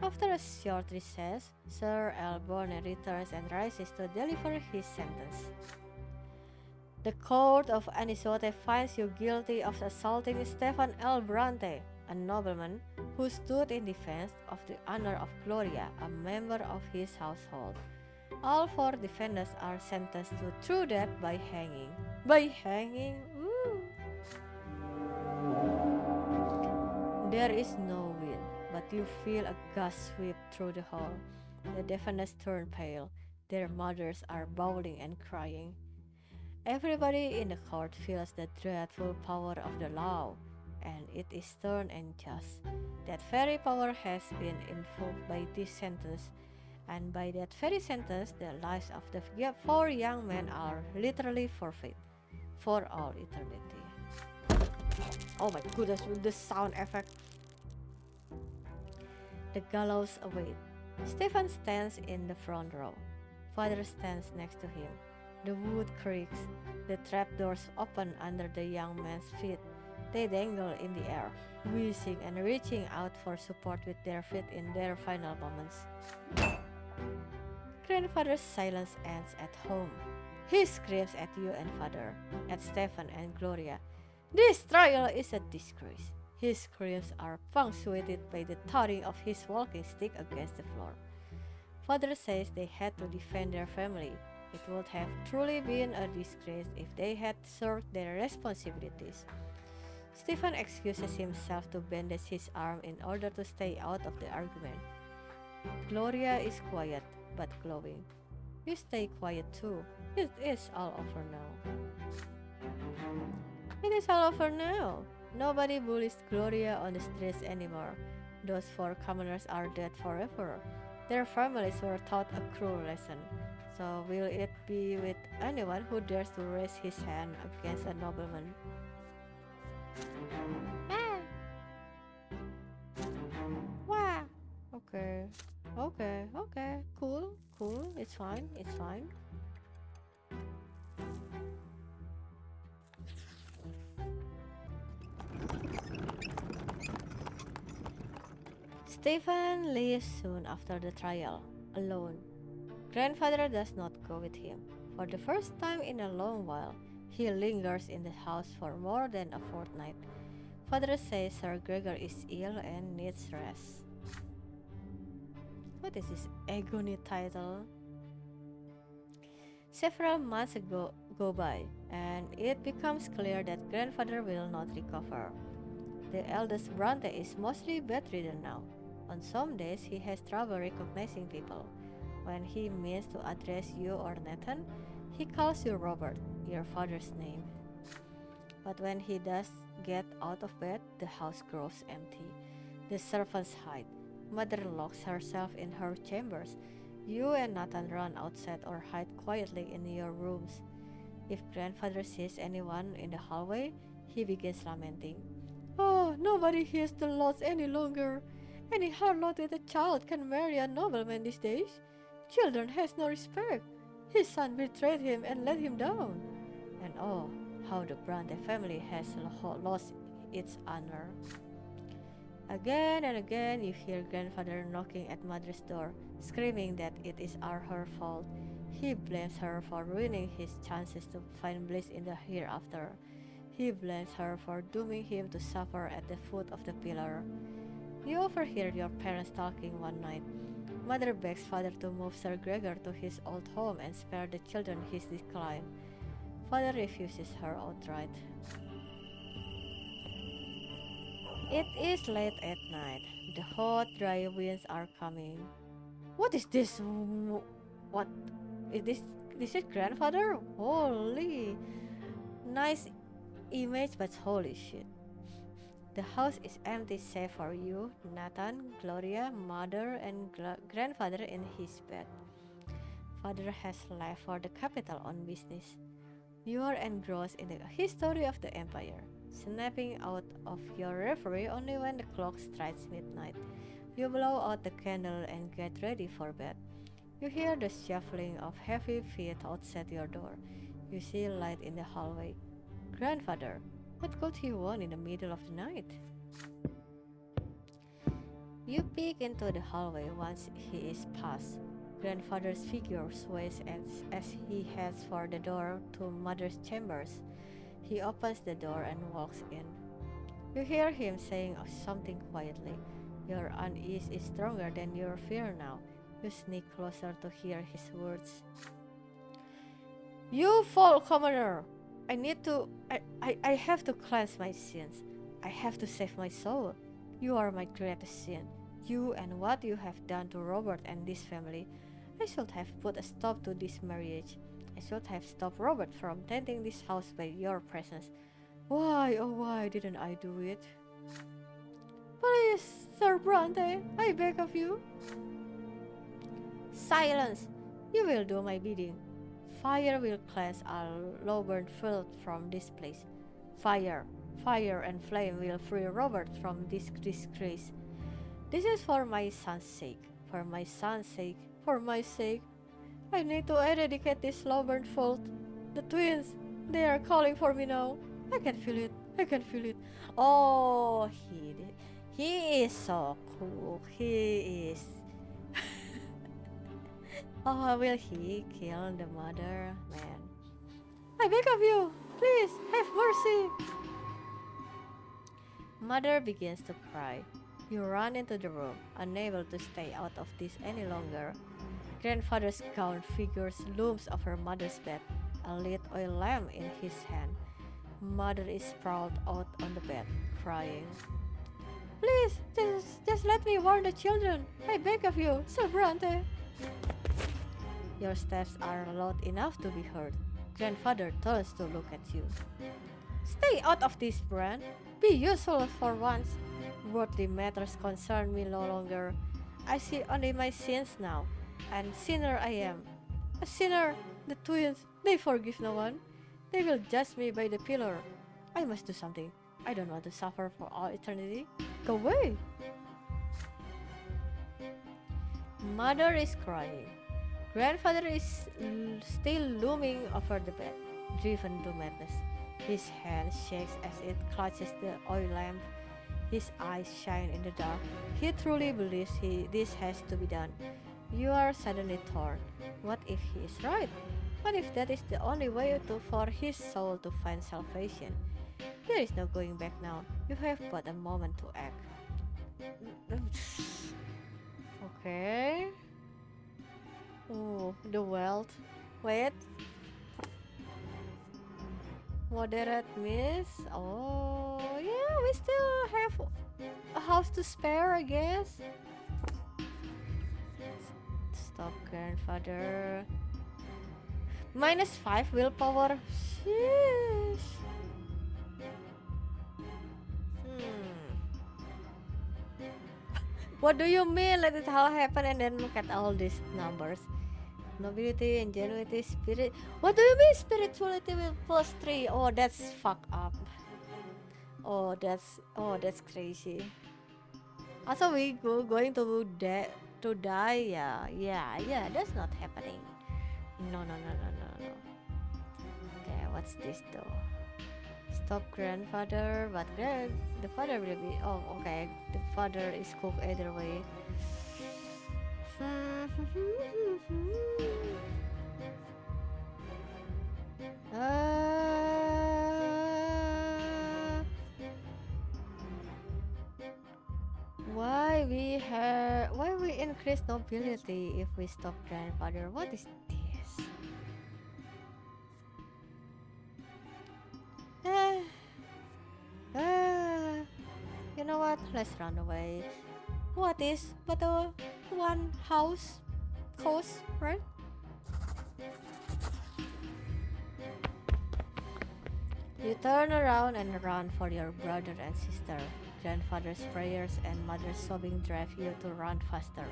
After a short recess, Sir Elborne returns and rises to deliver his sentence. The court of Anisote finds you guilty of assaulting Stefan L. Brante, a nobleman who stood in defense of the honor of Gloria, a member of his household. All four defendants are sentenced to true death by hanging. By hanging? Ooh. There is no wind, but you feel a gust sweep through the hall. The defendants turn pale. Their mothers are bawling and crying. Everybody in the court feels the dreadful power of the law, and it is stern and just. That very power has been invoked by this sentence, and by that very sentence, the lives of the four young men are literally forfeit for all eternity. Oh my goodness, with the sound effect. The gallows await. Stefan stands in the front row. Father stands next to him. The wood creaks. The trapdoors open under the young man's feet. They dangle in the air, wheezing and reaching out for support with their feet in their final moments. Grandfather's silence ends at home. He screams at you and father, at Stefan and Gloria. This trial is a disgrace. His screams are punctuated by the thudding of his walking stick against the floor. Father says they had to defend their family. It would have truly been a disgrace if they had shirked their responsibilities. Stefan excuses himself to bandage his arm in order to stay out of the argument. Gloria is quiet, but glowing. You stay quiet too. It is all over now. It is all over now. Nobody bullies Gloria on the streets anymore. Those four commoners are dead forever. Their families were taught a cruel lesson. So will it be with anyone who dares to raise his hand against a nobleman? Ah, wah. Okay, okay. Cool. It's fine. It's fine. Stephen leaves soon after the trial, alone. Grandfather does not go with him. For the first time in a long while, he lingers in the house for more than a fortnight. Father says Sir Gregor is ill and needs rest. What is this agony title? Several months go by, and it becomes clear that grandfather will not recover. The eldest Brante is mostly bedridden now. On some days, he has trouble recognizing people. When he means to address you or Nathan, he calls you Robert, your father's name. But when he does get out of bed, the house grows empty. The servants hide. Mother locks herself in her chambers. You and Nathan run outside or hide quietly in your rooms. If grandfather sees anyone in the hallway, he begins lamenting. Oh, nobody hears the laws any longer. Any harlot with a child can marry a nobleman these days. Children has no respect. His son betrayed him and let him down. And oh, how the Brante family has lost its honor. Again and again you hear grandfather knocking at mother's door, screaming that it is her fault. He blames her for ruining his chances to find bliss in the hereafter. He blames her for dooming him to suffer at the foot of the pillar. You overhear your parents talking one night. Mother begs father to move Sir Gregor to his old home and spare the children his decline. Father refuses her outright. It is late at night. The hot, dry winds are coming. What is this? What is this? This is grandfather? Holy! Nice image, but holy shit. The house is empty save for you, Nathan, Gloria, mother, and grandfather in his bed. Father has left for the capital on business. You are engrossed in the history of the empire, snapping out of your reverie only when the clock strikes midnight. You blow out the candle and get ready for bed. You hear the shuffling of heavy feet outside your door. You see light in the hallway. Grandfather, what could he want in the middle of the night? You peek into the hallway once he is past. Grandfather's figure sways as he heads for the door to mother's chambers. He opens the door and walks in. You hear him saying something quietly. Your unease is stronger than your fear now. You sneak closer to hear his words. You foul commoner! I have to cleanse my sins. I have to save my soul. You are my greatest sin. You and what you have done to Robert and this family. I should have put a stop to this marriage. I should have stopped Robert from tainting this house by your presence. Why, oh why didn't I do it? Please, Sir Brante, I beg of you. Silence! You will do my bidding. Fire will cleanse our low-burned filth from this place. Fire and flame will free Robert from this disgrace. This is for my son's sake, for my son's sake, for my sake. I need to eradicate this low-burned filth. The twins, they are calling for me now. I can feel it. Oh, he is so cool. He is. Oh, will he kill the mother? Man. I beg of you, please, have mercy. Mother begins to cry. You run into the room, unable to stay out of this any longer. Grandfather's gaunt figure looms over mother's bed, a lit oil lamp in his hand. Mother is sprawled out on the bed, crying. Please, just let me warn the children. I beg of you, Sir Brante. Your steps are loud enough to be heard. Grandfather turns to look at you. Stay out of this, Bran. Be useful for once. Worldly matters concern me no longer. I see only my sins now, and sinner I am. A sinner! The twins, they forgive no one. They will judge me by the pillar. I must do something. I don't want to suffer for all eternity. Go away! Mother is crying. Grandfather is still looming over the bed, driven to madness. His hand shakes as it clutches the oil lamp. His eyes shine in the dark. He truly believes this has to be done. You are suddenly torn. What if he is right? What if that is the only way for his soul to find salvation? There is no going back now. You have but a moment to act. Okay. Oh, the wealth. Wait. Moderate miss. Oh, yeah, we still have a house to spare, I guess. Stop, grandfather. -5 willpower. Sheesh. Hmm. What do you mean? Let it all happen and then look at all these numbers. Nobility, ingenuity, spirit. What do you mean spirituality with +3? Oh, that's fucked up. Oh, that's crazy. Also, going to die. Yeah. That's not happening. No. Okay, what's this though? Stop grandfather, but the father will be. Oh, okay. The father is cooked either way. Uh, why we increase nobility if we stop grandfather? What is this? Ah, ah, you know what? Let's run away. What is but a one house coast, right? You turn around and run for your brother and sister. Grandfather's prayers and mother's sobbing drive you to run faster.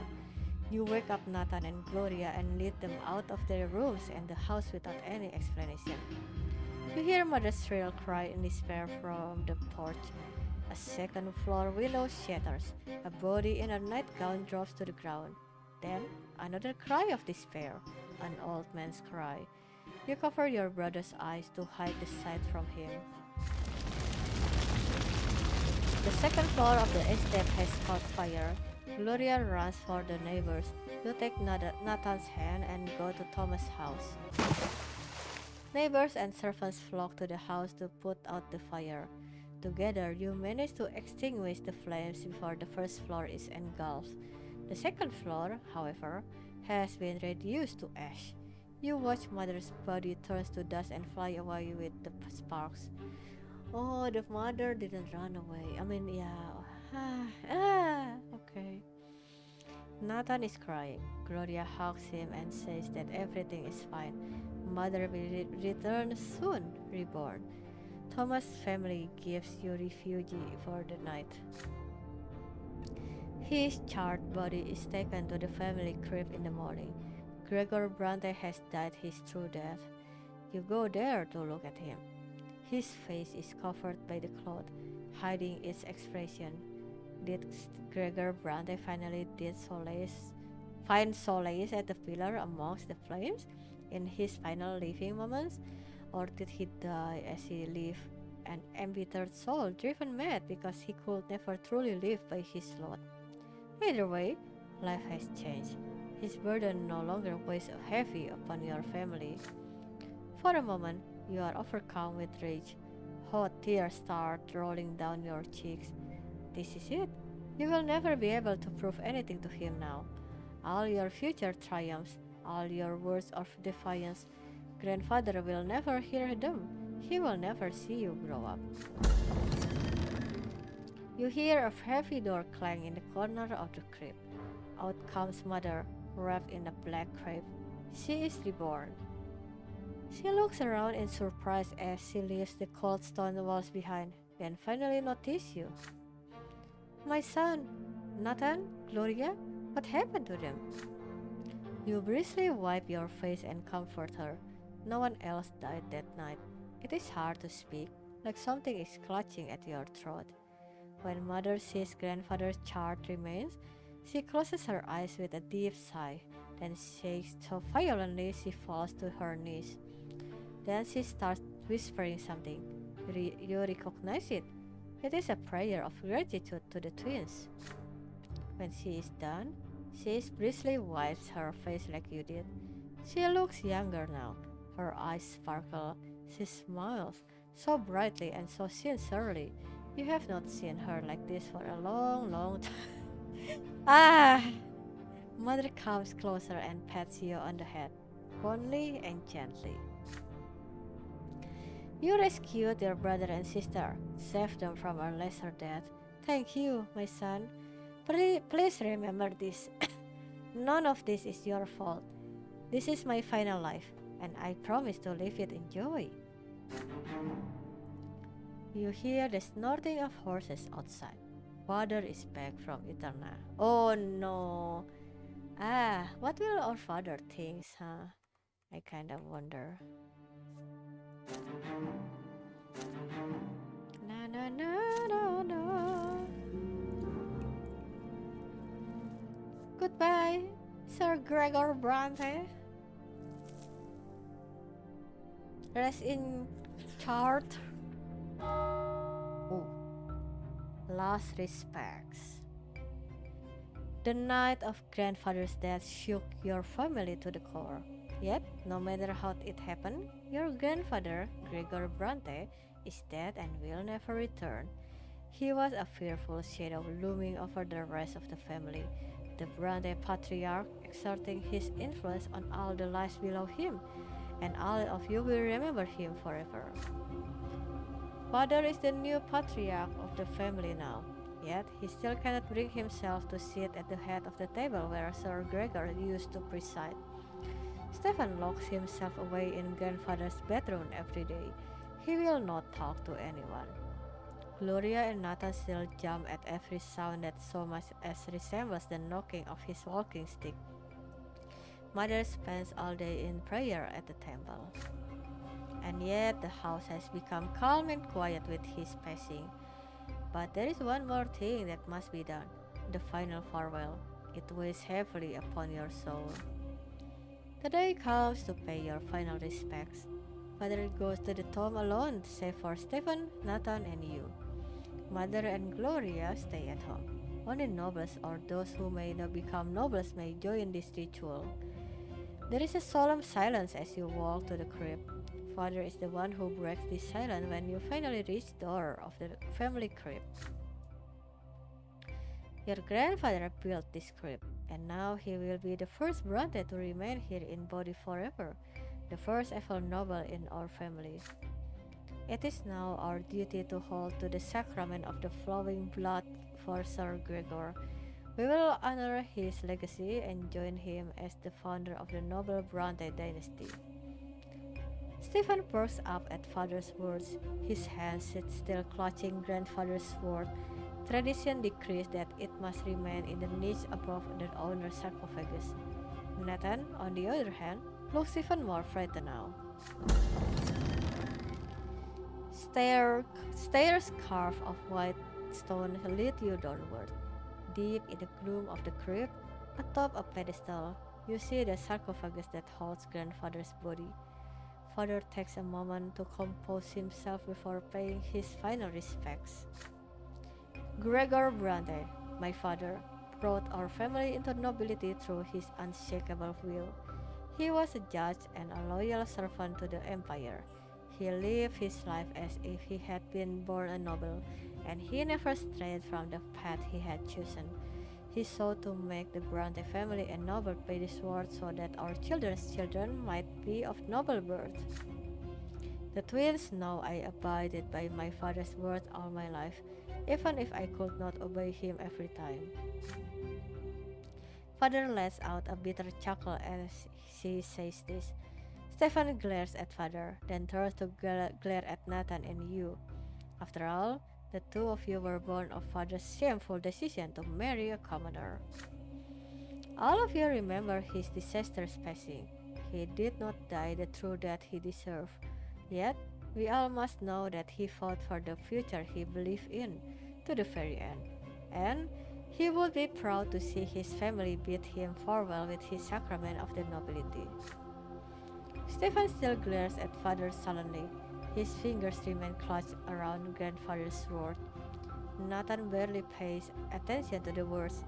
You wake up Nathan and Gloria and lead them out of their rooms and the house without any explanation. You hear mother's shrill cry in despair from the porch. A second floor window shatters. A body in a nightgown drops to the ground. Then, another cry of despair. An old man's cry. You cover your brother's eyes to hide the sight from him. The second floor of the estate has caught fire. Gloria runs for the neighbors. You take Nathan's hand and go to Thomas' house. Neighbors and servants flock to the house to put out the fire. Together, you manage to extinguish the flames before the first floor is engulfed. The second floor, however, has been reduced to ash. You watch mother's body turns to dust and fly away with the sparks. Oh, the mother didn't run away. I mean, yeah. Okay. Nathan is crying. Gloria hugs him and says that everything is fine. Mother will return soon, reborn. Thomas' family gives you refuge for the night. His charred body is taken to the family crib in the morning. Gregor Brante has died his true death. You go there to look at him. His face is covered by the cloth, hiding its expression. Did Gregor Brante finally find solace at the pillar amongst the flames in his final living moments? Or did he die as he lived, an embittered soul driven mad because he could never truly live by his lot? Either way, life has changed. His burden no longer weighs heavy upon your family. For a moment, you are overcome with rage. Hot tears start rolling down your cheeks. This is it. You will never be able to prove anything to him now. All your future triumphs, all your words of defiance, grandfather will never hear them. He will never see you grow up. You hear a heavy door clang in the corner of the crib. Out comes mother, wrapped in a black crepe. She is reborn. She looks around in surprise as she leaves the cold stone walls behind, then finally notices you. My son, Nathan, Gloria, What happened to them? You briskly wipe your face and comfort her. No one else died that night. It is hard to speak, like something is clutching at your throat. When mother sees grandfather's charred remains, she closes her eyes with a deep sigh, then shakes so violently she falls to her knees. Then she starts whispering something. You recognize it. It is a prayer of gratitude to the twins. When she is done, she briskly wipes her face like you did. She looks younger now. Her eyes sparkle. She smiles so brightly and so sincerely. You have not seen her like this for a long, long time. Ah! Mother comes closer and pats you on the head, fondly and gently. You rescued your brother and sister, saved them from a lesser death. Thank you, my son. Please remember this. None of this is your fault. This is my final life, and I promise to live it in joy. You hear the snorting of horses outside. Father is back from Eterna. Oh no! Ah, what will our father think, huh? I kind of wonder. Na na na na na. Goodbye, Sir Gregor Brante. Rest in chart. Oh, last respects. The night of grandfather's death shook your family to the core. Yet, no matter how it happened, your grandfather, Gregor Brante, is dead and will never return. He was a fearful shadow looming over the rest of the family, the Brante patriarch exerting his influence on all the lives below him, and all of you will remember him forever. Father is the new patriarch of the family now, yet he still cannot bring himself to sit at the head of the table where Sir Gregor used to preside. Stephen locks himself away in grandfather's bedroom every day. He will not talk to anyone. Gloria and Nathan still jump at every sound that so much as resembles the knocking of his walking stick. Mother spends all day in prayer at the temple. And yet the house has become calm and quiet with his passing. But there is one more thing that must be done, the final farewell. It weighs heavily upon your soul. The day comes to pay your final respects. Father goes to the tomb alone, save for Stephen, Nathan, and you. Mother and Gloria stay at home. Only nobles or those who may not become nobles may join this ritual. There is a solemn silence as you walk to the crypt. Father is the one who breaks this silence when you finally reach the door of the family crypt. Your grandfather built this crypt, and now he will be the first Brante to remain here in body forever, the first ever noble in our family. It is now our duty to hold to the sacrament of the flowing blood for Sir Gregor. We will honor his legacy and join him as the founder of the noble Brante dynasty. Stephen perks up at father's words, his hands still clutching grandfather's sword. Tradition decrees that it must remain in the niche above the owner's sarcophagus. Nathan, on the other hand, looks even more frightened now. Stairs carved of white stone lead you downward. Deep in the gloom of the crypt, atop a pedestal, you see the sarcophagus that holds grandfather's body. Father takes a moment to compose himself before paying his final respects. Gregor Brante, my father, brought our family into nobility through his unshakable will. He was a judge and a loyal servant to the empire. He lived his life as if he had been born a noble, and he never strayed from the path he had chosen. He sought to make the Brante family a noble by the sword so that our children's children might be of noble birth. The twins know I abided by my father's word all my life, even if I could not obey him every time. Father lets out a bitter chuckle as she says this. Stephen glares at father, then turns to glare at Nathan and you. After all, the two of you were born of father's shameful decision to marry a commoner. All of you remember his disastrous passing. He did not die the true death he deserved. Yet, we all must know that he fought for the future he believed in to the very end. And he would be proud to see his family bid him farewell with his sacrament of the nobility. Stephen still glares at father sullenly. His fingers remain clutched around grandfather's sword. Nathan barely pays attention to the words.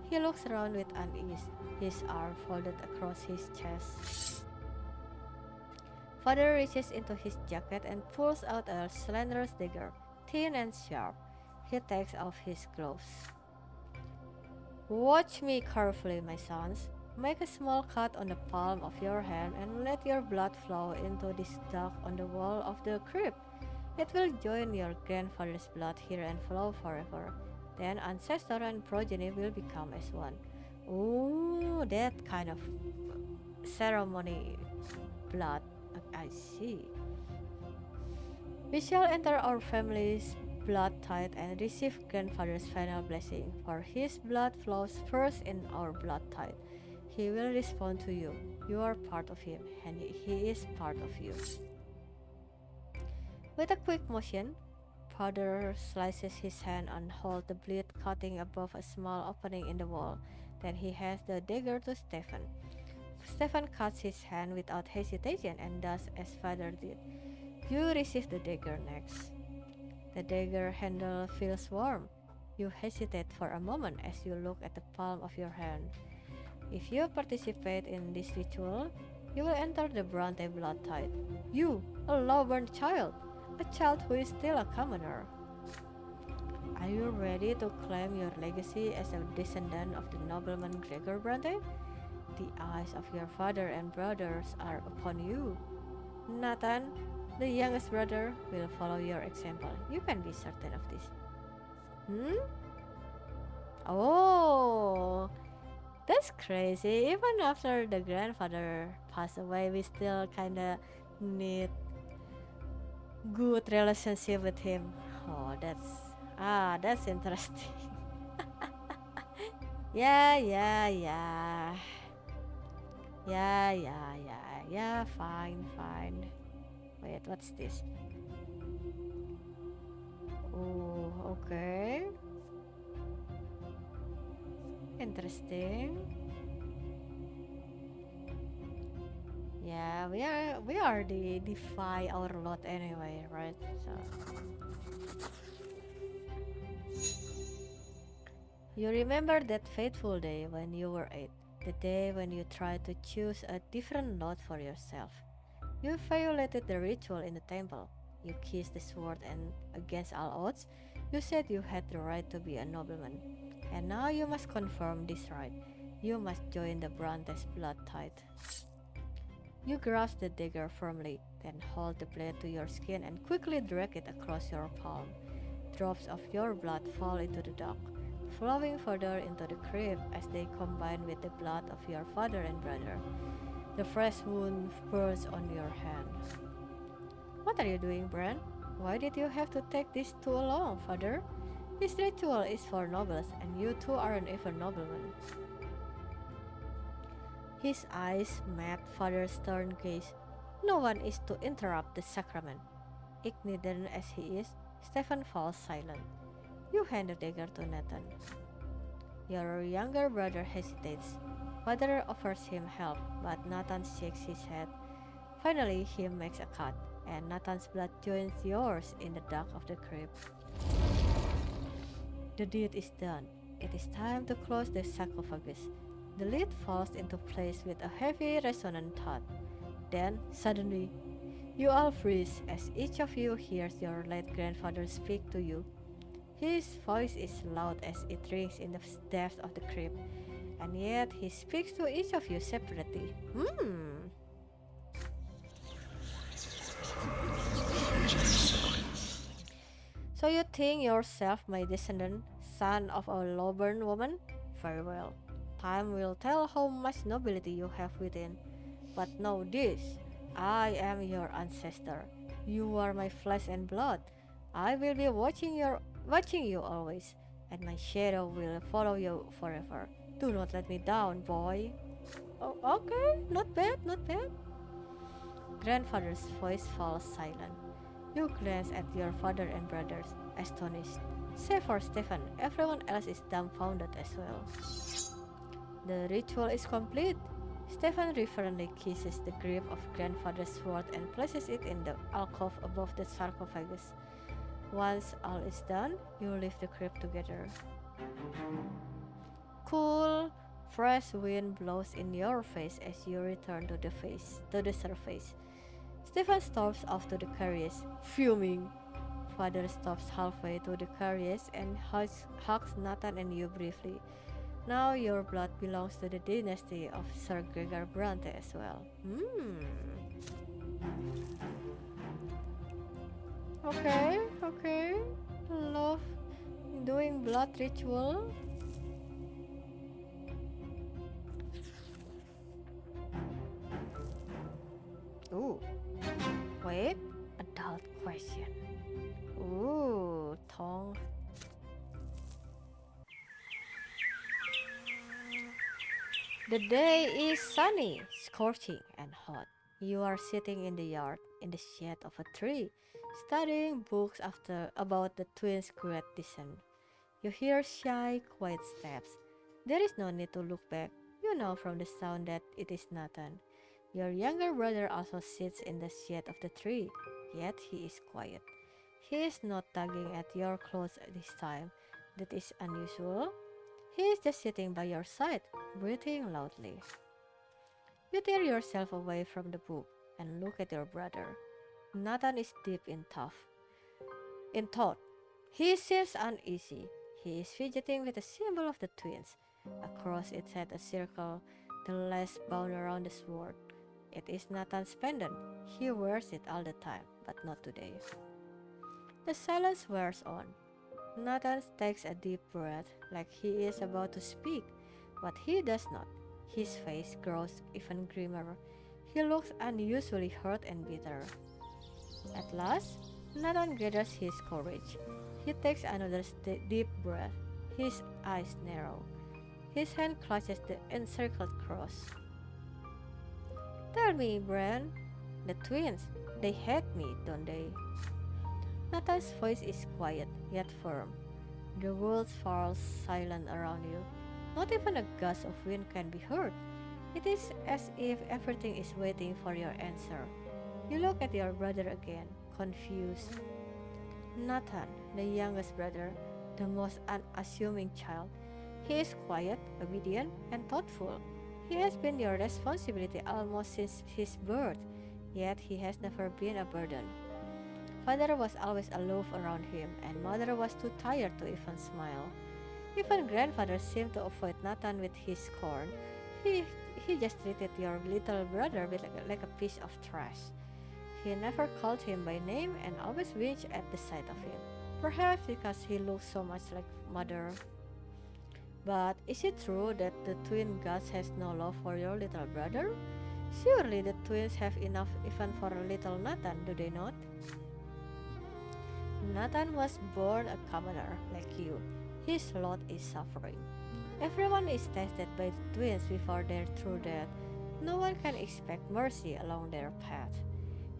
He looks around with unease, his arm folded across his chest. Father reaches into his jacket and pulls out a slender dagger, thin and sharp. He takes off his gloves. Watch me carefully, my sons. Make a small cut on the palm of your hand and let your blood flow into this dot on the wall of the crypt. It will join your grandfather's blood here and flow forever. Then ancestor and progeny will become as one. Ooh, that kind of ceremony blood. I see. We shall enter our family's blood tide and receive grandfather's final blessing, for his blood flows first in our blood tide. He will respond to you. You are part of him, and he is part of you. With a quick motion, father slices his hand and holds the blade cutting above a small opening in the wall. Then he hands the dagger to Stephen. Stephen cuts his hand without hesitation and does as father did. You receive the dagger next. The dagger handle feels warm. You hesitate for a moment as you look at the palm of your hand. If you participate in this ritual, you will enter the Brante blood tide. You, a lowborn child, a child who is still a commoner. Are you ready to claim your legacy as a descendant of the nobleman Gregor Brante? The eyes of your father and brothers are upon you. Nathan, the youngest brother, will follow your example. You can be certain of this. Hmm? Oh, that's crazy. Even after the grandfather passed away, we still kinda need good relationship with him. Oh, that's interesting. Yeah. Yeah. Fine. Wait, what's this? Oh, okay. Interesting. Yeah, we are the defy our lot anyway, right? So you remember that fateful day when you were 8, the day when you tried to choose a different lot for yourself. You violated the ritual in the temple. You kissed the sword, and against all odds, you said you had the right to be a nobleman. And now you must confirm this right. You must join the Brantes blood tide. You grasp the dagger firmly, then hold the blade to your skin and quickly drag it across your palm. Drops of your blood fall into the dark, flowing further into the crypt as they combine with the blood of your father and brother. The fresh wound burns on your hand. What are you doing, Bran? Why did you have to take this too long, father? This ritual is for nobles, and you two aren't even noblemen. His eyes met father's stern gaze. No one is to interrupt the sacrament. Ignorant as he is, Stephen falls silent. You hand the dagger to Nathan. Your younger brother hesitates. Father offers him help, but Nathan shakes his head. Finally, he makes a cut, and Nathan's blood joins yours in the dark of the crypt. The deed is done. It is time to close the sarcophagus. The lid falls into place with a heavy, resonant thud. Then, suddenly, you all freeze as each of you hears your late grandfather speak to you. His voice is loud as it rings in the depths of the crypt, and yet he speaks to each of you separately. So you think yourself my descendant, son of a low-born woman? Very well. Time will tell how much nobility you have within. But know this, I am your ancestor. You are my flesh and blood. I will be watching you always, and my shadow will follow you forever. Do not let me down, boy. Oh, okay, not bad, not bad. Grandfather's voice falls silent. You glance at your father and brothers, astonished. Save for Stephen, everyone else is dumbfounded as well. The ritual is complete. Stephen reverently kisses the grip of grandfather's sword and places it in the alcove above the sarcophagus. Once all is done, you leave the crypt together. Cool, fresh wind blows in your face as you return to the surface. Stephen storms off to the carriage, fuming. Father stops halfway to the carriage and hugs Nathan and you briefly. Now your blood belongs to the dynasty of Sir Gregor Brante as well. Okay, okay. Love doing blood ritual. Ooh, wait. Adult question. Ooh, tongue. The day is sunny, scorching, and hot. You are sitting in the yard, in the shade of a tree, studying books about the twins' great descent. You hear shy, quiet steps. There is no need to look back. You know from the sound that it is Nathan. Your younger brother also sits in the shade of the tree, yet he is quiet. He is not tugging at your clothes this time. That is unusual. He is just sitting by your side, breathing loudly. You tear yourself away from the book and look at your brother. Nathan is deep in thought. He seems uneasy. He is fidgeting with the symbol of the twins. Across its head a circle, the lace bound around the sword. It is Nathan's pendant. He wears it all the time, but not today. The silence wears on. Nathan takes a deep breath like he is about to speak, but he does not. His face grows even grimmer. He looks unusually hurt and bitter. At last, Nathan gathers his courage. He takes another deep breath. His eyes narrow. His hand clutches the encircled cross. Tell me, Bran, the twins, they hate me, don't they? Nathan's voice is quiet, yet firm. The world falls silent around you. Not even a gust of wind can be heard. It is as if everything is waiting for your answer. You look at your brother again, confused. Nathan, the youngest brother, the most unassuming child. He is quiet, obedient, and thoughtful. He has been your responsibility almost since his birth, yet he has never been a burden. Father was always aloof around him, and mother was too tired to even smile. Even grandfather seemed to avoid Nathan with his scorn. He, he just treated your little brother like a piece of trash. He never called him by name and always winced at the sight of him. Perhaps because he looked so much like mother. But is it true that the twin gods has no love for your little brother? Surely the twins have enough even for a little Nathan, do they not? Nathan was born a commoner like you. His lot is suffering. Everyone is tested by the twins before their true death. No one can expect mercy along their path.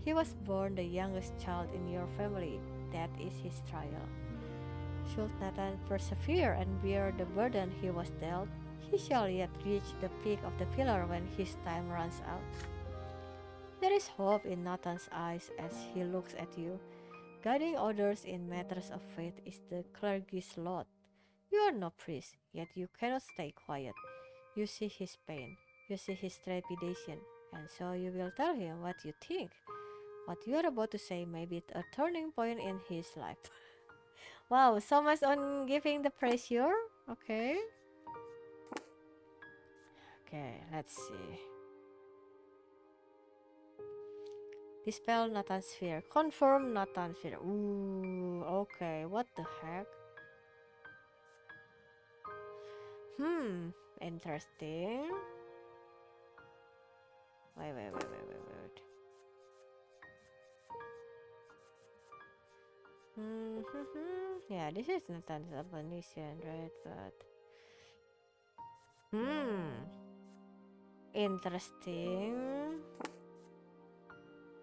He was born the youngest child in your family. That is his trial. Should Nathan persevere and bear the burden he was dealt, he shall yet reach the peak of the pillar when his time runs out. There is hope in Nathan's eyes as he looks at you. Guiding others in matters of faith is the clergy's lot. You are no priest, yet you cannot stay quiet. You see his pain, you see his trepidation, and so you will tell him what you think. What you are about to say may be a turning point in his life. Wow, so much on giving the pressure. Okay. Okay, let's see. Dispel Nathan's fear. Confirm Nathan's fear. Ooh, okay. What the heck? Interesting. Wait. Yeah, this is Nathan's abomination, right? But Hmm, interesting.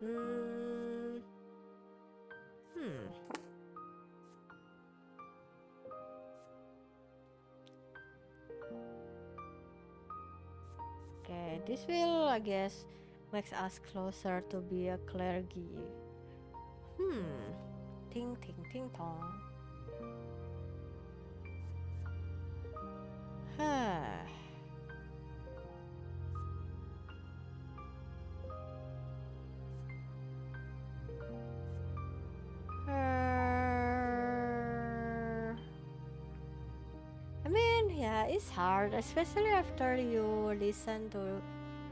Hmm, hmm. Okay, this will, I guess, makes us closer to be a clergy. Hmm, ting ting ting tong. Huh. Uh, I mean, yeah, it's hard, especially after you listen to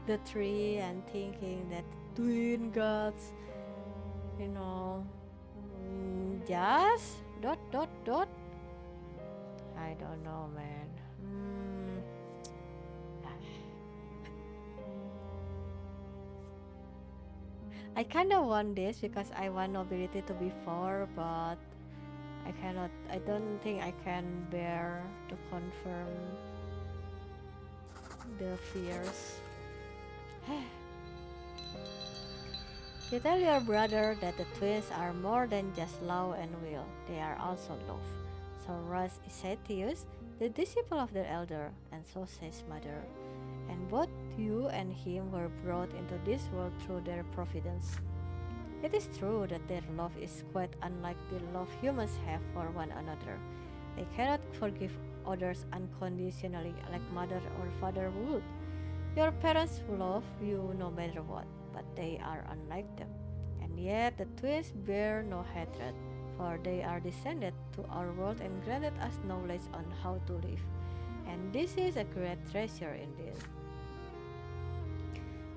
the tree and thinking that twin gods, you know, just dot. I don't know, man. Mm, I kind of want this because I want nobility to be four, but I cannot. I don't think I can bear to confirm the fears. You tell your brother that the twins are more than just Law and Will, they are also love. So Russ is Setius, the disciple of the elder, and so says mother. And both you and him were brought into this world through their providence. It is true that their love is quite unlike the love humans have for one another. They cannot forgive others unconditionally like mother or father would. Your parents love you no matter what, but they are unlike them. And yet the twins bear no hatred, for they are descended to our world and granted us knowledge on how to live. And this is a great treasure indeed.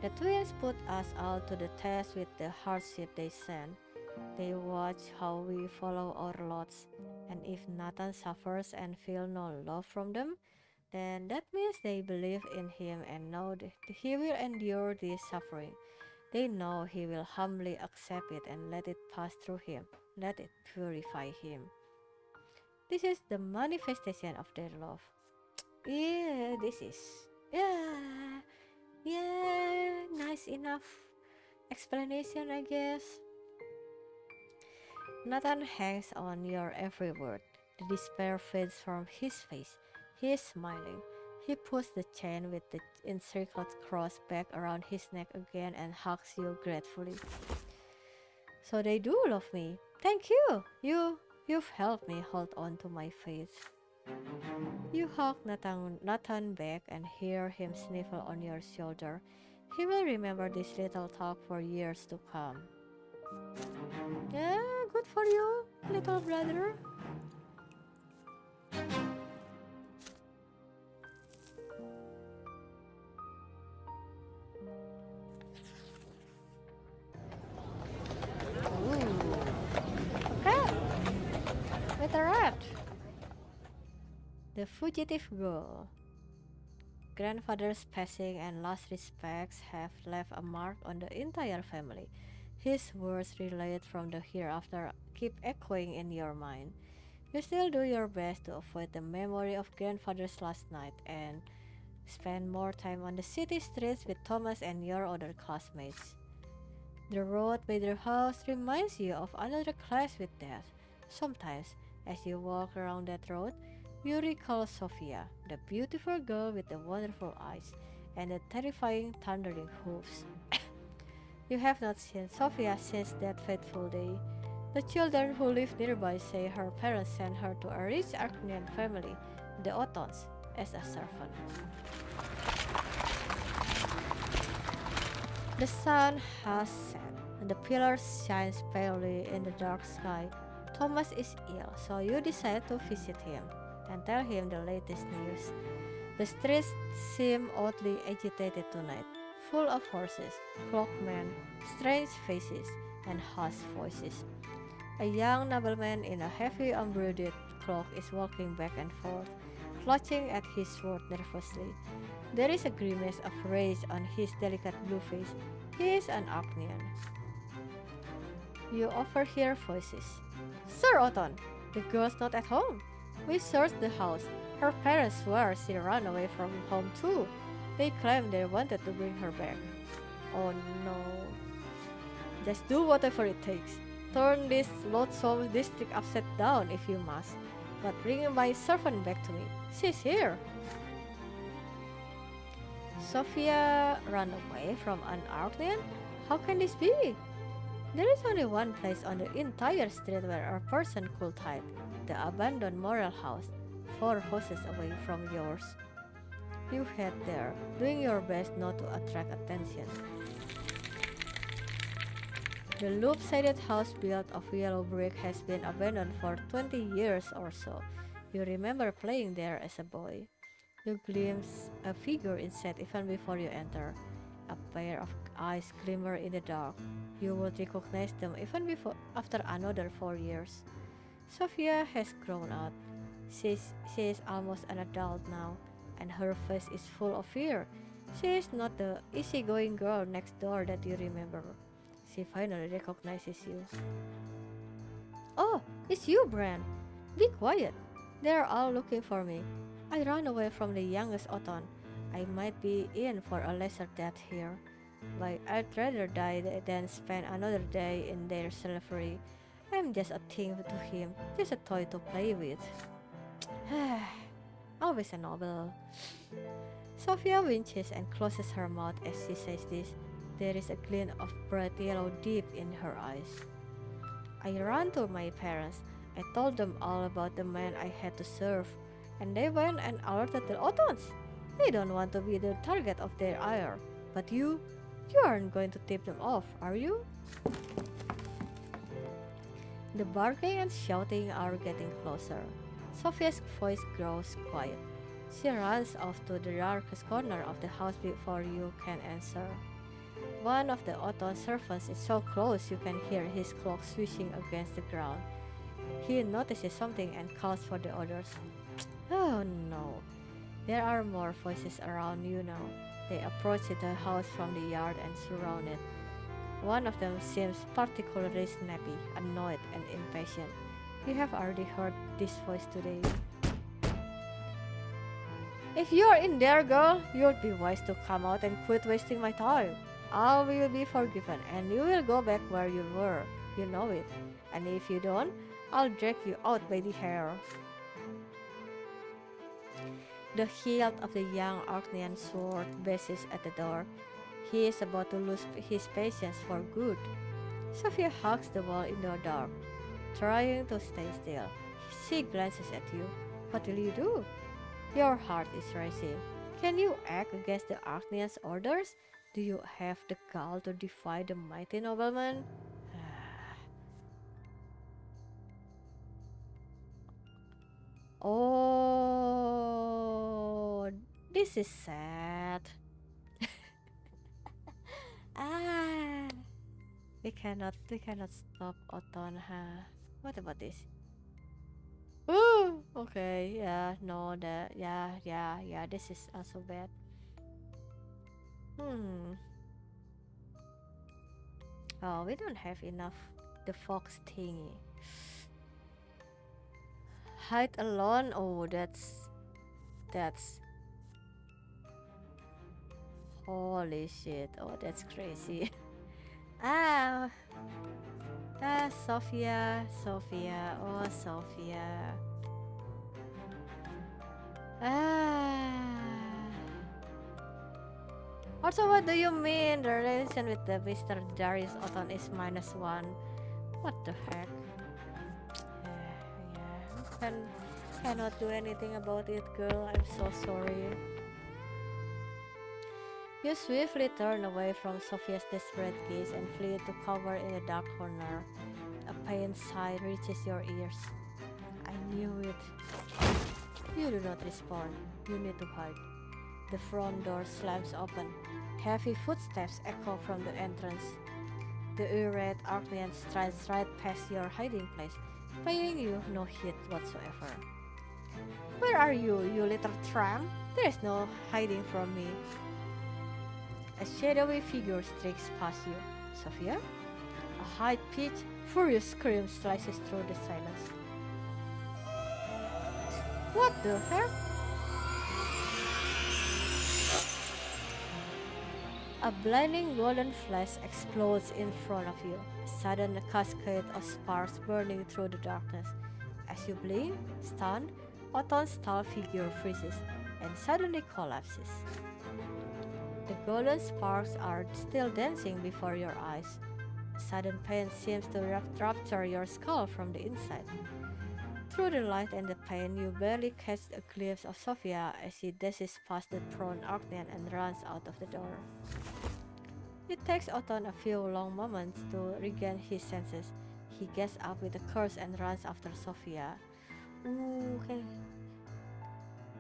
The twins put us all to the test with the hardship they send. They watch how we follow our lots, and if Nathan suffers and feel no love from them, then that means they believe in him and know that he will endure this suffering. They know he will humbly accept it and let it pass through him, let it purify him. This is the manifestation of their love. Yeah, this is. Yeah, yeah, nice enough explanation, I guess. Nathan hangs on your every word. The despair fades from his face. He is smiling. He puts the chain with the encircled cross back around his neck again and hugs you gratefully. So they do love me. Thank you. You've helped me hold on to my faith. You hug Nathan back and hear him sniffle on your shoulder. He will remember this little talk for years to come. Yeah, good for you, little brother. Ooh. Okay, with a rat. The fugitive girl. Grandfather's passing and last respects have left a mark on the entire family. His words relayed from the hereafter keep echoing in your mind. You still do your best to avoid the memory of grandfather's last night and spend more time on the city streets with Thomas and your other classmates. The road by their house reminds you of another class with death. Sometimes, as you walk around that road, you recall Sophia, the beautiful girl with the wonderful eyes and the terrifying thundering hoofs. You have not seen Sophia since that fateful day. The children who live nearby say her parents sent her to a rich Arcanian family, the Ottons, as a servant. The sun has set, and the pillars shine palely in the dark sky. Thomas is ill, so you decide to visit him and tell him the latest news. The streets seem oddly agitated tonight, full of horses, cloakmen, strange faces, and harsh voices. A young nobleman in a heavy embroidered cloak is walking back and forth, clutching at his sword nervously. There is a grimace of rage on his delicate blue face. He is an Arcanian. You overhear voices. Sir Othon, the girl's not at home. We searched the house, Her parents swear she ran away from home too. They claim they wanted to bring her back. Oh no. Just do whatever it takes. Turn this loathsome district upside down if you must. But bring my servant back to me. She's here. Sophia ran away from an Arclean? How can this be? There is only one place on the entire street where a person could hide. The abandoned Morel house, 4 houses away from yours. You head there, doing your best not to attract attention. The loop-sided house built of yellow brick has been abandoned for 20 years or so. You remember playing there as a boy. You glimpse a figure inside even before you enter. A pair of eyes glimmer in the dark. You would recognize them even before after another 4 years. Sophia has grown up. She is almost an adult now, and her face is full of fear. She is not the easygoing girl next door that you remember. She finally recognizes you. Oh, it's you, Bran. Be quiet. They are all looking for me. I ran away from the youngest Othon. I might be in for a lesser death here, but I'd rather die than spend another day in their slavery. I'm just a thing to him, just a toy to play with. Always a noble. Sophia winces and closes her mouth as she says this. There is a glint of bright yellow deep in her eyes. I ran to my parents. I told them all about the man I had to serve, and they went and alerted the Othons. They don't want to be the target of their ire. But you aren't going to tip them off, are you? The barking and shouting are getting closer. Sophia's voice grows quiet. She runs off to the darkest corner of the house before you can answer. One of the Othon servants is so close you can hear his cloak swishing against the ground. He notices something and calls for the others. Oh no. There are more voices around you now. They approach the house from the yard and surround it. One of them seems particularly snappy, annoyed, and impatient. You have already heard this voice today. If you're in there, girl, you'd be wise to come out and quit wasting my time. All will be forgiven, and you will go back where you were. You know it. And if you don't, I'll drag you out by the hair. The hilt of the young Arcnean sword bashes at the door. He is about to lose his patience for good. Sophia hugs the wall in the dark, trying to stay still. She glances at you. What will you do? Your heart is racing. Can you act against the Arcnean's orders? Do you have the gall to defy the mighty nobleman? Oh, this is sad. Ah, we cannot stop Othon, huh? What about this? Ooh, okay, yeah, no, yeah, this is also bad. Oh, we don't have enough the fox thingy. Hide alone? Oh, that's holy shit. Oh, that's crazy. ah, Sophia, oh Sophia. Ah. Also, what do you mean? The relation with the Mr. Darius Othon is -1. What the heck? Yeah, cannot do anything about it, girl. I'm so sorry. You swiftly turn away from Sophia's desperate gaze and flee to cover in a dark corner. A pained sigh reaches your ears. I knew it. You do not respond. You need to hide. The front door slams open. Heavy footsteps echo from the entrance. The irate Arclean strides right past your hiding place, paying you no heed whatsoever. Where are you, you little tramp? There is no hiding from me. A shadowy figure streaks past you. Sophia? A high-pitched, furious scream slices through the silence. What the heck? A blinding golden flash explodes in front of you, a sudden cascade of sparks burning through the darkness. As you blink, stunned, Otton's tall figure freezes and suddenly collapses. The golden sparks are still dancing before your eyes. Sudden pain seems to rupture your skull from the inside. Through the light and the pain, you barely catch a glimpse of Sophia as she dashes past the prone Arctan and runs out of the door. It takes Otton a few long moments to regain his senses. He gets up with a curse and runs after Sophia. Ooh, okay.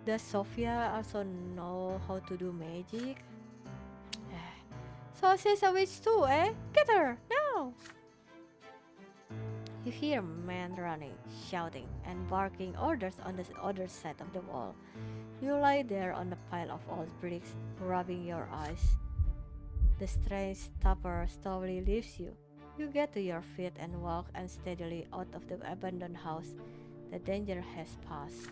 Does Sophia also know how to do magic? So she's a witch too, eh? Get her, now! You hear men running, shouting, and barking orders on the other side of the wall. You lie there on a pile of old bricks, rubbing your eyes. The strange stupor slowly leaves you. You get to your feet and walk unsteadily out of the abandoned house. The danger has passed.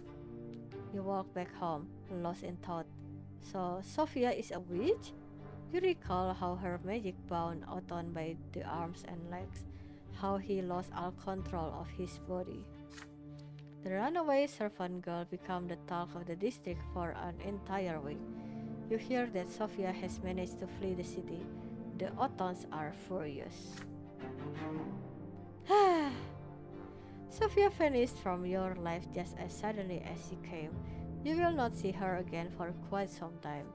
You walk back home, lost in thought. So, Sophia is a witch? You recall how her magic bound Otton by the arms and legs, how he lost all control of his body. The runaway servant girl became the talk of the district for an entire week. You hear that Sophia has managed to flee the city. The Ottons are furious. Sophia vanished from your life just as suddenly as she came. You will not see her again for quite some time.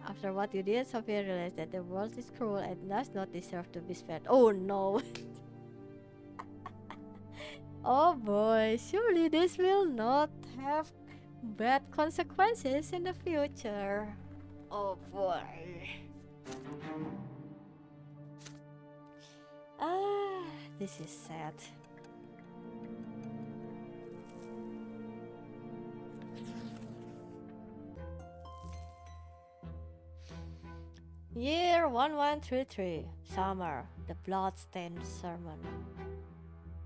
After what you did, Sophia realized that the world is cruel and does not deserve to be spared. Oh no! Oh boy, surely this will not have bad consequences in the future. Oh boy. Ah, this is sad. Year 1133, summer, the blood-stained sermon.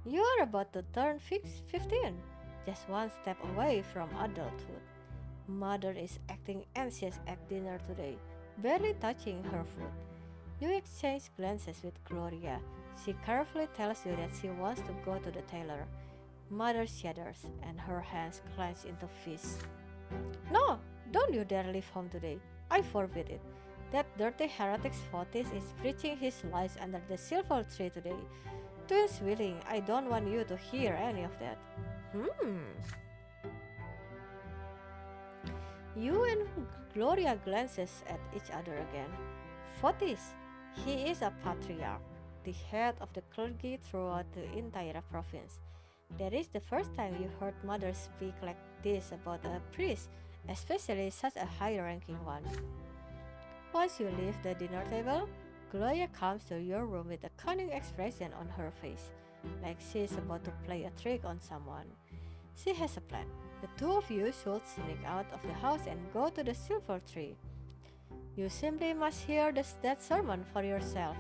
You are about to turn 15, just one step away from adulthood. Mother is acting anxious at dinner today, barely touching her food. You exchange glances with Gloria. She carefully tells you that she wants to go to the tailor. Mother shudders, and her hands clench into fists. No, don't you dare leave home today. I forbid it. That dirty heretic Fotis is preaching his lies under the silver tree today. Twins willing, I don't want you to hear any of that. You and Gloria glances at each other again. Fotis, he is a patriarch, the head of the clergy throughout the entire province. That is the first time you heard Mother speak like this about a priest, especially such a high-ranking one. Once you leave the dinner table, Gloria comes to your room with a cunning expression on her face, like she is about to play a trick on someone. She has a plan. The two of you should sneak out of the house and go to the silver tree. You simply must hear that sermon for yourself.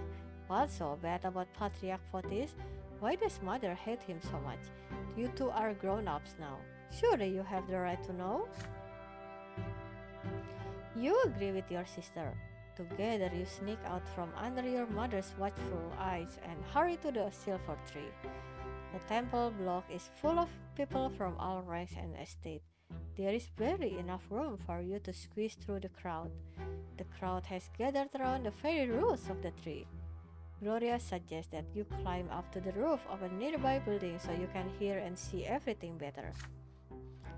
What's so bad about Patriarch Fotis? Why does Mother hate him so much? You two are grown-ups now. Surely you have the right to know? You agree with your sister. Together you sneak out from under your mother's watchful eyes and hurry to the silver tree. The temple block is full of people from all ranks and estate. There is barely enough room for you to squeeze through the crowd. The crowd has gathered around the very roots of the tree. Gloria suggests that you climb up to the roof of a nearby building so you can hear and see everything better.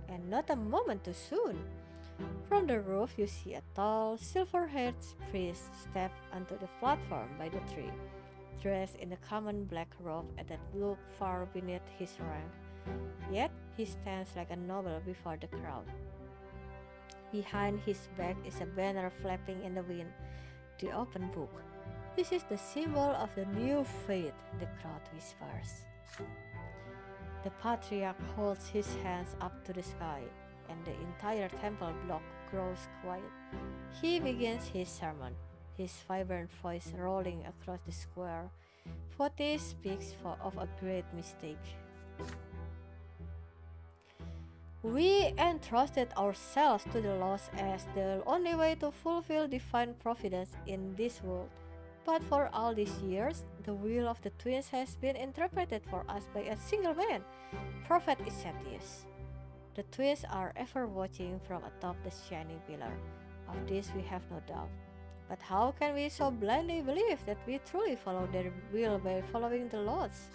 And not a moment too soon. From the roof you see a tall, silver-haired priest step onto the platform by the tree, dressed in a common black robe that looked far beneath his rank. Yet he stands like a noble before the crowd. Behind his back is a banner flapping in the wind, the open book. This is the symbol of the new faith, the crowd whispers. The patriarch holds his hands up to the sky, and the entire temple block grows quiet. He begins his sermon, his vibrant voice rolling across the square. Fotis speaks of a great mistake. We entrusted ourselves to the laws as the only way to fulfill divine providence in this world. But for all these years, the will of the twins has been interpreted for us by a single man, Prophet Isetius. The twins are ever watching from atop the shining pillar. Of this we have no doubt. But how can we so blindly believe that we truly follow their will by following the laws?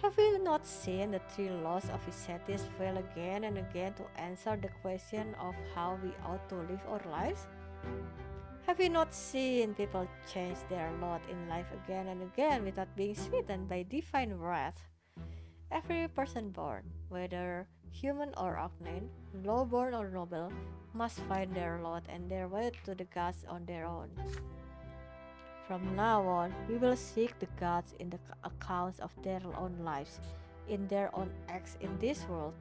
Have we not seen the three laws of Isetis fail again and again to answer the question of how we ought to live our lives? Have we not seen people change their lot in life again and again without being smitten by divine wrath? Every person born, whether human or arcane, low-born or noble, must find their lot and their way to the gods on their own. From now on, we will seek the gods in the accounts of their own lives, in their own acts in this world,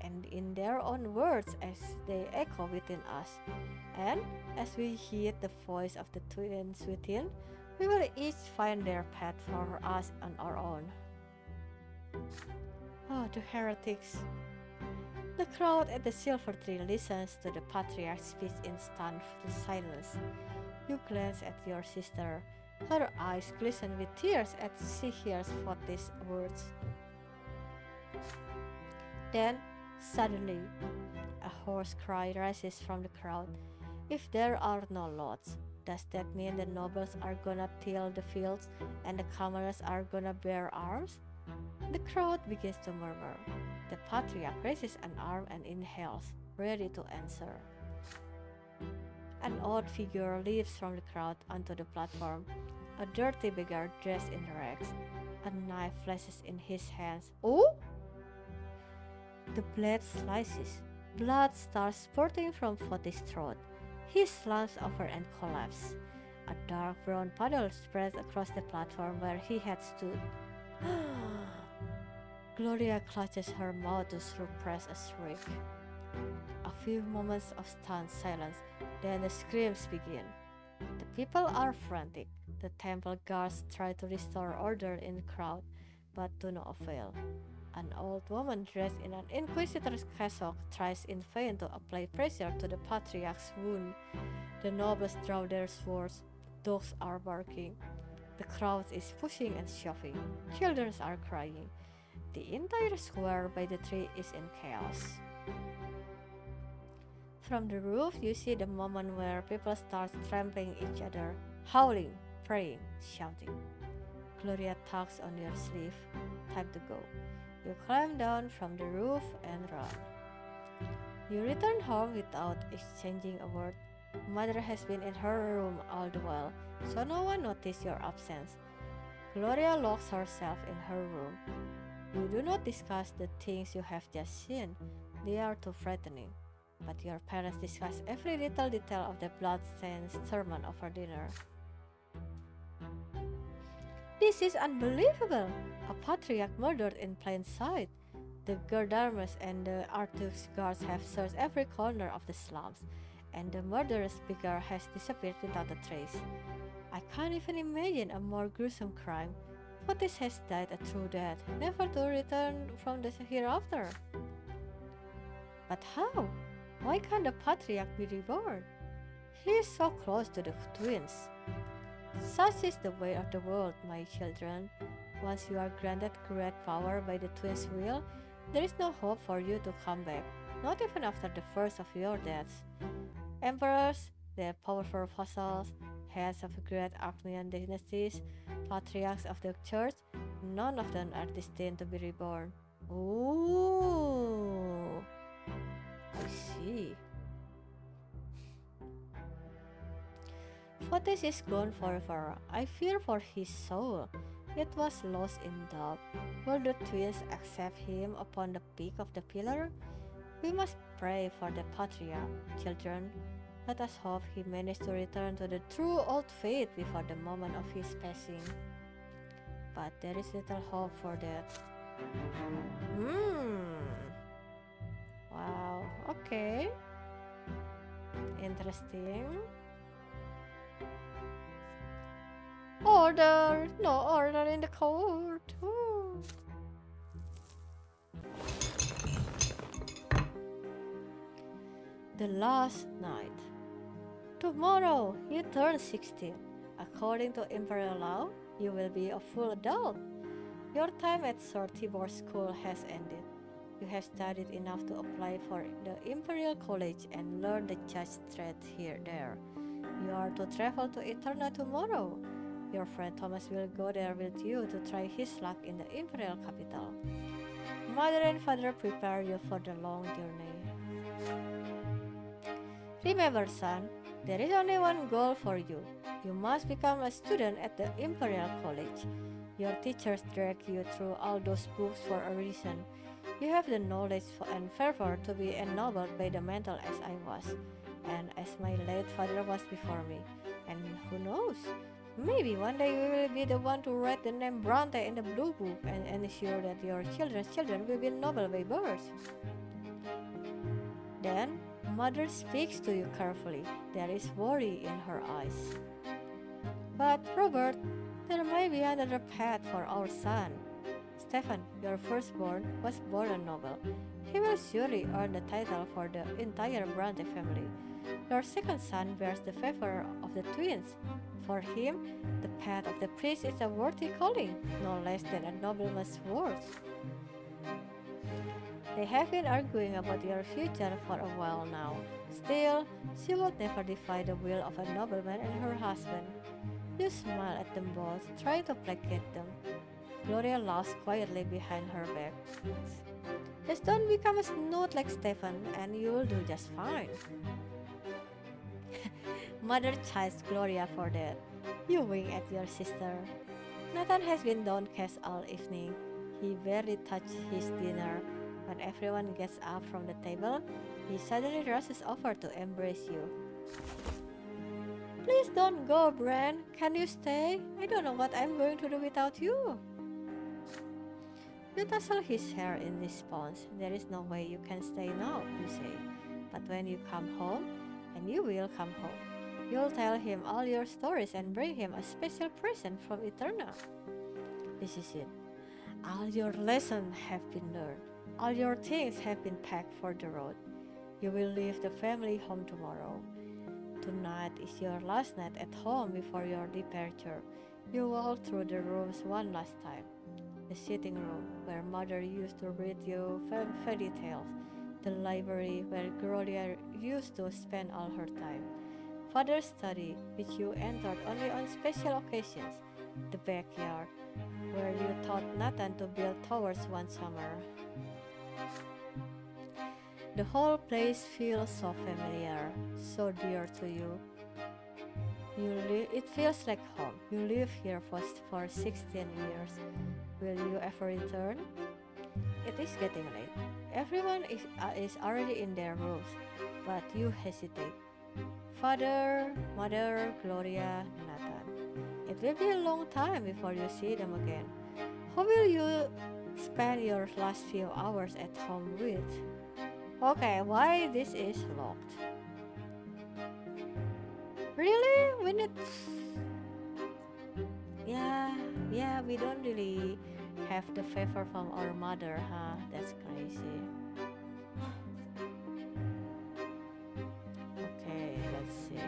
and in their own words as they echo within us. And as we heed the voice of the twins within, we will each find their path for us on our own. Oh, the heretics! The crowd at the silver tree listens to the patriarch's speech in stunned silence. You glance at your sister. Her eyes glisten with tears as she hears Fotis' words. Then, suddenly, a hoarse cry rises from the crowd. If there are no lots, does that mean the nobles are gonna till the fields and the commoners are gonna bear arms? The crowd begins to murmur. The patriarch raises an arm and inhales, ready to answer. An odd figure leaps from the crowd onto the platform, a dirty beggar dressed in rags. A knife flashes in his hands. Oh! The blade slices. Blood starts spurting from Fotis' throat. He slumps over and collapses. A dark brown puddle spreads across the platform where he had stood. Gloria clutches her mouth to suppress a shriek. A few moments of stunned silence, then the screams begin. The people are frantic. The temple guards try to restore order in the crowd, but to no avail. An old woman dressed in an inquisitor's cassock tries in vain to apply pressure to the patriarch's wound. The nobles draw their swords. Dogs are barking. The crowd is pushing and shoving. Children are crying. The entire square by the tree is in chaos. From the roof, you see the moment where people start trampling each other, howling, praying, shouting. Gloria tugs on your sleeve. Time to go. You climb down from the roof and run. You return home without exchanging a word. Mother has been in her room all the while, so no one noticed your absence. Gloria locks herself in her room. You do not discuss the things you have just seen. They are too frightening. But your parents discuss every little detail of the blood-stained sermon over dinner. This is unbelievable! A patriarch murdered in plain sight. The gendarmes and the Artux guards have searched every corner of the slums, and the murderous beggar has disappeared without a trace. I can't even imagine a more gruesome crime. Fotis has died a true death, never to return from the hereafter. But how? Why can't the patriarch be reborn? He is so close to the twins. Such is the way of the world, my children. Once you are granted great power by the twins' will, there is no hope for you to come back, not even after the first of your deaths. Emperors, the powerful vassals, heads of great Armenian dynasties, patriarchs of the church, none of them are destined to be reborn. Ooh, I see. Fotis is gone forever. I fear for his soul. It was lost in doubt. Will the twins accept him upon the peak of the pillar? We must pray for the patriarch, children. Let us hope he managed to return to the true old faith before the moment of his passing. But there is little hope for that. Wow, okay. Interesting. Order! No order in the court. Ooh. The last night. Tomorrow you turn 16. According to imperial law, you will be a full adult. Your time at Sir Tibor's school has ended. You have studied enough to apply for the Imperial College and learn the judge trade here there. You are to travel to Eterna tomorrow. Your friend Thomas will go there with you to try his luck in the Imperial capital. Mother and father prepare you for the long journey. Remember, son, there is only one goal for you. You must become a student at the Imperial College. Your teachers drag you through all those books for a reason. You have the knowledge and fervor to be ennobled by the mental as I was, and as my late father was before me. And who knows? Maybe one day we will be the one to write the name Brante in the blue book and ensure that your children's children will be noble by birth. Then, mother speaks to you carefully. There is worry in her eyes. But, Robert, there may be another path for our son. Stephen, your firstborn, was born a noble. He will surely earn the title for the entire Brante family. Your second son bears the favor of the twins. For him, the path of the priest is a worthy calling, no less than a nobleman's worth. They have been arguing about your future for a while now. Still, she would never defy the will of a nobleman and her husband. You smile at them both, trying to placate them. Gloria laughs quietly behind her back. Just don't become a snoot like Stephen, and you'll do just fine. Mother chides Gloria for that. You wink at your sister. Nathan has been downcast all evening. He barely touched his dinner. When everyone gets up from the table, he suddenly rushes over to embrace you. Please don't go, Bran. Can you stay? I don't know what I'm going to do without you. You tussle his hair in response. There is no way you can stay now, you say. But when you come home, and you will come home, you'll tell him all your stories and bring him a special present from Eterna. This is it. All your lessons have been learned. All your things have been packed for the road. You will leave the family home tomorrow. Tonight is your last night at home before your departure. You walk through the rooms one last time. The sitting room where mother used to read you fairy tales. The library where Gloria used to spend all her time. Father's study, which you entered only on special occasions. The backyard, where you taught Nathan to build towers one summer. The whole place feels so familiar, so dear to you. It feels like home. You live here for 16 years. Will you ever return? It is getting late. Everyone is already in their rooms, but you hesitate. Father, Mother, Gloria, Nathan. It will be a long time before you see them again. Who will you spend your last few hours at home with? Okay, why this is locked? Really? We need... Yeah, we don't really have the favor from our mother, huh? That's crazy. Okay, let's see.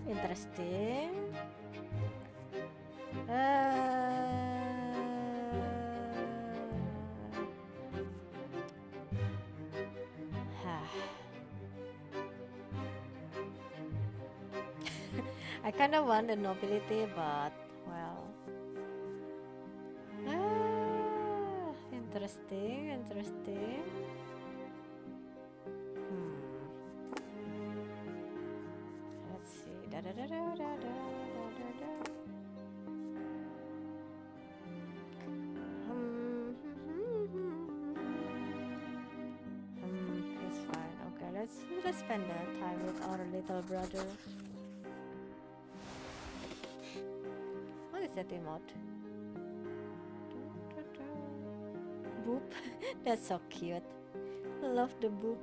Interesting. I kind of want the nobility, but well. Interesting. Let's see. It's fine. Okay, let's spend the time with our little brother. What is that emote? Boop. That's so cute. Love the boop.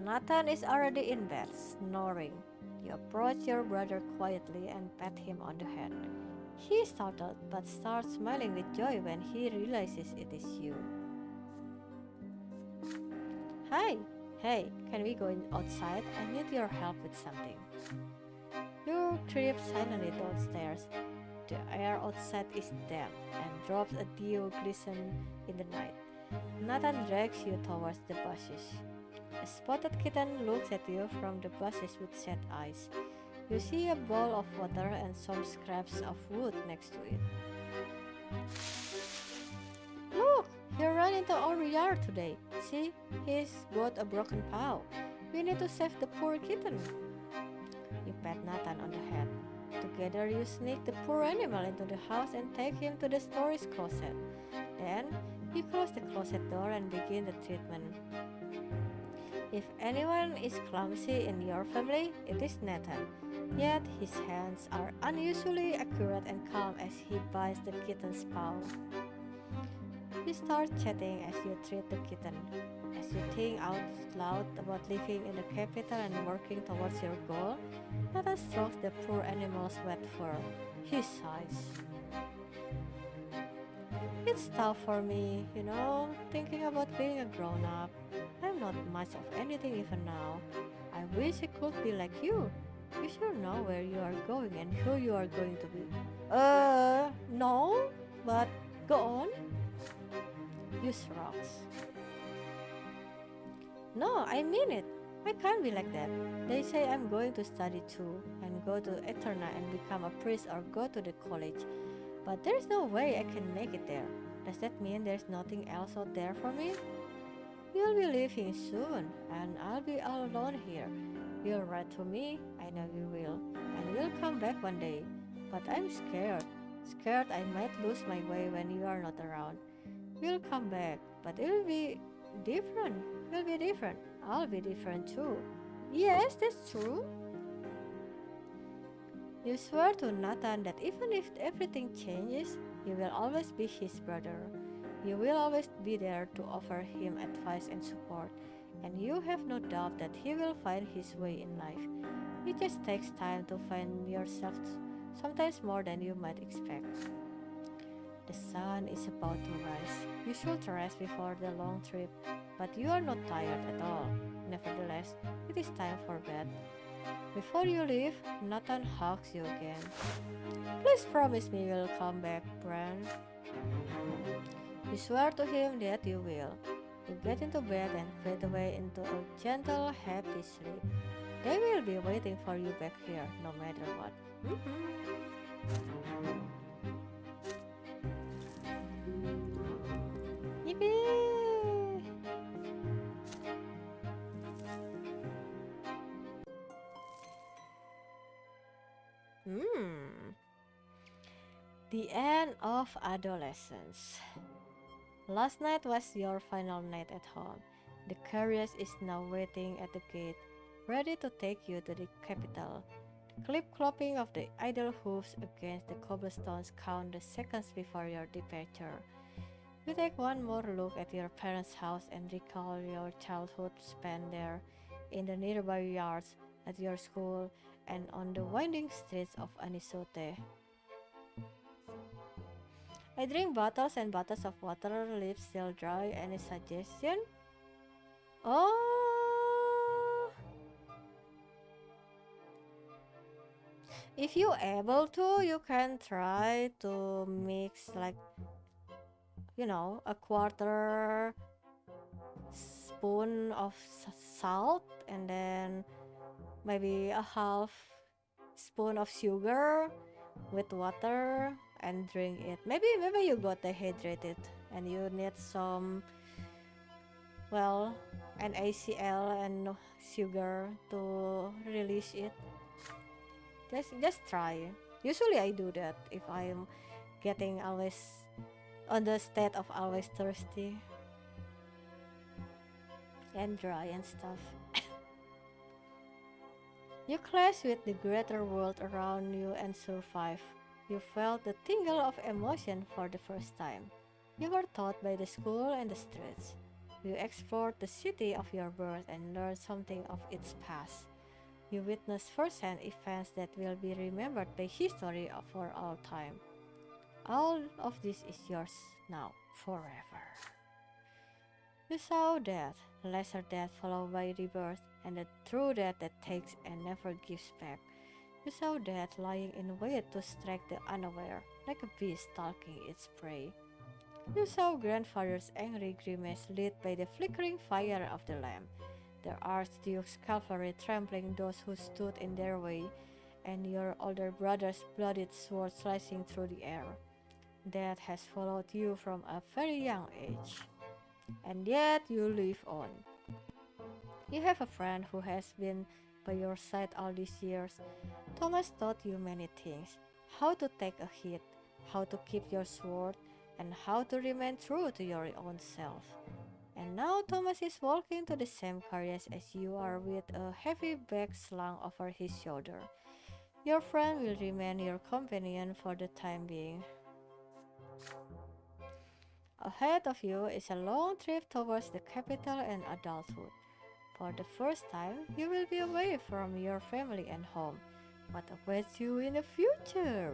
Nathan is already in bed, snoring. You approach your brother quietly and pat him on the head. He is startled but starts smiling with joy when he realizes it is you. Hi! Hey, can we go outside? I need your help with something. You trip silently downstairs. The air outside is damp and drops a dew glisten in the night. Nathan drags you towards the bushes. A spotted kitten looks at you from the bushes with sad eyes. You see a bowl of water and some scraps of wood next to it. Look, he ran into our yard today. See, he's got a broken paw. We need to save the poor kitten. You pat Nathan on the head. Together you sneak the poor animal into the house and take him to the storage closet. Then you close the closet door and begin the treatment. If anyone is clumsy in your family, it is Nathan. Yet his hands are unusually accurate and calm as he bites the kitten's paw. You start chatting as you treat the kitten. As you think out loud about living in the capital and working towards your goal, Nathan strokes the poor animal's wet fur. He sighs. It's tough for me, thinking about being a grown up. I'm not much of anything even now. I wish I could be like you. You sure know where you are going and who you are going to be. No, but go on. You shrugs. No, I mean it. I can't be like that. They say I'm going to study too, and go to Eterna and become a priest or go to the college. But there's no way I can make it there. Does that mean there's nothing else out there for me? You'll be leaving soon, and I'll be all alone here. You'll write to me, I know you will, and we'll come back one day. But I'm scared. Scared I might lose my way when you are not around. We'll come back, but it'll be different. We'll be different. I'll be different too. Yes, that's true. You swear to Nathan that even if everything changes, you will always be his brother. You will always be there to offer him advice and support, and you have no doubt that he will find his way in life. It just takes time to find yourself, sometimes more than you might expect. The sun is about to rise. You should rest before the long trip, but you are not tired at all. Nevertheless, it is time for bed. Before you leave, Nathan hugs you again. Please promise me you'll come back, Bran. You swear to him that you will. You get into bed and fade away into a gentle, happy sleep. They will be waiting for you back here, no matter what. Yippee! The end of adolescence. Last night was your final night at home. The carriage is now waiting at the gate, ready to take you to the capital. The clip-clopping of the idle hooves against the cobblestones count the seconds before your departure. You take one more look at your parents' house and recall your childhood spent there, in the nearby yards, at your school, and on the winding streets of Anisote. I drink bottles and bottles of water, lips still dry. Any suggestion? Oh, if you able to, you can try to mix like a quarter spoon of salt and then maybe a half spoon of sugar with water and drink it. Maybe you got dehydrated and you need some NaCl and sugar to release it. Just try. Usually I do that if I'm getting always on the state of always thirsty and dry and stuff. You clash with the greater world around you and survive. You felt the tingle of emotion for the first time. You were taught by the school and the streets. You explored the city of your birth and learned something of its past. You witness firsthand events that will be remembered by history for all time. All of this is yours now, forever. You saw death, lesser death followed by rebirth, and the true death that takes and never gives back. You saw death lying in wait to strike the unaware, like a beast stalking its prey. You saw grandfather's angry grimace lit by the flickering fire of the lamp, the Archduke's cavalry trampling those who stood in their way, and your older brother's bloodied sword slicing through the air. Death has followed you from a very young age, and yet you live on. You have a friend who has been by your side all these years. Thomas taught you many things: how to take a hit, how to keep your sword, and how to remain true to your own self. And now Thomas is walking to the same carriage as you are with a heavy bag slung over his shoulder. Your friend will remain your companion for the time being. Ahead of you is a long trip towards the capital and adulthood. For the first time, you will be away from your family and home. What awaits you in the future?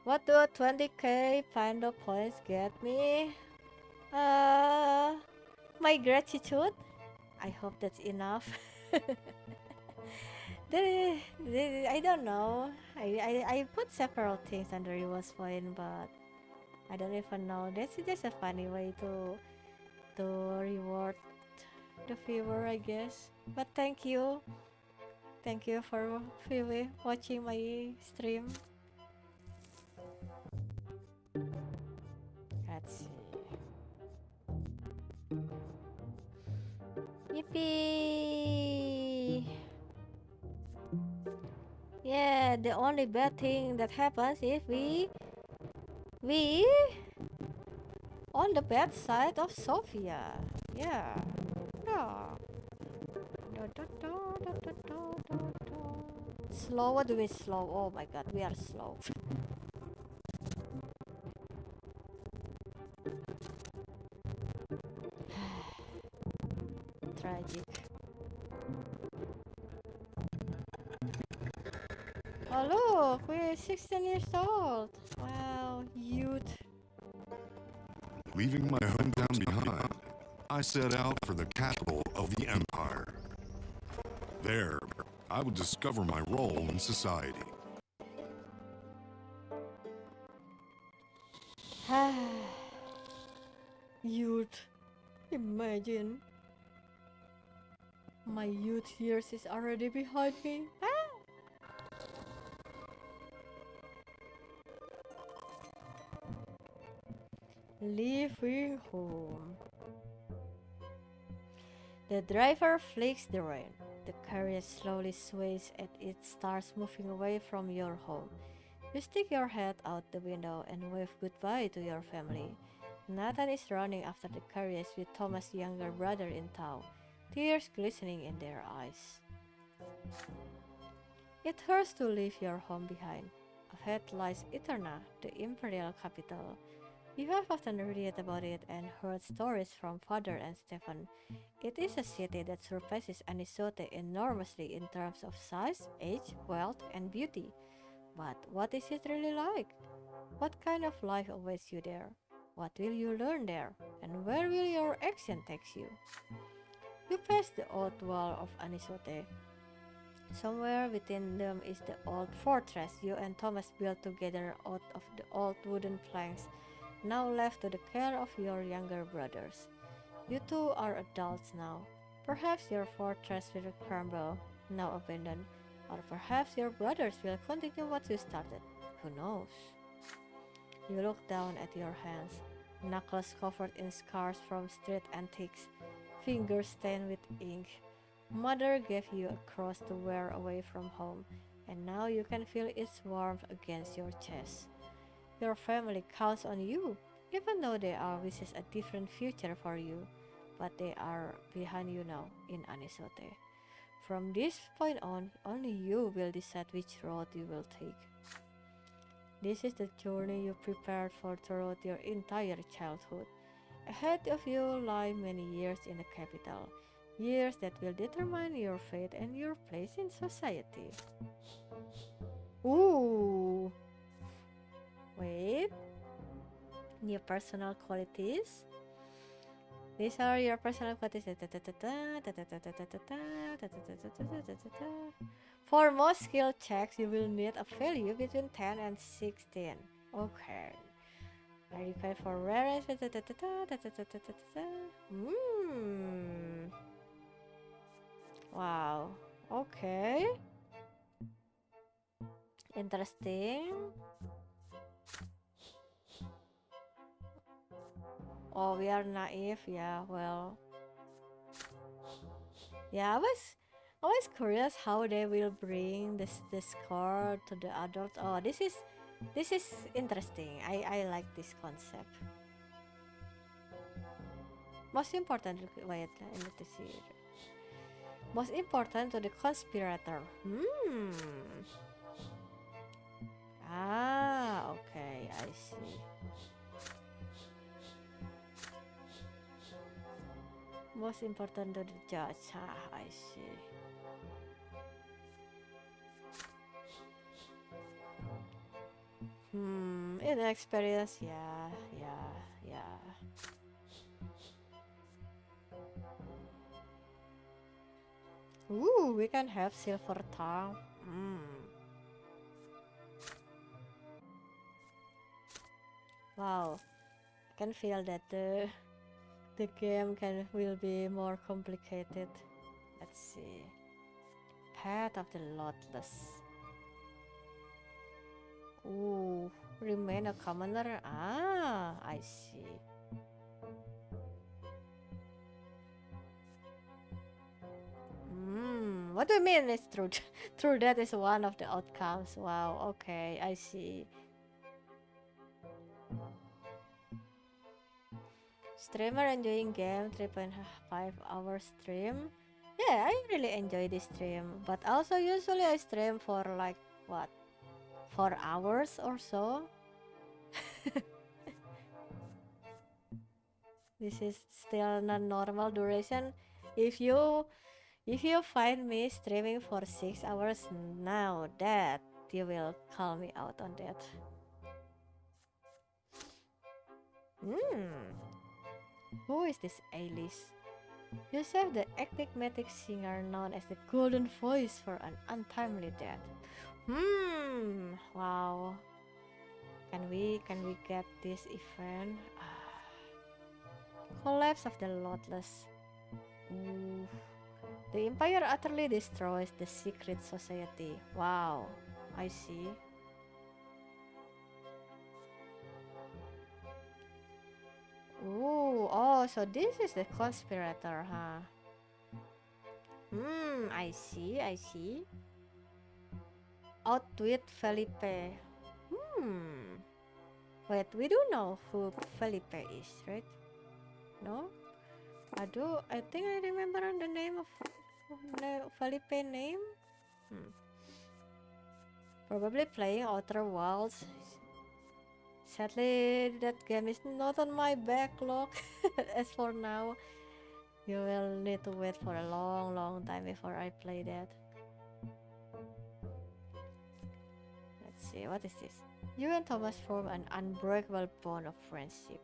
What do 20k Pando points get me? Uh, my gratitude. I hope that's enough. I don't know. I put several things on the rewards point, but I don't even know. That's just a funny way to reward the viewer, I guess. But thank you for watching my stream. Let's see. Yippee! Yeah, the only bad thing that happens if we on the bad side of Sophia. Yeah. Yeah. Slow? What do we slow? Oh my god, we are slow. Tragic. Oh look, we're 16 years old. Wow, youth. Leaving my hometown behind, I set out for the capital of the empire. There, I would discover my role in society. Youth. Imagine. My youth years is already behind me. Leaving home. The driver flicks the rein. The carriage slowly sways as it starts moving away from your home. You stick your head out the window and wave goodbye to your family. Nathan is running after the carriage with Thomas' younger brother in tow, tears glistening in their eyes. It hurts to leave your home behind. Ahead lies Eterna, the imperial capital. You have often read about it and heard stories from Father and Stephen. It is a city that surpasses Anisote enormously in terms of size, age, wealth, and beauty. But what is it really like? What kind of life awaits you there? What will you learn there? And where will your action take you? You pass the old wall of Anisote. Somewhere within them is the old fortress you and Thomas built together out of the old wooden planks, now left to the care of your younger brothers. You two are adults now. Perhaps your fortress will crumble, now abandoned, or perhaps your brothers will continue what you started. Who knows? You look down at your hands, knuckles covered in scars from street antiques, fingers stained with ink. Mother gave you a cross to wear away from home, and now you can feel its warmth against your chest. Your family counts on you, even though they are wishes a different future for you, but they are behind you now in Anisote. From this point on, only you will decide which road you will take. This is the journey you prepared for throughout your entire childhood. Ahead of you lie many years in the capital, Years that will determine your fate and your place in society. Ooh. Wait. New personal qualities. These are your personal qualities. For most skill checks, you will need a value between 10 and 16. Okay. Are you ready for rarest? Wow. Okay. Interesting. Oh, we are naive. Yeah, well. Yeah, I was curious how they will bring this score to the adult. Oh, this is interesting. I like this concept. Most important, wait, I need to see. Most important to the conspirator. Ah, okay, I see. Most important to the judge. Ah, I see. In experience, yeah, yeah, yeah. Ooh, we can have silver tongue. Wow, I can feel that the game will be more complicated. Let's see. Path of the Lotless. Ooh, remain a commoner. Ah, I see. What do you mean it's true? True, that is one of the outcomes. Wow, okay, I see. Streamer enjoying game 3.5 hour stream. Yeah, I really enjoy this stream, but also usually I stream for like what, 4 hours or so. This is still not normal duration. If you find me streaming for 6 hours now, that you will call me out on that. Who is this Alice? Yosef, the enigmatic singer known as the golden voice for an untimely death. Wow. Can we get this event? Collapse of the Lotless. Ooh. The Empire utterly destroys the secret society. Wow, I see. Ooh, oh, so this is the conspirator, huh? I see, I see. Outwit Felipe. Wait, we do know who Felipe is, right? No? I think I remember the name of Felipe name. Probably playing Outer Wilds. Sadly, that game is not on my backlog. As for now, you will need to wait for a long time before I play that. Let's see, what is this? You and Thomas form an unbreakable bond of friendship.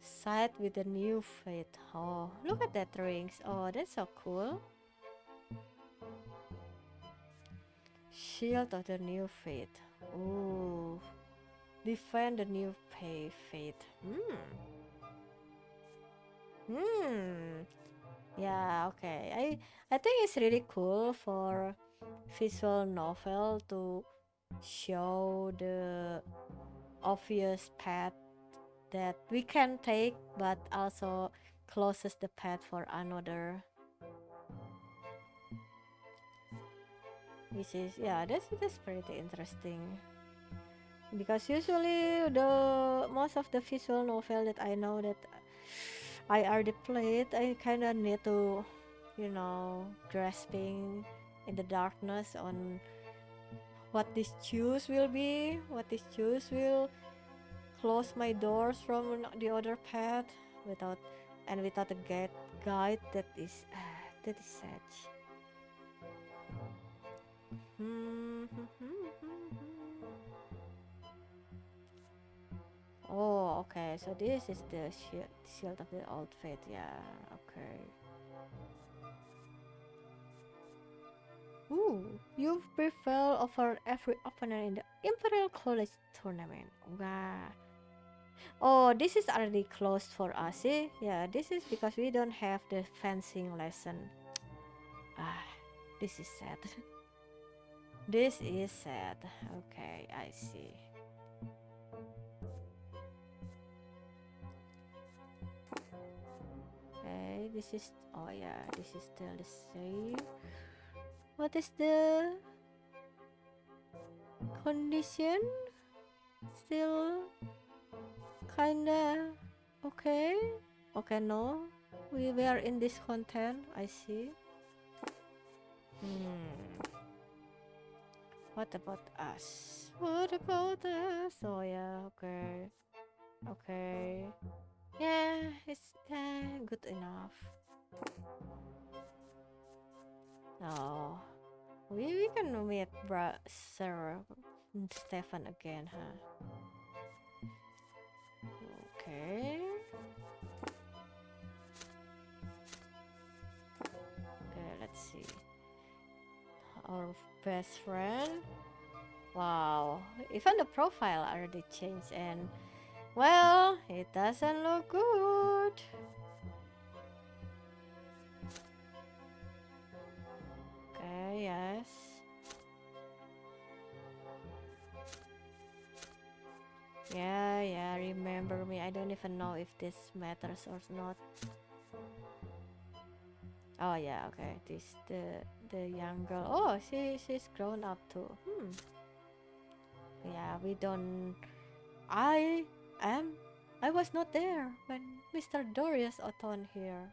Side with a new fate. Oh, look at that rings. Oh, that's so cool. Shield of the new fate. Ooh. Defend the new fate. Yeah, okay. I think it's really cool for visual novel to show the obvious path that we can take, but also closes the path for another. Which is, yeah, that's pretty interesting. Because usually the most of the visual novel that I know that I already played, I kind of need to, grasping in the darkness on what this choose will be, what this choose will close my doors from the other path without and without a guide, that is sad. Oh, okay. So this is the shield of the old faith. Yeah. Okay. Ooh, you've prevailed over every opponent in the Imperial College tournament. Wow. Oh, this is already closed for us. See? Yeah, this is because we don't have the fencing lesson. Ah, this is sad. This is sad. Okay, I see. Okay, this is. Oh, yeah, this is still the same. What is the condition? Still kinda okay. Okay, no. We were in this content. I see. What about us? What about us? Oh yeah, okay. Okay. Yeah, it's good enough. Oh, we can meet Sir Stefan again, huh? Okay. Okay, let's see. Our best friend. Wow, even the profile already changed, and well, it doesn't look good. Okay, yes. Yeah, remember me. I don't even know if this matters or not. Oh yeah, okay. This the young girl. Oh, she's grown up too. Yeah, we don't. I am. I was not there when Mr. Dorius Oton here.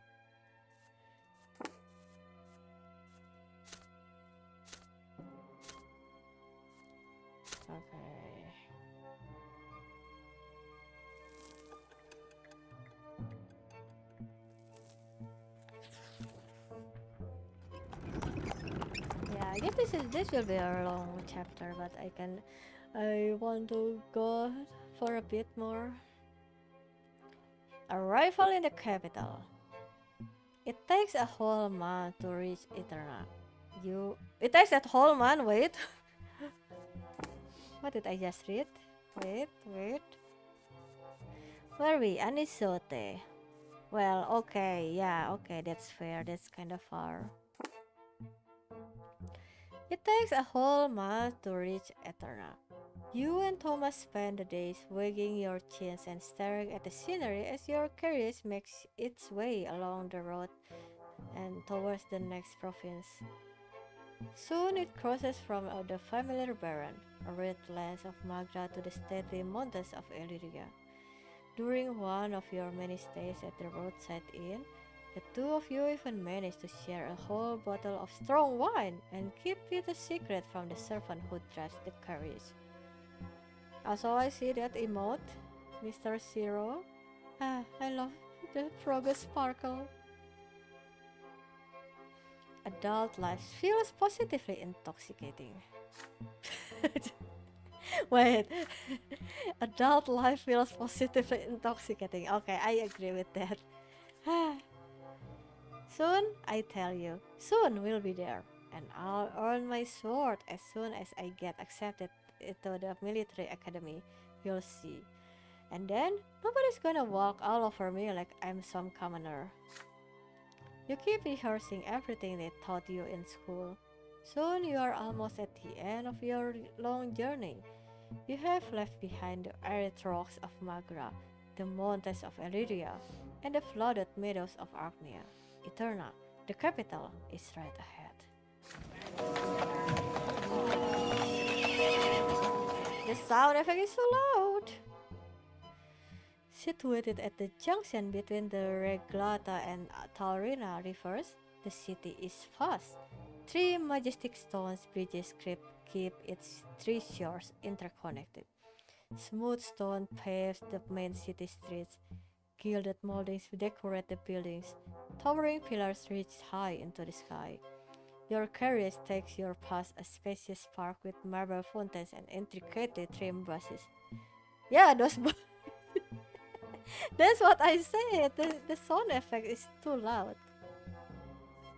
Okay. Yeah, I guess this will be a long chapter, but I want to go for a bit more. Arrival in the capital. It takes a whole month to reach Eterna. It takes a whole month. Wait. What did I just read? Wait. Where are we? Anisote. Well, okay, yeah, okay, that's fair. That's kind of far. It takes a whole month to reach Eterna. You and Thomas spend the days wagging your chins and staring at the scenery as your carriage makes its way along the road and towards the next province. Soon it crosses from the familiar barren, arid lands of Magra to the stately mountains of Illyria. During one of your many stays at the roadside inn, the two of you even manage to share a whole bottle of strong wine and keep it a secret from the servant who drives the carriage. Also, I see that emote, Mr. Zero. Ah, I love the progress sparkle. Adult life feels positively intoxicating. Wait, adult life feels positively intoxicating. Okay, I agree with that. Soon, I tell you, soon we'll be there, and I'll earn my sword as soon as I get accepted into the military academy. You'll see. And then, nobody's gonna walk all over me like I'm some commoner. You keep rehearsing everything they taught you in school. Soon you are almost at the end of your long journey. You have left behind the arid rocks of Magra, the mountains of Illyria, and the flooded meadows of Archnia. Eterna, the capital, is right ahead. The sound effect is so loud! Situated at the junction between the Reglata and Taurina rivers, the city is vast. Three majestic stone bridges keep its three shores interconnected. Smooth stone paves the main city streets. Gilded moldings decorate the buildings. Towering pillars reach high into the sky. Your carriage takes you past a spacious park with marble fountains and intricately trimmed buses. Yeah, that's what I said. The sound effect is too loud.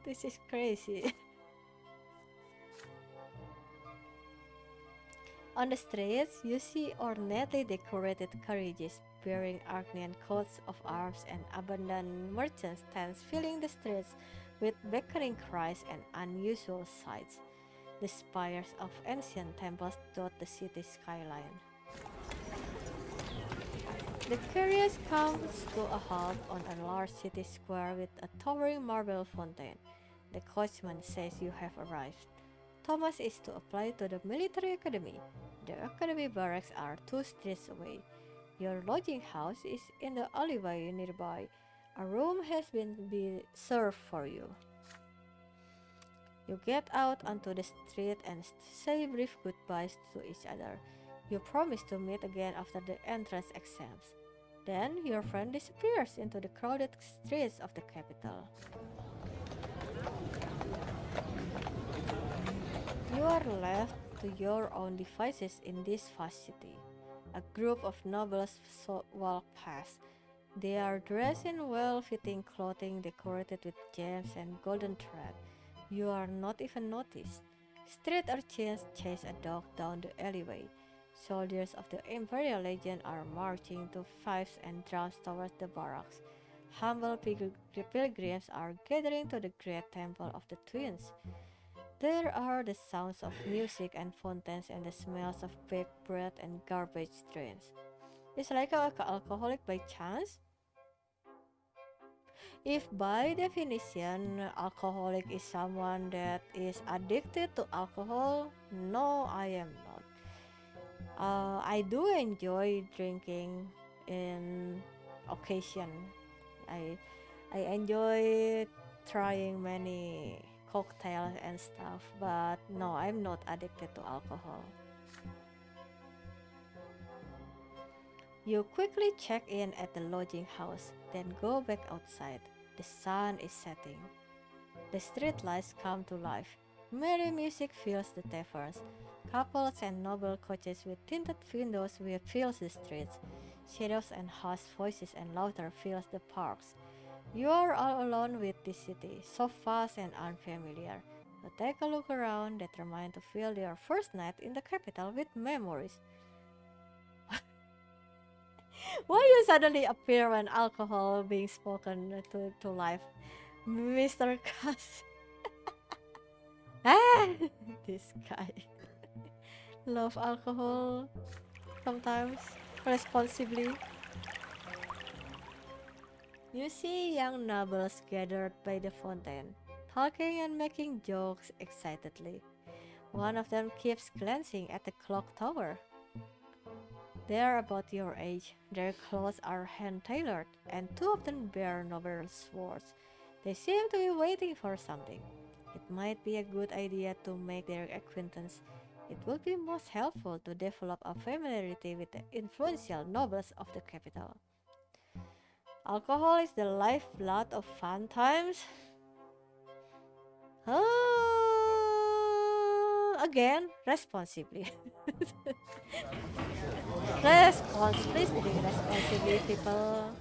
This is crazy. On the streets, you see ornately decorated carriages bearing Argnian coats of arms and abandoned merchant stands filling the streets with beckoning cries and unusual sights. The spires of ancient temples dot the city's skyline. The carriage comes to a halt on a large city square with a towering marble fountain. The coachman says you have arrived. Thomas is to apply to the military academy. The academy barracks are 2 streets away. Your lodging house is in the alleyway nearby. A room has been served for you. You get out onto the street and say brief goodbyes to each other. You promise to meet again after the entrance exams. Then your friend disappears into the crowded streets of the capital. You are left to your own devices in this vast city. A group of nobles walk past. They are dressed in well-fitting clothing decorated with gems and golden thread. You are not even noticed. Street urchins chase a dog down the alleyway. Soldiers of the Imperial Legion are marching to fifes and drums towards the barracks. Humble pilgrims are gathering to the great temple of the twins. There are the sounds of music and fountains and the smells of baked bread and garbage trains. Is like a alcoholic by chance? If by definition alcoholic is someone that is addicted to alcohol, no, I am not. I do enjoy drinking in occasion. I I enjoy trying many cocktails and stuff, but no, I'm not addicted to alcohol. You quickly check in at the lodging house, then go back outside. The sun is setting. The street lights come to life. Merry music fills the taverns. Couples and noble coaches with tinted windows will fill the streets. Shadows and harsh voices and laughter fills the parks. You are all alone with this city, so vast and unfamiliar. But take a look around, determined to fill your first night in the capital with memories. Why you suddenly appear when alcohol being spoken to life? Mr. Cass. Ah, this guy. Love alcohol sometimes responsibly. You see young nobles gathered by the fountain, talking and making jokes excitedly. One of them keeps glancing at the clock tower. They are about your age, their clothes are hand-tailored, and 2 of them bear noble swords. They seem to be waiting for something. It might be a good idea to make their acquaintance. It would be most helpful to develop a familiarity with the influential nobles of the capital. Alcohol is the lifeblood of fun times. Again, responsibly. Please drink responsibly, people.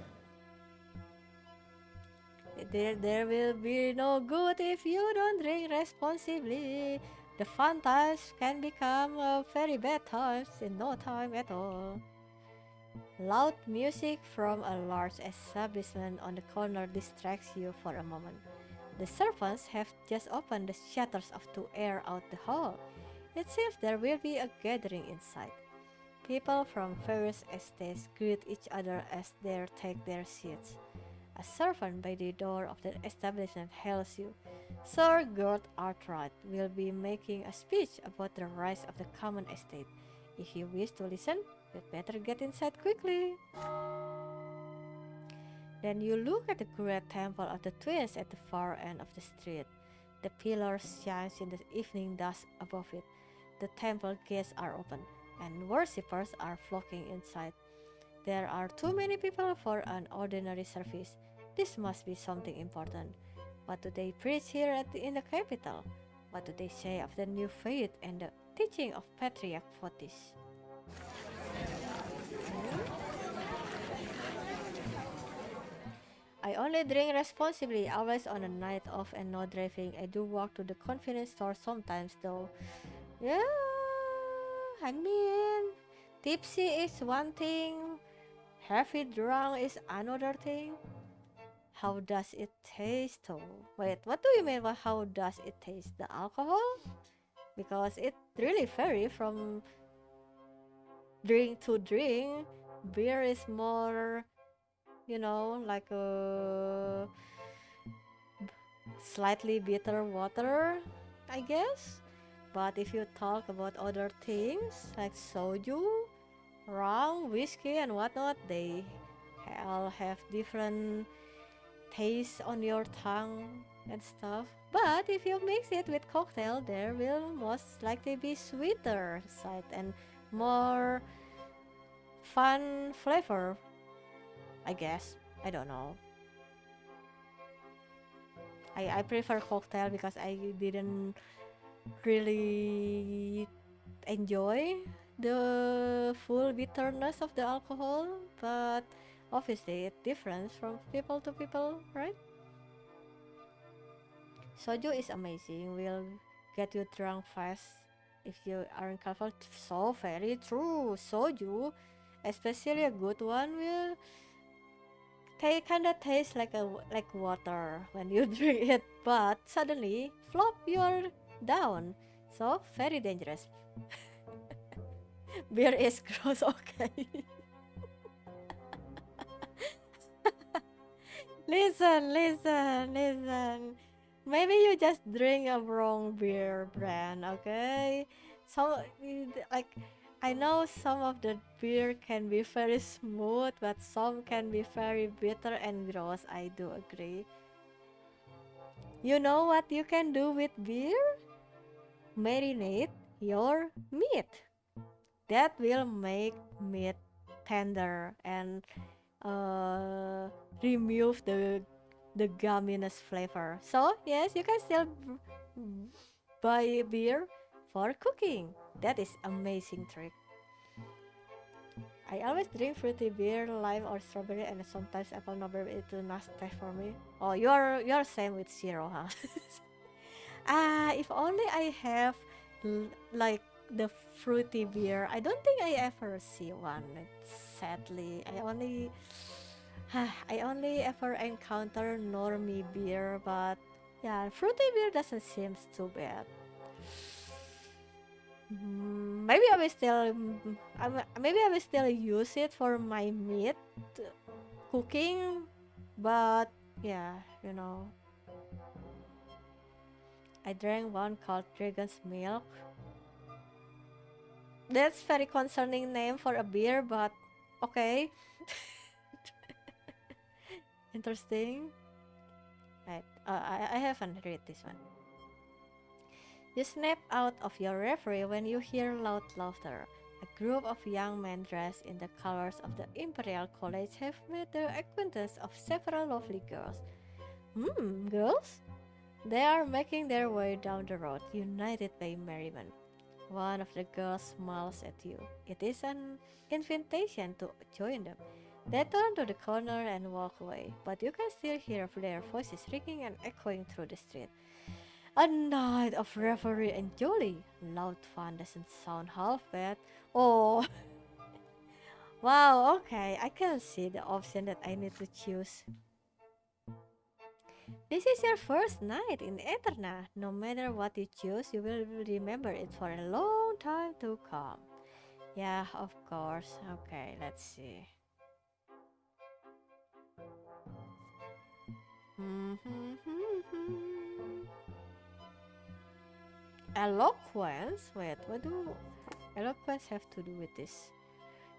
There will be no good if you don't drink responsibly. The fun times can become very bad times in no time at all. Loud music from a large establishment on the corner distracts you for a moment. The servants have just opened the shutters to air out the hall. It seems there will be a gathering inside. People from various estates greet each other as they take their seats. A servant by the door of the establishment hails you. Sir Gord Artwright will be making a speech about the rise of the common estate. If you wish to listen, you'd better get inside quickly. Then you look at the great temple of the twins at the far end of the street. The pillars shine in the evening dusk above it. The temple gates are open, and worshippers are flocking inside. There are too many people for an ordinary service. This must be something important. What do they preach here in the capital? What do they say of the new faith and the teaching of Patriarch Fotis? I only drink responsibly, always on a night off and no driving. I do walk to the convenience store sometimes though. Yeah, I mean, tipsy is one thing, heavy drunk is another thing. How does it taste though? Wait, what do you mean by how does it taste? The alcohol? Because it really vary from drink to drink. Beer is more, like a slightly bitter water, I guess. But if you talk about other things like soju, rum, whiskey, and whatnot, they all have different taste on your tongue and stuff. But if you mix it with cocktail, there will most likely be sweeter side and more fun flavor, I guess. I don't know. I prefer cocktail because I didn't really enjoy the full bitterness of the alcohol, but obviously it differs from people to people, right? Soju is amazing, will get you drunk fast if you aren't careful. So very true. Soju, especially a good one, will kinda taste like water when you drink it, but suddenly flop, you're down. So very dangerous. Beer is gross, okay. Listen. Maybe you just drink a wrong beer brand, okay? So, like, I know some of the beer can be very smooth, but some can be very bitter and gross. I do agree. You know what you can do with beer? Marinate your meat. That will make meat tender and uh, remove the gumminess flavor. So yes, you can still buy beer for cooking. That is amazing trick. I always drink fruity beer, lime or strawberry, and sometimes apple. Number it too nasty for me. Oh, you're same with zero, huh? If only I have like the fruity beer. I don't think I ever see one. Sadly, I only ever encounter normie beer, but yeah, fruity beer doesn't seem too bad. Maybe I will still use it for my meat cooking, but yeah, I drank one called Dragon's Milk. That's very concerning name for a beer, but okay. Interesting. Right. I haven't read this one. You snap out of your reverie when you hear loud laughter. A group of young men dressed in the colors of the Imperial College have made the acquaintance of several lovely girls. Girls? They are making their way down the road, united by merriment. One of the girls smiles at you. It is an invitation to join them. They turn to the corner and walk away, but you can still hear their voices ringing and echoing through the street. A night of revelry and jolly. Loud fun doesn't sound half bad. Oh, wow, okay, I can see the option that I need to choose. This is your first night in Eterna. No matter what you choose, you will remember it for a long time to come. Yeah, of course. Okay, let's see. Eloquence? Wait, what do eloquence have to do with this?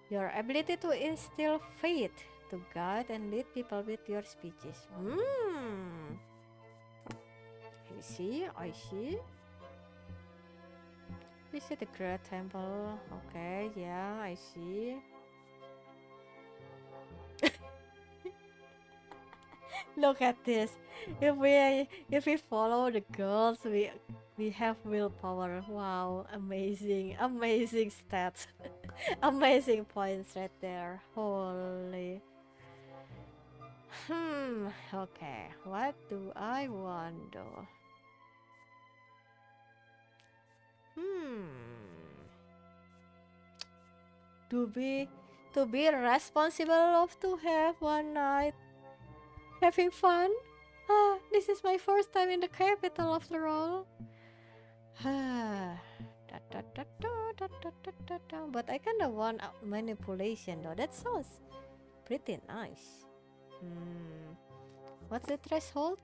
Your ability to instill faith, to guide and lead people with your speeches. I see. Visit the Great Temple. Okay, yeah, I see. Look at this. If we follow the girls, we have willpower. Wow, amazing, amazing stats, amazing points right there. Holy. Okay. What do I want though? Hmm. To be responsible of to have one night having fun. This is my first time in the capital after all. But I kinda want manipulation though. That sounds pretty nice. Hmm. What's the threshold?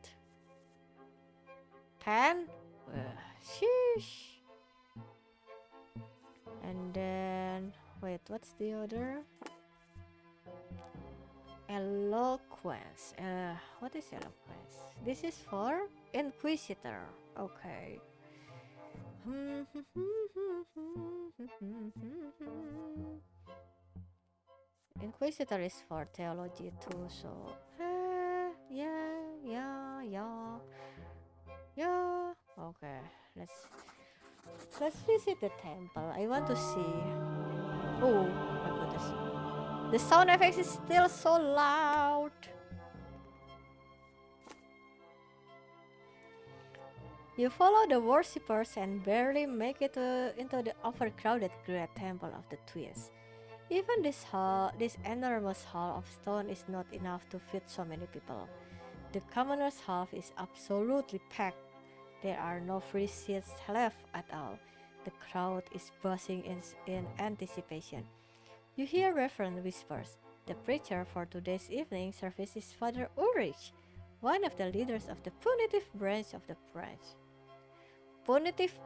10? Sheesh. And then, wait, what's the other? Eloquence. What is eloquence? This is for Inquisitor. Okay. Inquisitor is for theology too, so yeah. Okay, let's visit the temple. I want to see. Oh my goodness, the sound effects is still so loud. You follow the worshippers and barely make it into the overcrowded great temple of the twins. Even this enormous hall of stone is not enough to fit so many people. The commoner's hall is absolutely packed. There are no free seats left at all. The crowd is buzzing in anticipation. You hear reverent whispers. The preacher for today's evening service is Father Ulrich, one of the leaders of the punitive branch of the branch. Punitive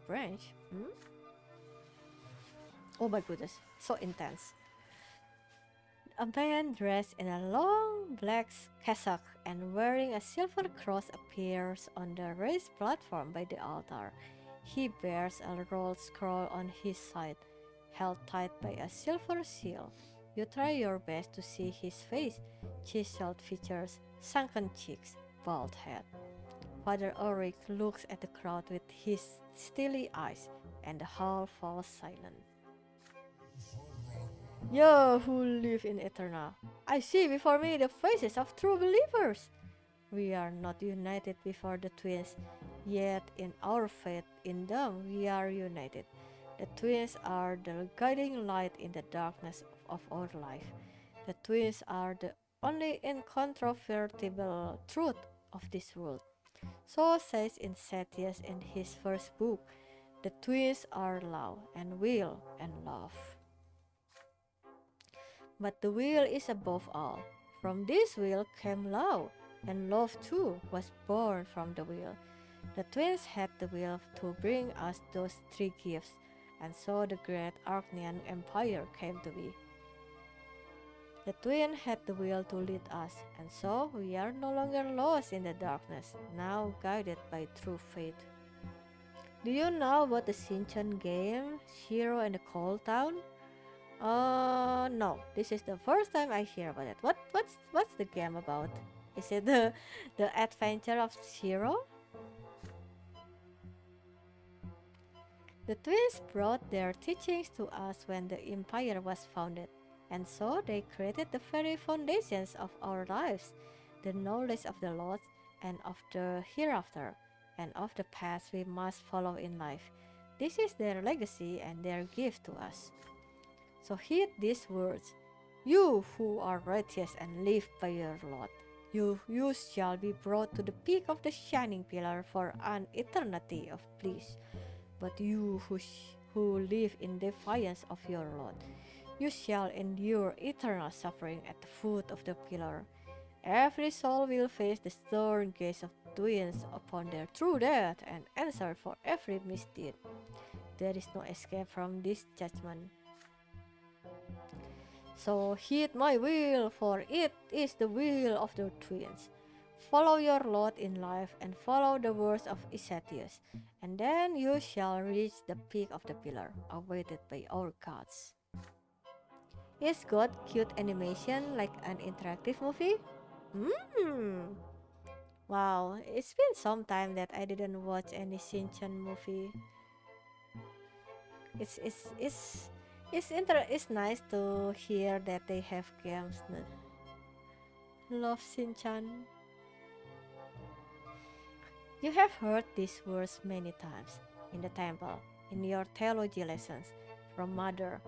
branch? Oh my goodness, so intense. A man dressed in a long black cassock and wearing a silver cross appears on the raised platform by the altar. He bears a rolled scroll on his side, held tight by a silver seal. You try your best to see his face, chiseled features, sunken cheeks, bald head. Father Ulrich looks at the crowd with his steely eyes, and the hall falls silent. You who live in Eterna, I see before me the faces of true believers. We are not united before the twins, yet in our faith in them we are united. The twins are the guiding light in the darkness of our life. The twins are the only incontrovertible truth of this world. So says in Setius in his first book, the twins are love and will and love. But the will is above all. From this will came love, and love too was born from the will. The twins had the will to bring us those three gifts, and so the great Archnean Empire came to be. The twin had the will to lead us, and so we are no longer lost in the darkness, now guided by true faith. Do you know about the Shinchan game, Shiro and the Cold Town? No. This is the first time I hear about it. What's the game about? Is it the adventure of Shiro? The twins brought their teachings to us when the empire was founded, and so they created the very foundations of our lives, the knowledge of the Lord and of the hereafter, and of the path we must follow in life. This is their legacy and their gift to us. So heed these words, you who are righteous and live by your Lord. You shall be brought to the peak of the shining pillar for an eternity of bliss. But you who live in defiance of your Lord, you shall endure eternal suffering at the foot of the pillar. Every soul will face the stern gaze of twins upon their true death and answer for every misdeed. There is no escape from this judgment. So heed my will, for it is the will of the twins. Follow your lot in life and follow the words of Isetius, and then you shall reach the peak of the pillar, awaited by our gods. Is God cute animation like an interactive movie? Hmm. Wow, it's been some time that I didn't watch any Shinchan movie. It's it's it's it's nice to hear that they have games. Love Shinchan. You have heard these words many times in the temple, in your theology lessons, from mother,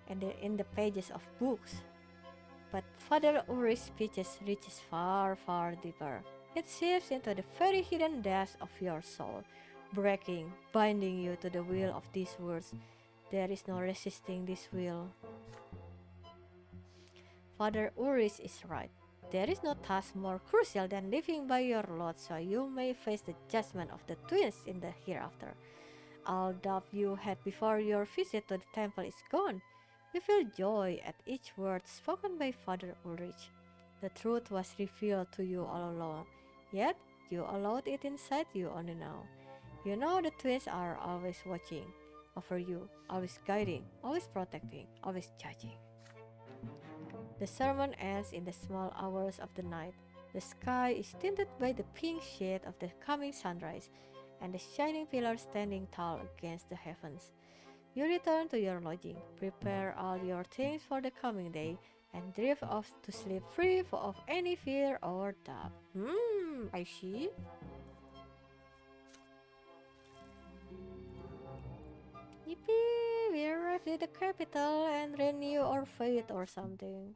and in the pages of books. But Father Uri's speeches reaches far, far deeper. It seeps into the very hidden depths of your soul, breaking, binding you to the will of these words. There is no resisting this will. Father Uris is right. There is no task more crucial than living by your Lord so you may face the judgment of the twins in the hereafter. All doubt you had before your visit to the temple is gone. You feel joy at each word spoken by Father Ulrich. The truth was revealed to you all along, yet you allowed it inside you only now. You know the twins are always watching over you, always guiding, always protecting, always judging. The sermon ends in the small hours of the night. The sky is tinted by the pink shade of the coming sunrise, and the shining pillars standing tall against the heavens. You return to your lodging, prepare all your things for the coming day, and drift off to sleep free of any fear or doubt. I see. Yippee! We arrived at the capital and renew our faith or something.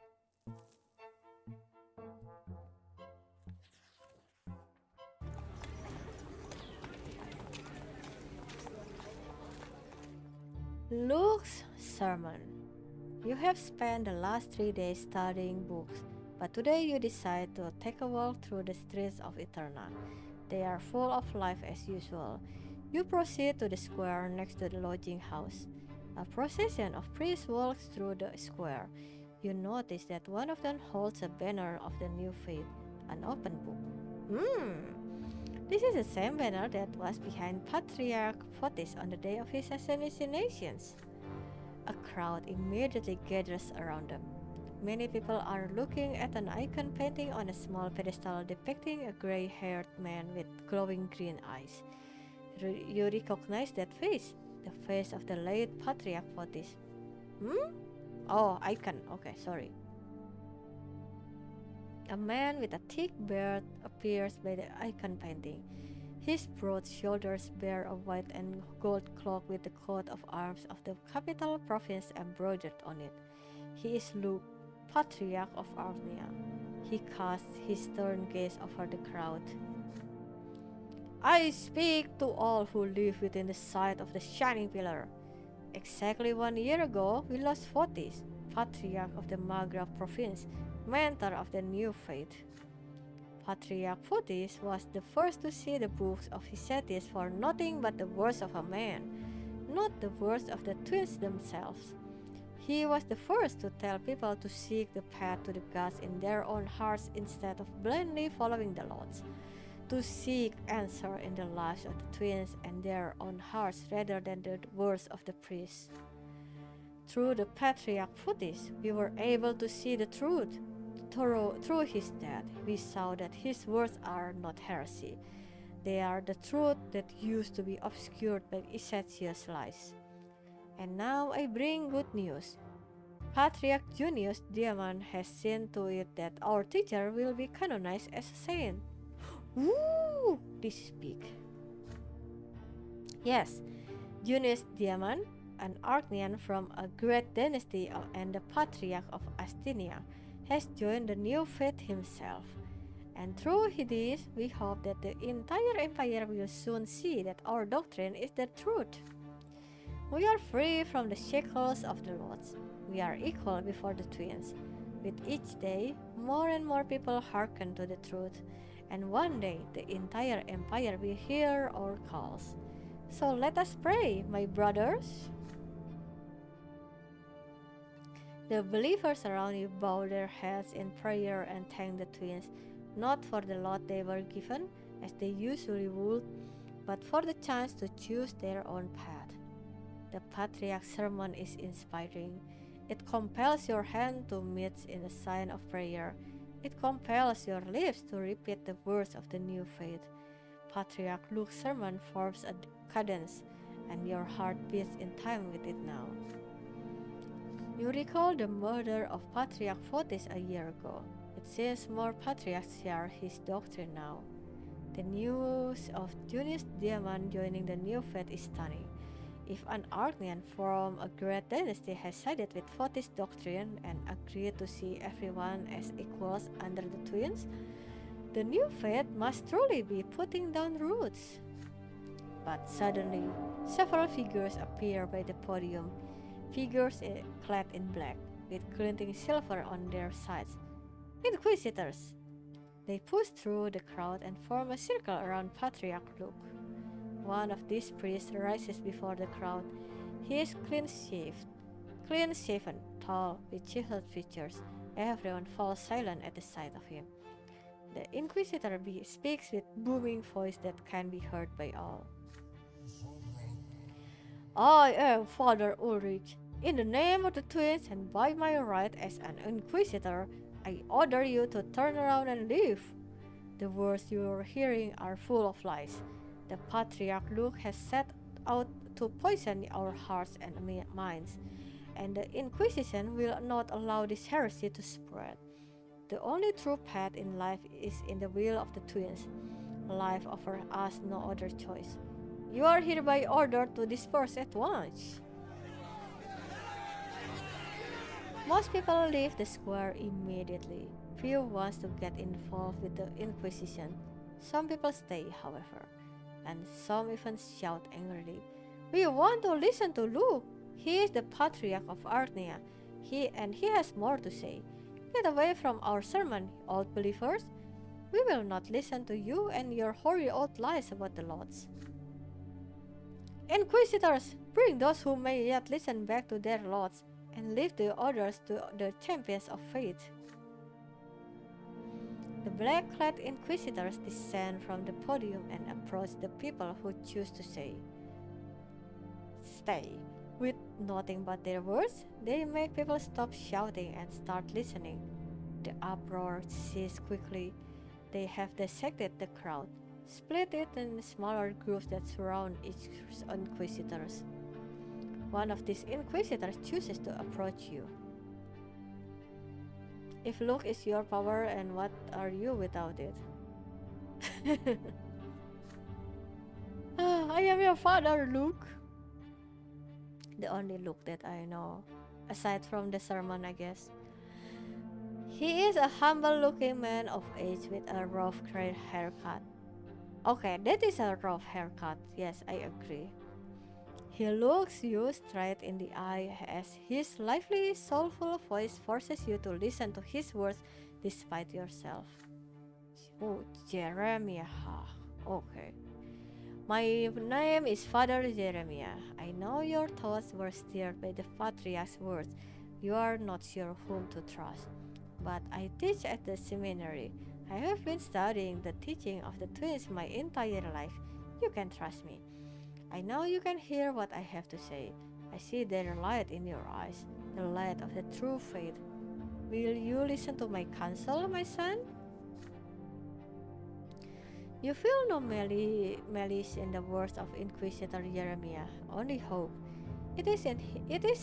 Luke's sermon. You have spent the last 3 days studying books, but today you decide to take a walk through the streets of Eterna. They are full of life as usual. You proceed to the square next to the lodging house. A procession of priests walks through the square. You notice that one of them holds a banner of the new faith, an open book. This is the same banner that was behind Patriarch Fotis on the day of his assassination. A crowd immediately gathers around them. Many people are looking at an icon painting on a small pedestal depicting a gray haired man with glowing green eyes. You recognize that face, the face of the late Patriarch Fotis. Oh, icon. Okay, sorry. A man with a thick beard appears by the icon painting. His broad shoulders bear a white and gold cloak with the coat of arms of the capital province embroidered on it. He is Luke, Patriarch of Armenia. He casts his stern gaze over the crowd. I speak to all who live within the sight of the shining pillar. Exactly 1 year ago, we lost Fotis, Patriarch of the Maghreb province, mentor of the new faith. Patriarch Fotis was the first to see the books of Hesetis for nothing but the words of a man, not the words of the twins themselves. He was the first to tell people to seek the path to the gods in their own hearts instead of blindly following the Lord's, to seek answer in the lives of the twins and their own hearts rather than the words of the priests. Through the Patriarch Fotis, we were able to see the truth. Through his death, we saw that his words are not heresy. They are the truth that used to be obscured by Ezechiel's lies. And now I bring good news. Patriarch Junius Diamond has seen to it that our teacher will be canonized as a saint. Woo! This is big. Yes, Junius Diamond, an Archnian from a great dynasty and the Patriarch of Astinia, has joined the new faith himself. And through this, we hope that the entire empire will soon see that our doctrine is the truth. We are free from the shackles of the lords. We are equal before the twins. With each day, more and more people hearken to the truth, and one day the entire empire will hear our calls. So let us pray, my brothers. The believers around you bow their heads in prayer and thank the twins, not for the lot they were given, as they usually would, but for the chance to choose their own path. The Patriarch's sermon is inspiring. It compels your hand to meet in a sign of prayer. It compels your lips to repeat the words of the new faith. Patriarch Luke's sermon forms a cadence, and your heart beats in time with it now. You recall the murder of Patriarch Fotis a year ago. It seems more patriarchs share his doctrine now. The news of Junius Diamond joining the new faith is stunning. If an Argnian from a great dynasty has sided with Fotis' doctrine and agreed to see everyone as equals under the twins, the new faith must truly be putting down roots. But suddenly, several figures appear by the podium, figures clad in black, with glinting silver on their sides. Inquisitors! They push through the crowd and form a circle around Patriarch Luke. One of these priests rises before the crowd. He is clean-shaven, tall, with chiseled features. Everyone falls silent at the sight of him. The Inquisitor speaks with booming voice that can be heard by all. I am Father Ulrich. In the name of the twins and by my right as an Inquisitor, I order you to turn around and leave. The words you are hearing are full of lies. The Patriarch Luke has set out to poison our hearts and minds, and the Inquisition will not allow this heresy to spread. The only true path in life is in the will of the twins. Life offers us no other choice. You are hereby ordered to disperse at once. Most people leave the square immediately. Few want to get involved with the Inquisition. Some people stay, however, and some even shout angrily, "We want to listen to Luke. He is the Patriarch of Artnia. He has more to say. Get away from our sermon, old believers. We will not listen to you and your hoary old lies about the Lords." Inquisitors, bring those who may yet listen back to their Lords, and leave the others to the champions of faith. The black-clad Inquisitors descend from the podium and approach the people who choose to stay. With nothing but their words, they make people stop shouting and start listening. The uproar ceases quickly. They have dissected the crowd, split it in smaller groups that surround each Inquisitors. One of these Inquisitors chooses to approach you. If Luke is your power, and what are you without it? I am your father, Luke. The only Luke that I know, aside from the sermon, I guess. He is a humble-looking man of age with a rough gray haircut. Okay, that is a rough haircut. Yes, I agree. He looks you straight in the eye as his lively, soulful voice forces you to listen to his words despite yourself. Oh, Jeremiah. Okay. My name is Father Jeremiah. I know your thoughts were stirred by the Patriarch's words. You are not sure whom to trust. But I teach at the seminary. I have been studying the teaching of the twins my entire life. You can trust me. I know you can hear what I have to say. I see their light in your eyes, the light of the true faith. Will you listen to my counsel, my son? You feel no malice in the words of Inquisitor Jeremiah, only hope. It is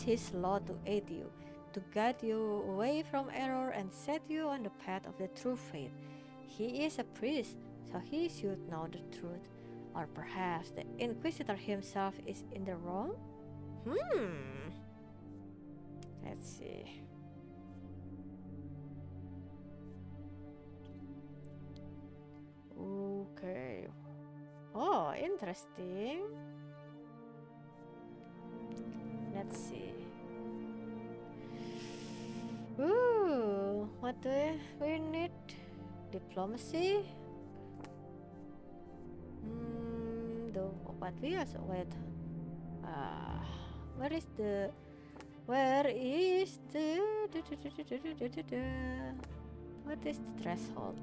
his law to aid you, to guide you away from error and set you on the path of the true faith. He is a priest, so he should know the truth. Or perhaps the Inquisitor himself is in the wrong? Let's see. Okay. Oh, interesting. Let's see. Ooh, what do we need? Diplomacy? But we also wait. Where is the what is the threshold?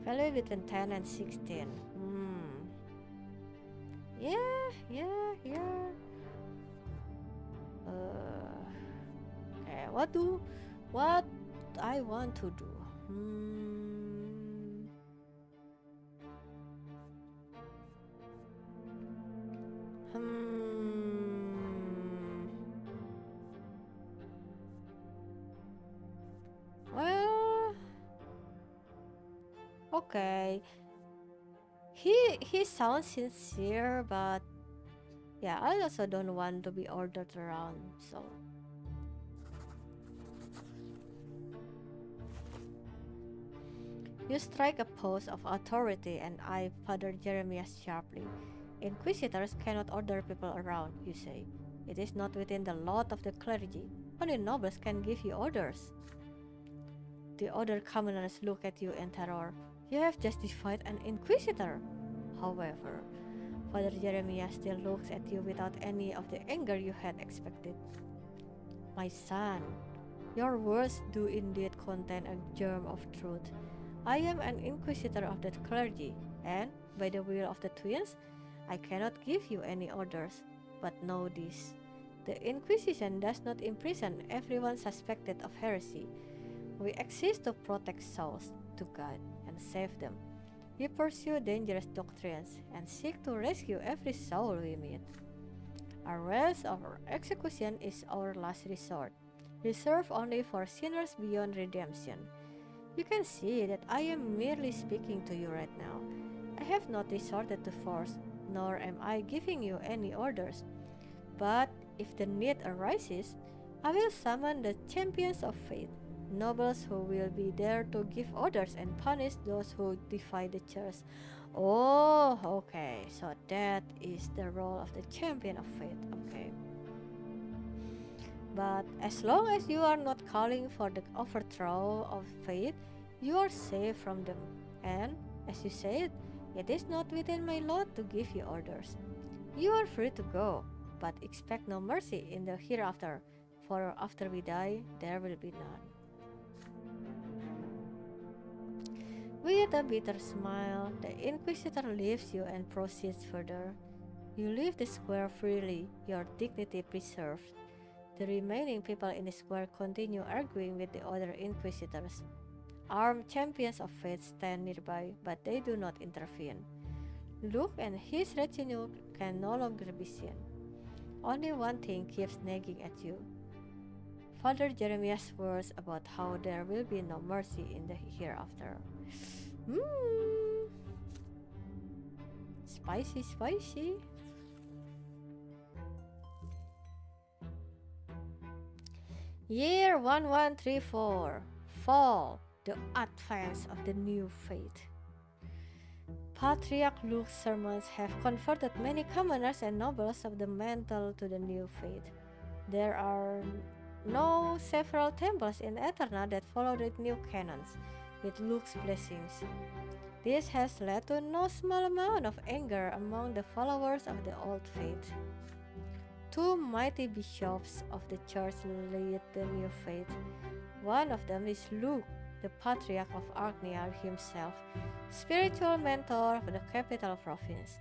Value between 10 and 16. Yeah. Okay, what I want to do? Hmm. Hmm. Well, okay. He sounds sincere, but yeah, I also don't want to be ordered around. So you strike a pose of authority and eye Father Jeremias sharply. Inquisitors cannot order people around, you say. It is not within the lot of the clergy. Only nobles can give you orders. The other commoners look at you in terror. You have just defied an inquisitor. However, Father Jeremiah still looks at you without any of the anger you had expected. My son, your words do indeed contain a germ of truth. I am an inquisitor of the clergy, and, by the will of the twins, I cannot give you any orders. But know this. The Inquisition does not imprison everyone suspected of heresy. We exist to protect souls, to guide and save them. We pursue dangerous doctrines and seek to rescue every soul we meet. Arrest or execution is our last resort, reserved only for sinners beyond redemption. You can see that I am merely speaking to you right now. I have not resorted to force, nor am I giving you any orders. But if the need arises, I will summon the champions of faith, nobles who will be there to give orders and punish those who defy the church. Oh, okay, so that is the role of the champion of faith. Okay. But as long as you are not calling for the overthrow of faith, you are safe from them. And, as you said, it is not within my lot to give you orders. You are free to go, but expect no mercy in the hereafter, for after we die, there will be none. With a bitter smile, the Inquisitor leaves you and proceeds further. You leave the square freely, your dignity preserved. The remaining people in the square continue arguing with the other Inquisitors. Armed champions of faith stand nearby, but they do not intervene. Luke and his retinue can no longer be seen. Only one thing keeps nagging at you. Father Jeremiah's words about how there will be no mercy in the hereafter. Mmm, spicy, spicy. Year 1134. Fall, the advance of the new faith. Patriarch Luke's sermons have converted many commoners and nobles of the mantle to the new faith. There are now several temples in Eterna that follow the new canons, with Luke's blessings. This has led to no small amount of anger among the followers of the old faith. Two mighty bishops of the church lead the new faith. One of them is Luke, the Patriarch of Archnia himself, spiritual mentor of the capital province.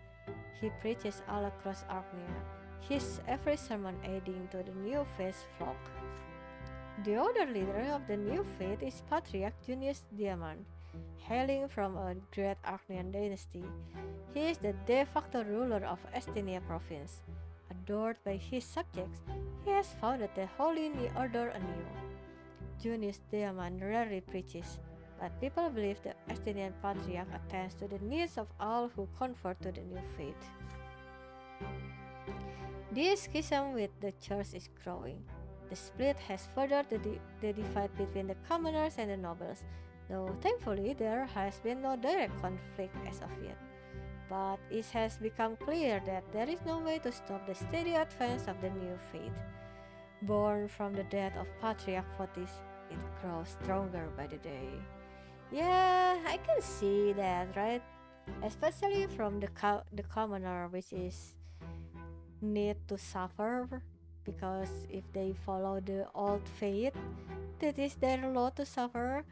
He preaches all across Archnia, his every sermon aiding to the new faith's flock. The other leader of the new faith is Patriarch Junius Diamond, hailing from a great Archnian dynasty. He is the de facto ruler of Estenia province. Adored by his subjects, he has founded the Holy New Order anew. Junius Diamond rarely preaches, but people believe the Estinian Patriarch attends to the needs of all who convert to the new faith. This schism with the church is growing. The split has furthered the divide between the commoners and the nobles, though thankfully there has been no direct conflict as of yet. But it has become clear that there is no way to stop the steady advance of the new faith. Born from the death of Patriarch Fotis, it grows stronger by the day. Yeah, I can see that, right? Especially from the commoner, which is need to suffer, because if they follow the old faith, that is their lot to suffer.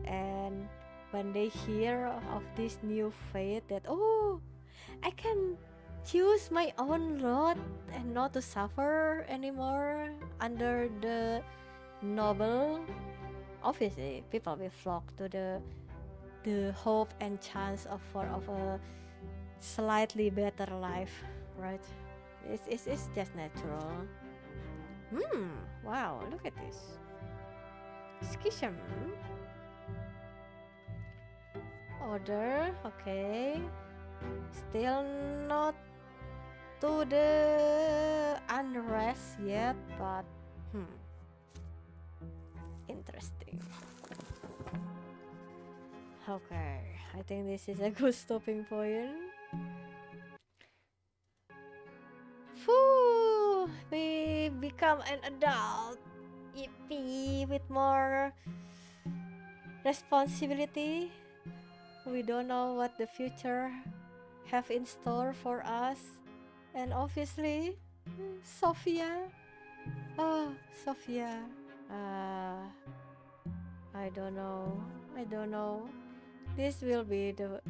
And when they hear of this new faith, that oh, I can choose my own lot and not to suffer anymore under the noble, obviously people will flock to the hope and chance of a slightly better life, right? It's just natural. Wow, look at this. Schism. Order, okay. Still not to the unrest yet, but interesting. Okay, I think this is a good stopping point. Whew, we become an adult. Yippee, with more responsibility. We don't know what the future have in store for us. And obviously, Sophia. Oh, Sophia. Uh, I don't know. I don't know. This will be the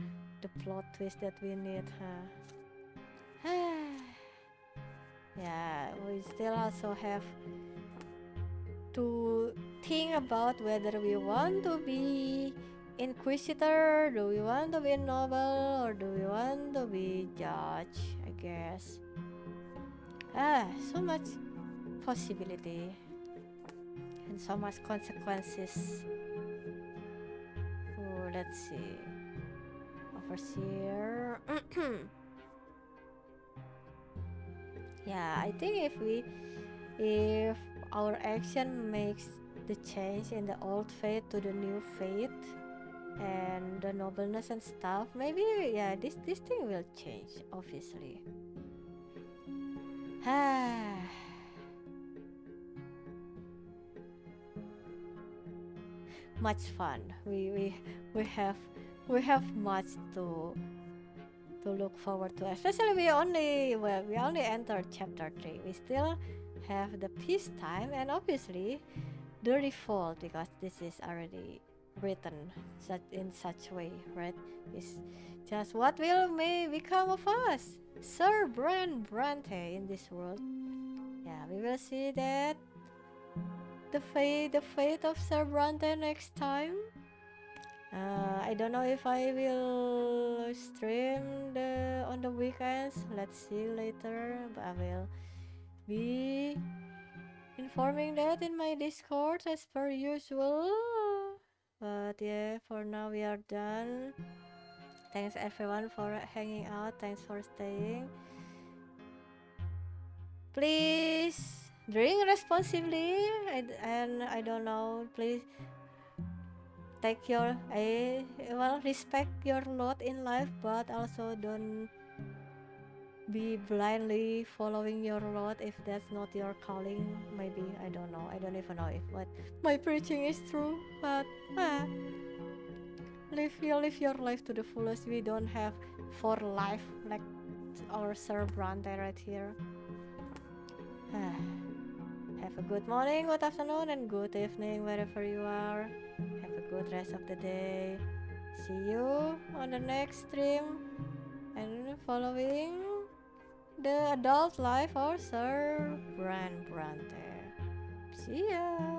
plot twist that we need, huh? Yeah, we still also have to think about whether we want to be inquisitor, do we want to be noble, or do we want to be judge, I guess. So much possibility and so much consequences. Oh, let's see. Overseer. Yeah, I think if our action makes the change in the old faith to the new faith and the nobleness and stuff, maybe yeah, this thing will change, obviously. Much fun. We have we have much to look forward to. Especially we only entered chapter 3. We still have the peacetime and obviously the revolt, because this is already written in such way, right? It's just what may become of us, Sir Brante in this world. Yeah, we will see that the fate of Sir Brante next time. I don't know if I will stream on the weekends. Let's see later. But I will be informing that in my Discord as per usual. But yeah, for now we are done. Thanks everyone for hanging out. Thanks for staying. Please drink responsibly. And I don't know. Please take your respect your lot in life, but also don't be blindly following your lot if that's not your calling. Maybe, I don't know, I don't even know if what my preaching is true, but live your life to the fullest. We don't have for life like our Sir Brante right here. Have a good morning, good afternoon, and good evening wherever you are. Have a good rest of the day. See you on the next stream and following the adult life of Sir Brante. See ya!